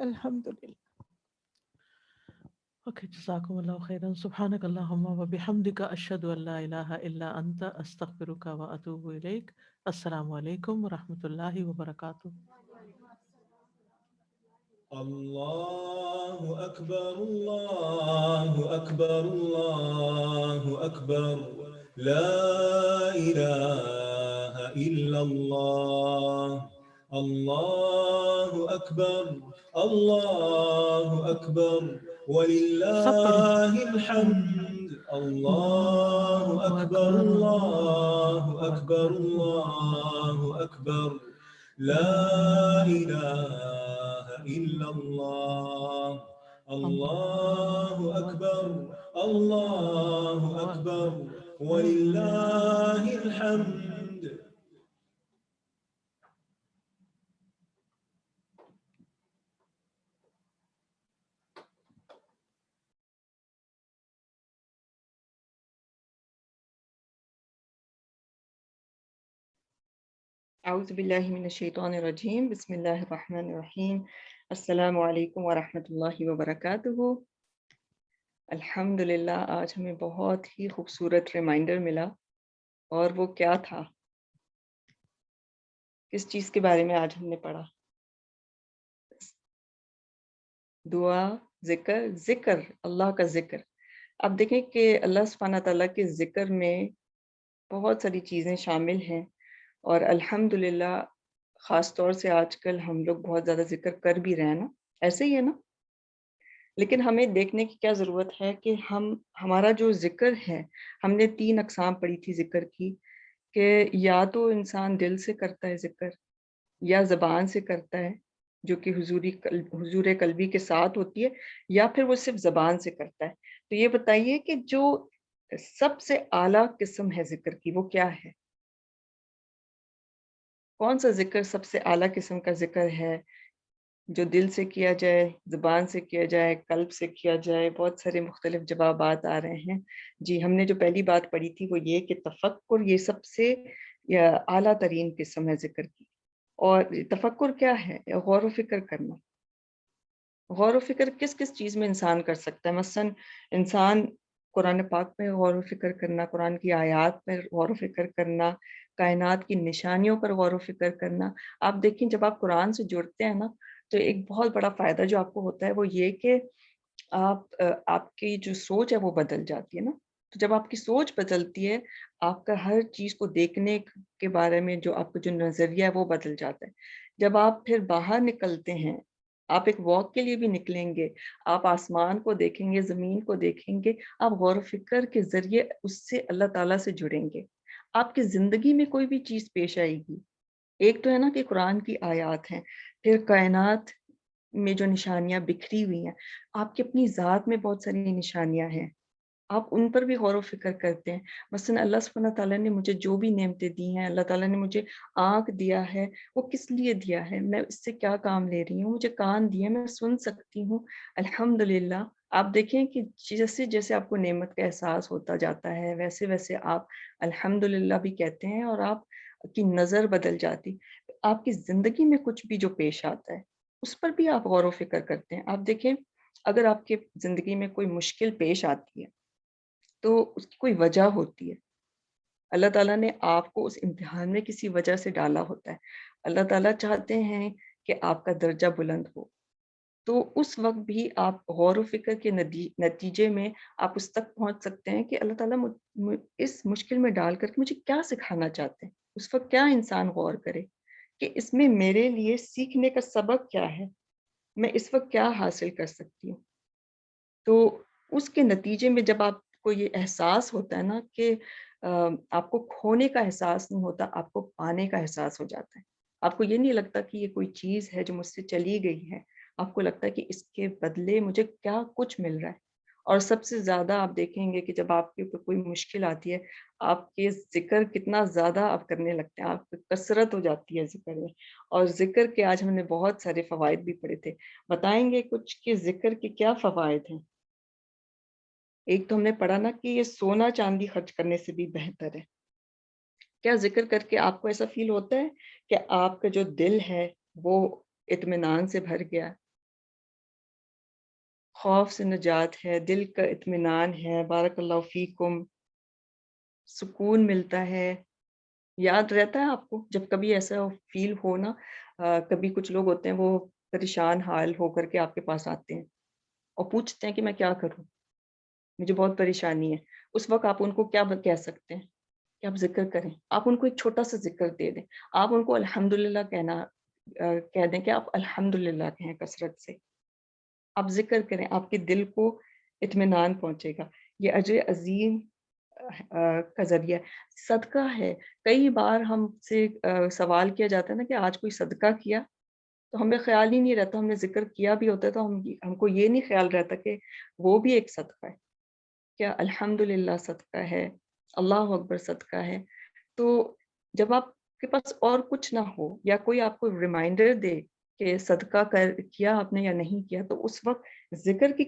Alhamdulillah. Okay, jazakumullahu khairan. Subhanak Allahumma wa bihamdika ashhadu an la ilaha illa anta astaghfiruka wa atubu ilaik. Assalamu alaikum wa rahmatullahi wa barakatuh. Allahu Akbar, Allahu Akbar, Allahu Akbar. La ilaha illallah. Allahu Akbar, Allahu Akbar. Walillahil hamd. Allahu Akbar, Allahu Akbar, Allahu Akbar. La ilaha illallah. Allahu Akbar, Allahu Akbar. Walillahil hamd. أعوذ بالله من الشيطان الرجيم بسم الله الرحمن الرحيم السلام علیکم ورحمۃ اللہ وبرکاتہ. الحمدللہ آج ہمیں بہت ہی خوبصورت ریمائنڈر ملا، اور وہ کیا تھا؟ کس چیز کے بارے میں آج ہم نے پڑھا؟ دعا، ذکر اللہ کا ذکر. اب دیکھیں کہ اللہ سبحانہ تعالیٰ کے ذکر میں بہت ساری چیزیں شامل ہیں، اور الحمدللہ خاص طور سے آج کل ہم لوگ بہت زیادہ ذکر کر بھی رہے ہیں نا، ایسے ہی ہے نا. لیکن ہمیں دیکھنے کی کیا ضرورت ہے کہ ہمارا جو ذکر ہے، ہم نے 3 اقسام پڑھی تھی ذکر کی، کہ یا تو انسان دل سے کرتا ہے ذکر، یا زبان سے کرتا ہے جو کہ حضور قلبی کے ساتھ ہوتی ہے، یا پھر وہ صرف زبان سے کرتا ہے. تو یہ بتائیے کہ جو سب سے اعلیٰ قسم ہے ذکر کی وہ کیا ہے؟ کون سا ذکر سب سے اعلیٰ قسم کا ذکر ہے؟ جو دل سے کیا جائے، زبان سے کیا جائے، قلب سے کیا جائے. بہت سارے مختلف جوابات آ رہے ہیں. جی، ہم نے جو پہلی بات پڑھی تھی وہ یہ کہ تفکر یہ سب سے اعلیٰ ترین قسم ہے ذکر کی. اور تفکر کیا ہے؟ غور و فکر کرنا. غور و فکر کس کس چیز میں انسان کر سکتا ہے؟ مثلا انسان قرآن پاک میں غور و فکر کرنا، قرآن کی آیات پر غور و فکر کرنا، کائنات کی نشانیوں پر غور و فکر کرنا. آپ دیکھیں جب آپ قرآن سے جڑتے ہیں نا، تو ایک بہت بڑا فائدہ جو آپ کو ہوتا ہے وہ یہ کہ آپ کی جو سوچ ہے وہ بدل جاتی ہے نا. تو جب آپ کی سوچ بدلتی ہے، آپ کا ہر چیز کو دیکھنے کے بارے میں جو آپ کا جو نظریہ ہے وہ بدل جاتا ہے. جب آپ پھر باہر نکلتے ہیں، آپ ایک واک کے لیے بھی نکلیں گے، آپ آسمان کو دیکھیں گے، زمین کو دیکھیں گے، آپ غور و فکر کے ذریعے اس سے اللہ تعالیٰ سے جڑیں گے. آپ کی زندگی میں کوئی بھی چیز پیش آئے گی، ایک تو ہے نا کہ قرآن کی آیات ہیں، پھر کائنات میں جو نشانیاں بکھری ہوئی ہیں، آپ کی اپنی ذات میں بہت ساری نشانیاں ہیں، آپ ان پر بھی غور و فکر کرتے ہیں. مثلا اللہ سبحانہ تعالیٰ نے مجھے جو بھی نعمتیں دی ہیں، اللہ تعالیٰ نے مجھے آنکھ دیا ہے، وہ کس لیے دیا ہے؟ میں اس سے کیا کام لے رہی ہوں؟ مجھے کان دیے، میں سن سکتی ہوں، الحمدللہ. آپ دیکھیں کہ جیسے جیسے آپ کو نعمت کا احساس ہوتا جاتا ہے، ویسے ویسے آپ الحمدللہ بھی کہتے ہیں، اور آپ کی نظر بدل جاتی. آپ کی زندگی میں کچھ بھی جو پیش آتا ہے اس پر بھی آپ غور و فکر کرتے ہیں. آپ دیکھیں اگر آپ کے زندگی میں کوئی مشکل پیش آتی ہے تو اس کی کوئی وجہ ہوتی ہے. اللہ تعالیٰ نے آپ کو اس امتحان میں کسی وجہ سے ڈالا ہوتا ہے. اللہ تعالیٰ چاہتے ہیں کہ آپ کا درجہ بلند ہو، تو اس وقت بھی آپ غور و فکر کے نتیجے میں آپ اس تک پہنچ سکتے ہیں کہ اللہ تعالیٰ اس مشکل میں ڈال کر مجھے کیا سکھانا چاہتے ہیں. اس وقت کیا انسان غور کرے کہ اس میں میرے لیے سیکھنے کا سبق کیا ہے، میں اس وقت کیا حاصل کر سکتی ہوں. تو اس کے نتیجے میں جب آپ کو یہ احساس ہوتا ہے نا کہ آپ کو کھونے کا احساس نہیں ہوتا، آپ کو پانے کا احساس ہو جاتا ہے. آپ کو یہ نہیں لگتا کہ یہ کوئی چیز ہے جو مجھ سے چلی گئی ہے، آپ کو لگتا ہے کہ اس کے بدلے مجھے کیا کچھ مل رہا ہے. اور سب سے زیادہ آپ دیکھیں گے کہ جب آپ کے اوپر کوئی مشکل آتی ہے، آپ کے ذکر کتنا زیادہ آپ کرنے لگتے ہیں، آپ کی کثرت ہو جاتی ہے ذکر میں. اور ذکر کے آج ہم نے بہت سارے فوائد بھی پڑھے تھے. بتائیں گے کچھ کہ ذکر کے کیا فوائد ہیں؟ ایک تو ہم نے پڑھا نا کہ یہ سونا چاندی خرچ کرنے سے بھی بہتر ہے. کیا ذکر کر کے آپ کو ایسا فیل ہوتا ہے کہ آپ کا جو دل ہے وہ اطمینان سے بھر گیا؟ خوف سے نجات ہے، دل کا اطمینان ہے، بارک اللہ فیکم، سکون ملتا ہے. یاد رہتا ہے آپ کو جب کبھی ایسا فیل ہو نا، کبھی کچھ لوگ ہوتے ہیں وہ پریشان حال ہو کر کے آپ کے پاس آتے ہیں اور پوچھتے ہیں کہ میں کیا کروں، مجھے بہت پریشانی ہے. اس وقت آپ ان کو کیا کہہ سکتے ہیں کہ آپ ذکر کریں. آپ ان کو ایک چھوٹا سا ذکر دے دیں. آپ ان کو الحمدللہ کہہ دیں کہ آپ الحمدللہ کہیں کثرت سے. آپ ذکر کریں، آپ کے دل کو اطمینان پہنچے گا. یہ اجر عظیم کا ذریعہ صدقہ ہے. کئی بار ہم سے سوال کیا جاتا ہے نا کہ آج کوئی صدقہ کیا، تو ہمیں خیال ہی نہیں رہتا. ہم نے ذکر کیا بھی ہوتا ہے تو ہم کو یہ نہیں خیال رہتا کہ وہ بھی ایک صدقہ ہے. کیا الحمدللہ صدقہ ہے، اللہ اکبر صدقہ ہے. تو جب آپ کے پاس اور کچھ نہ ہو یا کوئی آپ کو ریمائنڈر دے کہ صدقہ کیا آپ نے یا نہیں کیا، تو اس وقت ذکر کی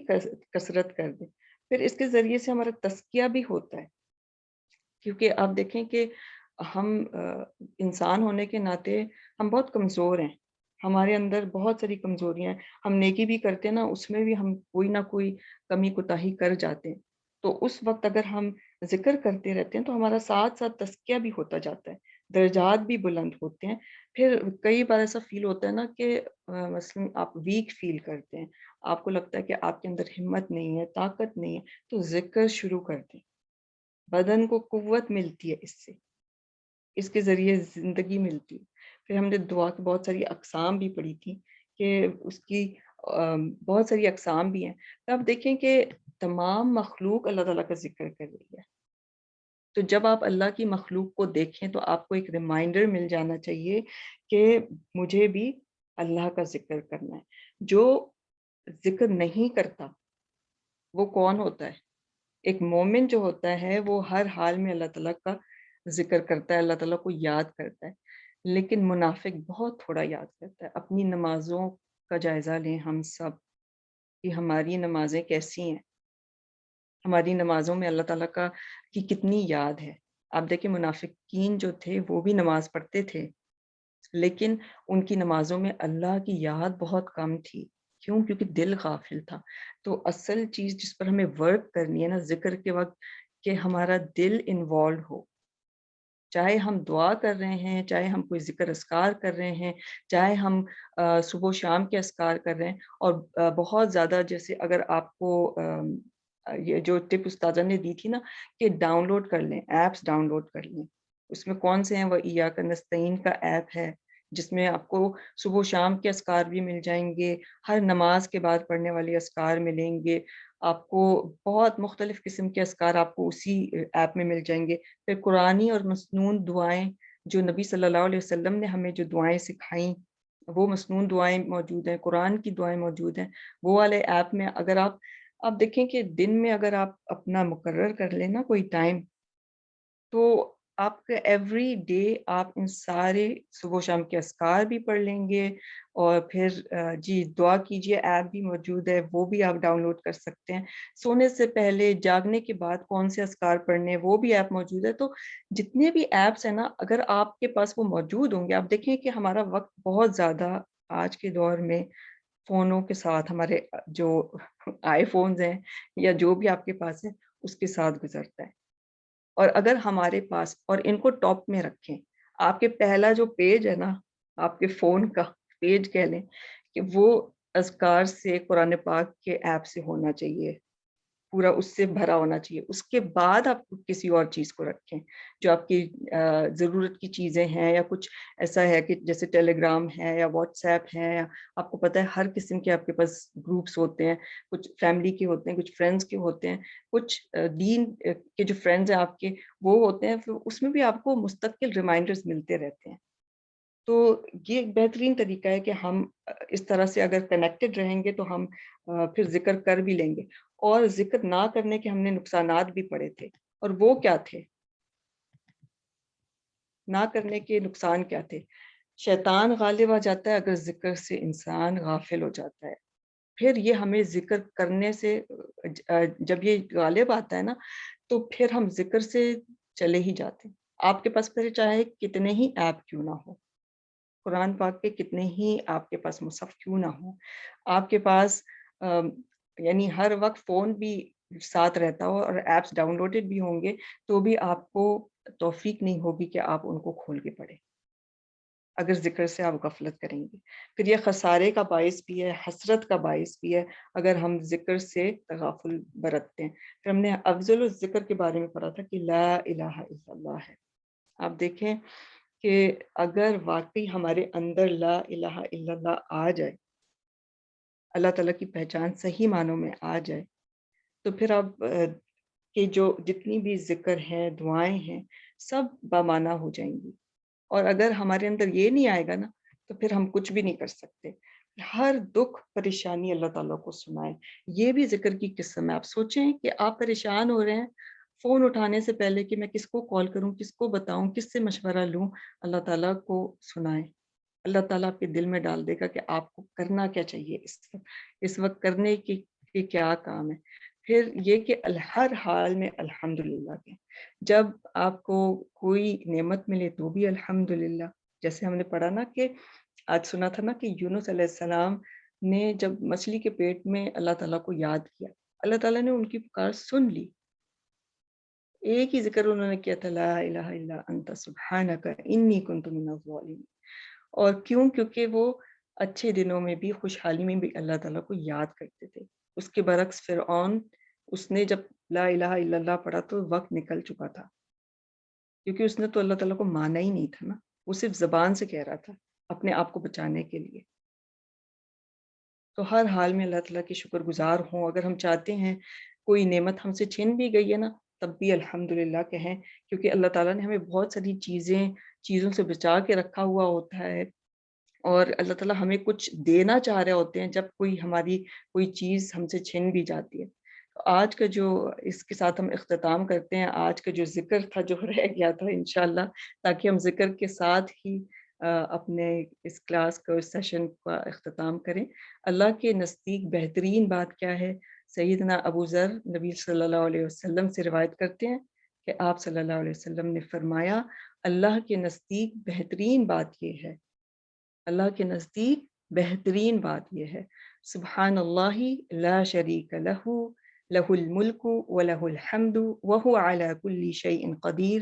کثرت کر دیں. پھر اس کے ذریعے سے ہمارا تزکیہ بھی ہوتا ہے، کیونکہ آپ دیکھیں کہ ہم انسان ہونے کے ناطے ہم بہت کمزور ہیں. ہمارے اندر بہت ساری کمزوریاں ہیں. ہم نیکی بھی کرتے ہیں نا، اس میں بھی ہم کوئی نہ کوئی کمی کوتاہی کر جاتے ہیں. تو اس وقت اگر ہم ذکر کرتے رہتے ہیں تو ہمارا ساتھ ساتھ تزکیہ بھی ہوتا جاتا ہے، درجات بھی بلند ہوتے ہیں. پھر کئی بار ایسا فیل ہوتا ہے نا کہ مثلا آپ ویک فیل کرتے ہیں، آپ کو لگتا ہے کہ آپ کے اندر ہمت نہیں ہے، طاقت نہیں ہے، تو ذکر شروع کر دیں. بدن کو قوت ملتی ہے اس کے ذریعے زندگی ملتی ہے. پھر ہم نے دعا کی بہت ساری اقسام بھی پڑھی تھی کہ اس کی بہت ساری اقسام بھی ہیں. اب دیکھیں کہ تمام مخلوق اللہ تعالیٰ کا ذکر کر رہی ہے. تو جب آپ اللہ کی مخلوق کو دیکھیں تو آپ کو ایک ریمائنڈر مل جانا چاہیے کہ مجھے بھی اللہ کا ذکر کرنا ہے. جو ذکر نہیں کرتا وہ کون ہوتا ہے؟ ایک مومن جو ہوتا ہے وہ ہر حال میں اللہ تعالیٰ کا ذکر کرتا ہے، اللہ تعالیٰ کو یاد کرتا ہے. لیکن منافق بہت تھوڑا یاد کرتا ہے. اپنی نمازوں کا جائزہ لیں ہم سب کہ ہماری نمازیں کیسی ہیں. ہماری نمازوں میں اللہ تعالیٰ کی کتنی یاد ہے. آپ دیکھیں منافقین جو تھے وہ بھی نماز پڑھتے تھے، لیکن ان کی نمازوں میں اللہ کی یاد بہت کم تھی. کیوں؟ کیونکہ دل غافل تھا. تو اصل چیز جس پر ہمیں ورک کرنی ہے نا ذکر کے وقت، کہ ہمارا دل انوالو ہو. چاہے ہم دعا کر رہے ہیں، چاہے ہم کوئی ذکر اذکار کر رہے ہیں، چاہے ہم صبح و شام کے اذکار کر رہے ہیں. اور بہت زیادہ جیسے اگر آپ کو یہ جو ٹپ استاذہ نے دی تھی نا کہ ڈاؤن لوڈ کر لیں، ایپس ڈاؤن لوڈ کر لیں. اس میں کون سے ہیں؟ وہ ایاک نستعین کا ایپ ہے جس میں آپ کو صبح و شام کے اذکار بھی مل جائیں گے، ہر نماز کے بعد پڑھنے والے اذکار ملیں گے آپ کو، بہت مختلف قسم کے اذکار آپ کو اسی ایپ میں مل جائیں گے. پھر قرآنی اور مسنون دعائیں جو نبی صلی اللہ علیہ وسلم نے ہمیں جو دعائیں سکھائیں، وہ مسنون دعائیں موجود ہیں، قرآن کی دعائیں موجود ہیں. وہ والے ایپ میں اگر آپ دیکھیں کہ دن میں اگر آپ اپنا مقرر کر لیں نا کوئی ٹائم، تو آپ کا ایوری ڈے آپ ان سارے صبح و شام کے اذکار بھی پڑھ لیں گے. اور پھر جی دعا کیجئے ایپ بھی موجود ہے، وہ بھی آپ ڈاؤن لوڈ کر سکتے ہیں. سونے سے پہلے، جاگنے کے بعد کون سے اذکار پڑھنے، وہ بھی ایپ موجود ہے. تو جتنے بھی ایپس ہیں نا، اگر آپ کے پاس وہ موجود ہوں گے، آپ دیکھیں کہ ہمارا وقت بہت زیادہ آج کے دور میں فونوں کے ساتھ، ہمارے جو آئی فونز ہیں یا جو بھی آپ کے پاس ہے اس کے ساتھ گزرتا ہے. اور اگر ہمارے پاس، اور ان کو ٹاپ میں رکھیں، آپ کے پہلا جو پیج ہے نا، آپ کے فون کا پیج کہہ لیں کہ وہ اذکار سے، قرآن پاک کے ایپ سے ہونا چاہیے، پورا اس سے بھرا ہونا چاہیے. اس کے بعد آپ کسی اور چیز کو رکھیں جو آپ کی ضرورت کی چیزیں ہیں، یا کچھ ایسا ہے کہ جیسے ٹیلی گرام ہے یا واٹس ایپ ہے، یا آپ کو پتہ ہے ہر قسم کے آپ کے پاس گروپس ہوتے ہیں، کچھ فیملی کے ہوتے ہیں، کچھ فرینڈس کے ہوتے ہیں، کچھ دین کے جو فرینڈز ہیں آپ کے وہ ہوتے ہیں. پھر اس میں بھی آپ کو مستقل ریمائنڈرز ملتے رہتے ہیں. تو یہ ایک بہترین طریقہ ہے کہ ہم اس طرح سے اگر کنیکٹڈ رہیں گے تو ہم پھر ذکر کر بھی لیں گے. اور ذکر نہ کرنے کے ہم نے نقصانات بھی پڑھے تھے، اور وہ کیا تھے؟ نہ کرنے کے نقصان کیا تھے؟ شیطان غالب آ جاتا ہے اگر ذکر سے انسان غافل ہو جاتا ہے. پھر یہ ہمیں ذکر کرنے سے جب یہ غالب آتا ہے نا، تو پھر ہم ذکر سے چلے ہی جاتے ہیں. آپ کے پاس پھر چاہے کتنے ہی ایپ کیوں نہ ہو، قرآن پاک کے کتنے ہی آپ کے پاس مصحف کیوں نہ ہو، آپ کے پاس یعنی ہر وقت فون بھی ساتھ رہتا ہو اور ایپس ڈاؤن لوڈڈ بھی ہوں گے تو بھی آپ کو توفیق نہیں ہوگی کہ آپ ان کو کھول کے پڑھیں اگر ذکر سے آپ غفلت کریں گے. پھر یہ خسارے کا باعث بھی ہے، حسرت کا باعث بھی ہے اگر ہم ذکر سے تغافل برتتے ہیں. پھر ہم نے افضل الذکر کے بارے میں پڑھا تھا کہ لا الہ الا اللہ ہے. آپ دیکھیں کہ اگر واقعی ہمارے اندر لا الہ الا اللہ آ جائے، اللہ تعالیٰ کی پہچان صحیح معنوں میں آ جائے، تو پھر آپ کہ جو جتنی بھی ذکر ہیں، دعائیں ہیں، سب بامعنی ہو جائیں گی. اور اگر ہمارے اندر یہ نہیں آئے گا نا تو پھر ہم کچھ بھی نہیں کر سکتے. ہر دکھ پریشانی اللہ تعالیٰ کو سنائیں. یہ بھی ذکر کی قسم ہے. آپ سوچیں کہ آپ پریشان ہو رہے ہیں، فون اٹھانے سے پہلے کہ میں کس کو کال کروں، کس کو بتاؤں، کس سے مشورہ لوں، اللہ تعالیٰ کو سنائیں. اللہ تعالیٰ آپ کے دل میں ڈال دے گا کہ آپ کو کرنا کیا چاہیے اس وقت کرنے کی کیا کام ہے. پھر یہ کہ ہر حال میں الحمدللہ کہیں. جب آپ کو کوئی نعمت ملے تو بھی الحمدللہ. جیسے ہم نے پڑھا نا کہ آج سنا تھا نا کہ یونس علیہ السلام نے جب مچھلی کے پیٹ میں اللہ تعالیٰ کو یاد کیا، اللہ تعالیٰ نے ان کی پکار سن لی. ایک ہی ذکر انہوں نے کیا تھا، لا الہ الا انت سبحانک انی کنت من الظالمین. اور کیونکہ وہ اچھے دنوں میں بھی، خوشحالی میں بھی اللہ تعالیٰ کو یاد کرتے تھے. اس کے برعکس فرعون، اس نے جب لا الہ الا اللہ پڑھا تو وقت نکل چکا تھا، کیونکہ اس نے تو اللہ تعالیٰ کو مانا ہی نہیں تھا نا. وہ صرف زبان سے کہہ رہا تھا اپنے آپ کو بچانے کے لیے. تو ہر حال میں اللہ تعالیٰ کے شکر گزار ہوں. اگر ہم چاہتے ہیں کوئی نعمت ہم سے چھن بھی گئی ہے نا تب بھی الحمدللہ کہیں، کیونکہ اللہ تعالیٰ نے ہمیں بہت ساری چیزوں سے بچا کے رکھا ہوا ہوتا ہے. اور اللہ تعالیٰ ہمیں کچھ دینا چاہ رہے ہوتے ہیں جب ہماری کوئی چیز ہم سے چھن بھی جاتی ہے. آج کا جو اس کے ساتھ ہم اختتام کرتے ہیں، آج کا جو ذکر تھا جو رہ گیا تھا انشاءاللہ، تاکہ ہم ذکر کے ساتھ ہی اپنے اس کلاس کا، اس سیشن کا اختتام کریں. اللہ کے نزدیک بہترین بات کیا ہے؟ سیدنا ابو ذر نبی صلی اللہ علیہ وسلم سے روایت کرتے ہیں کہ آپ صلی اللہ علیہ وسلم نے فرمایا، اللہ کے نزدیک بہترین بات یہ ہے، اللہ کے نزدیک بہترین بات یہ ہے، سبحان اللہ لا شریک لہ لہ الملک ولہ الحمد وہو علی کل شیء قدیر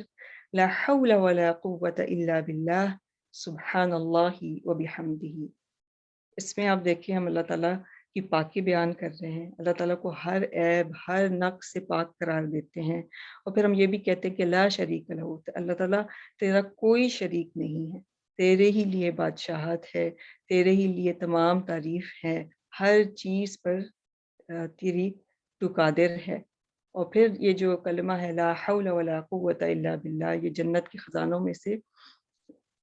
لا حول ولا قوة الا باللہ سبحان اللہ وبحمدہ. اس میں آپ دیکھیں ہم اللہ تعالیٰ کی پاکی بیان کر رہے ہیں، اللہ تعالیٰ کو ہر عیب، ہر نقص سے پاک قرار دیتے ہیں. اور پھر ہم یہ بھی کہتے ہیں کہ لا شریک لہ، اللہ تعالیٰ تیرا کوئی شریک نہیں ہے، تیرے ہی لیے بادشاہت ہے، تیرے ہی لیے تمام تعریف ہے، ہر چیز پر تیری تو قادر ہے. اور پھر یہ جو کلمہ ہے لا حول ولا قوة الا باللہ، یہ جنت کے خزانوں میں سے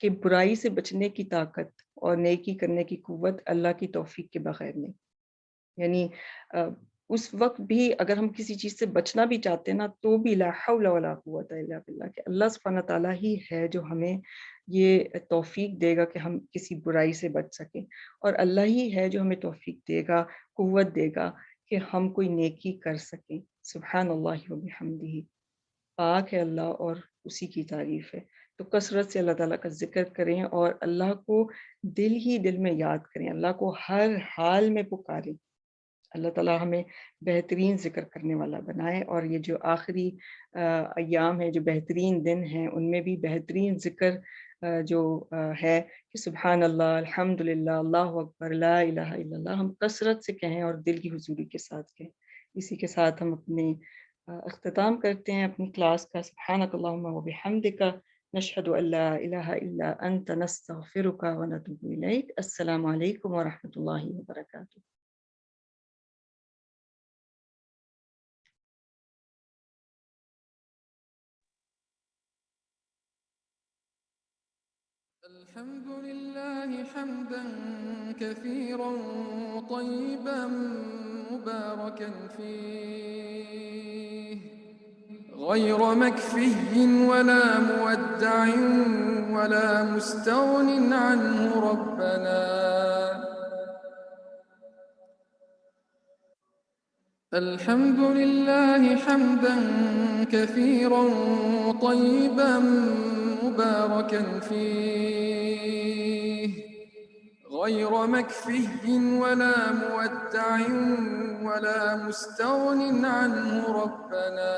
کہ برائی سے بچنے کی طاقت اور نیکی کرنے کی قوت اللہ کی توفیق کے بغیر نہیں. یعنی اس وقت بھی اگر ہم کسی چیز سے بچنا بھی چاہتے ہیں نا تو بھی لا حول ولا قوة الا باللہ، کہ اللہ سبحانہ تعالیٰ ہی ہے جو ہمیں یہ توفیق دے گا کہ ہم کسی برائی سے بچ سکیں، اور اللہ ہی ہے جو ہمیں توفیق دے گا، قوت دے گا کہ ہم کوئی نیکی کر سکیں. سبحان اللہ وبحمدہ. پاک ہے اللہ اور اسی کی تعریف ہے. تو کثرت سے اللہ تعالیٰ کا ذکر کریں اور اللہ کو دل ہی دل میں یاد کریں، اللہ کو ہر حال میں پکاریں. اللہ تعالیٰ ہمیں بہترین ذکر کرنے والا بنائے، اور یہ جو آخری ایام ہیں، جو بہترین دن ہیں، ان میں بھی بہترین ذکر جو ہے کہ سبحان اللہ، الحمدللہ، اللہ اکبر، لا الہ الا اللہ، ہم کثرت سے کہیں اور دل کی حضوری کے ساتھ کہیں. اسی کے ساتھ ہم اپنے اختتام کرتے ہیں اپنی کلاس کا. سبحانک اللہم وبحمدک نشہد ان لا الہ الا انت نستغفرک ونتوب الیک. السلام علیکم ورحمۃ اللہ وبرکاتہ. الحمد لله حمدا كثيرا طيبا مباركا فيه غير مكفي ولا مودع ولا مستغن عنه ربنا. الحمد لله حمدا كثيرا طيبا مباركا فيه غير مكفي ولا مودع ولا مستغن عنه ربنا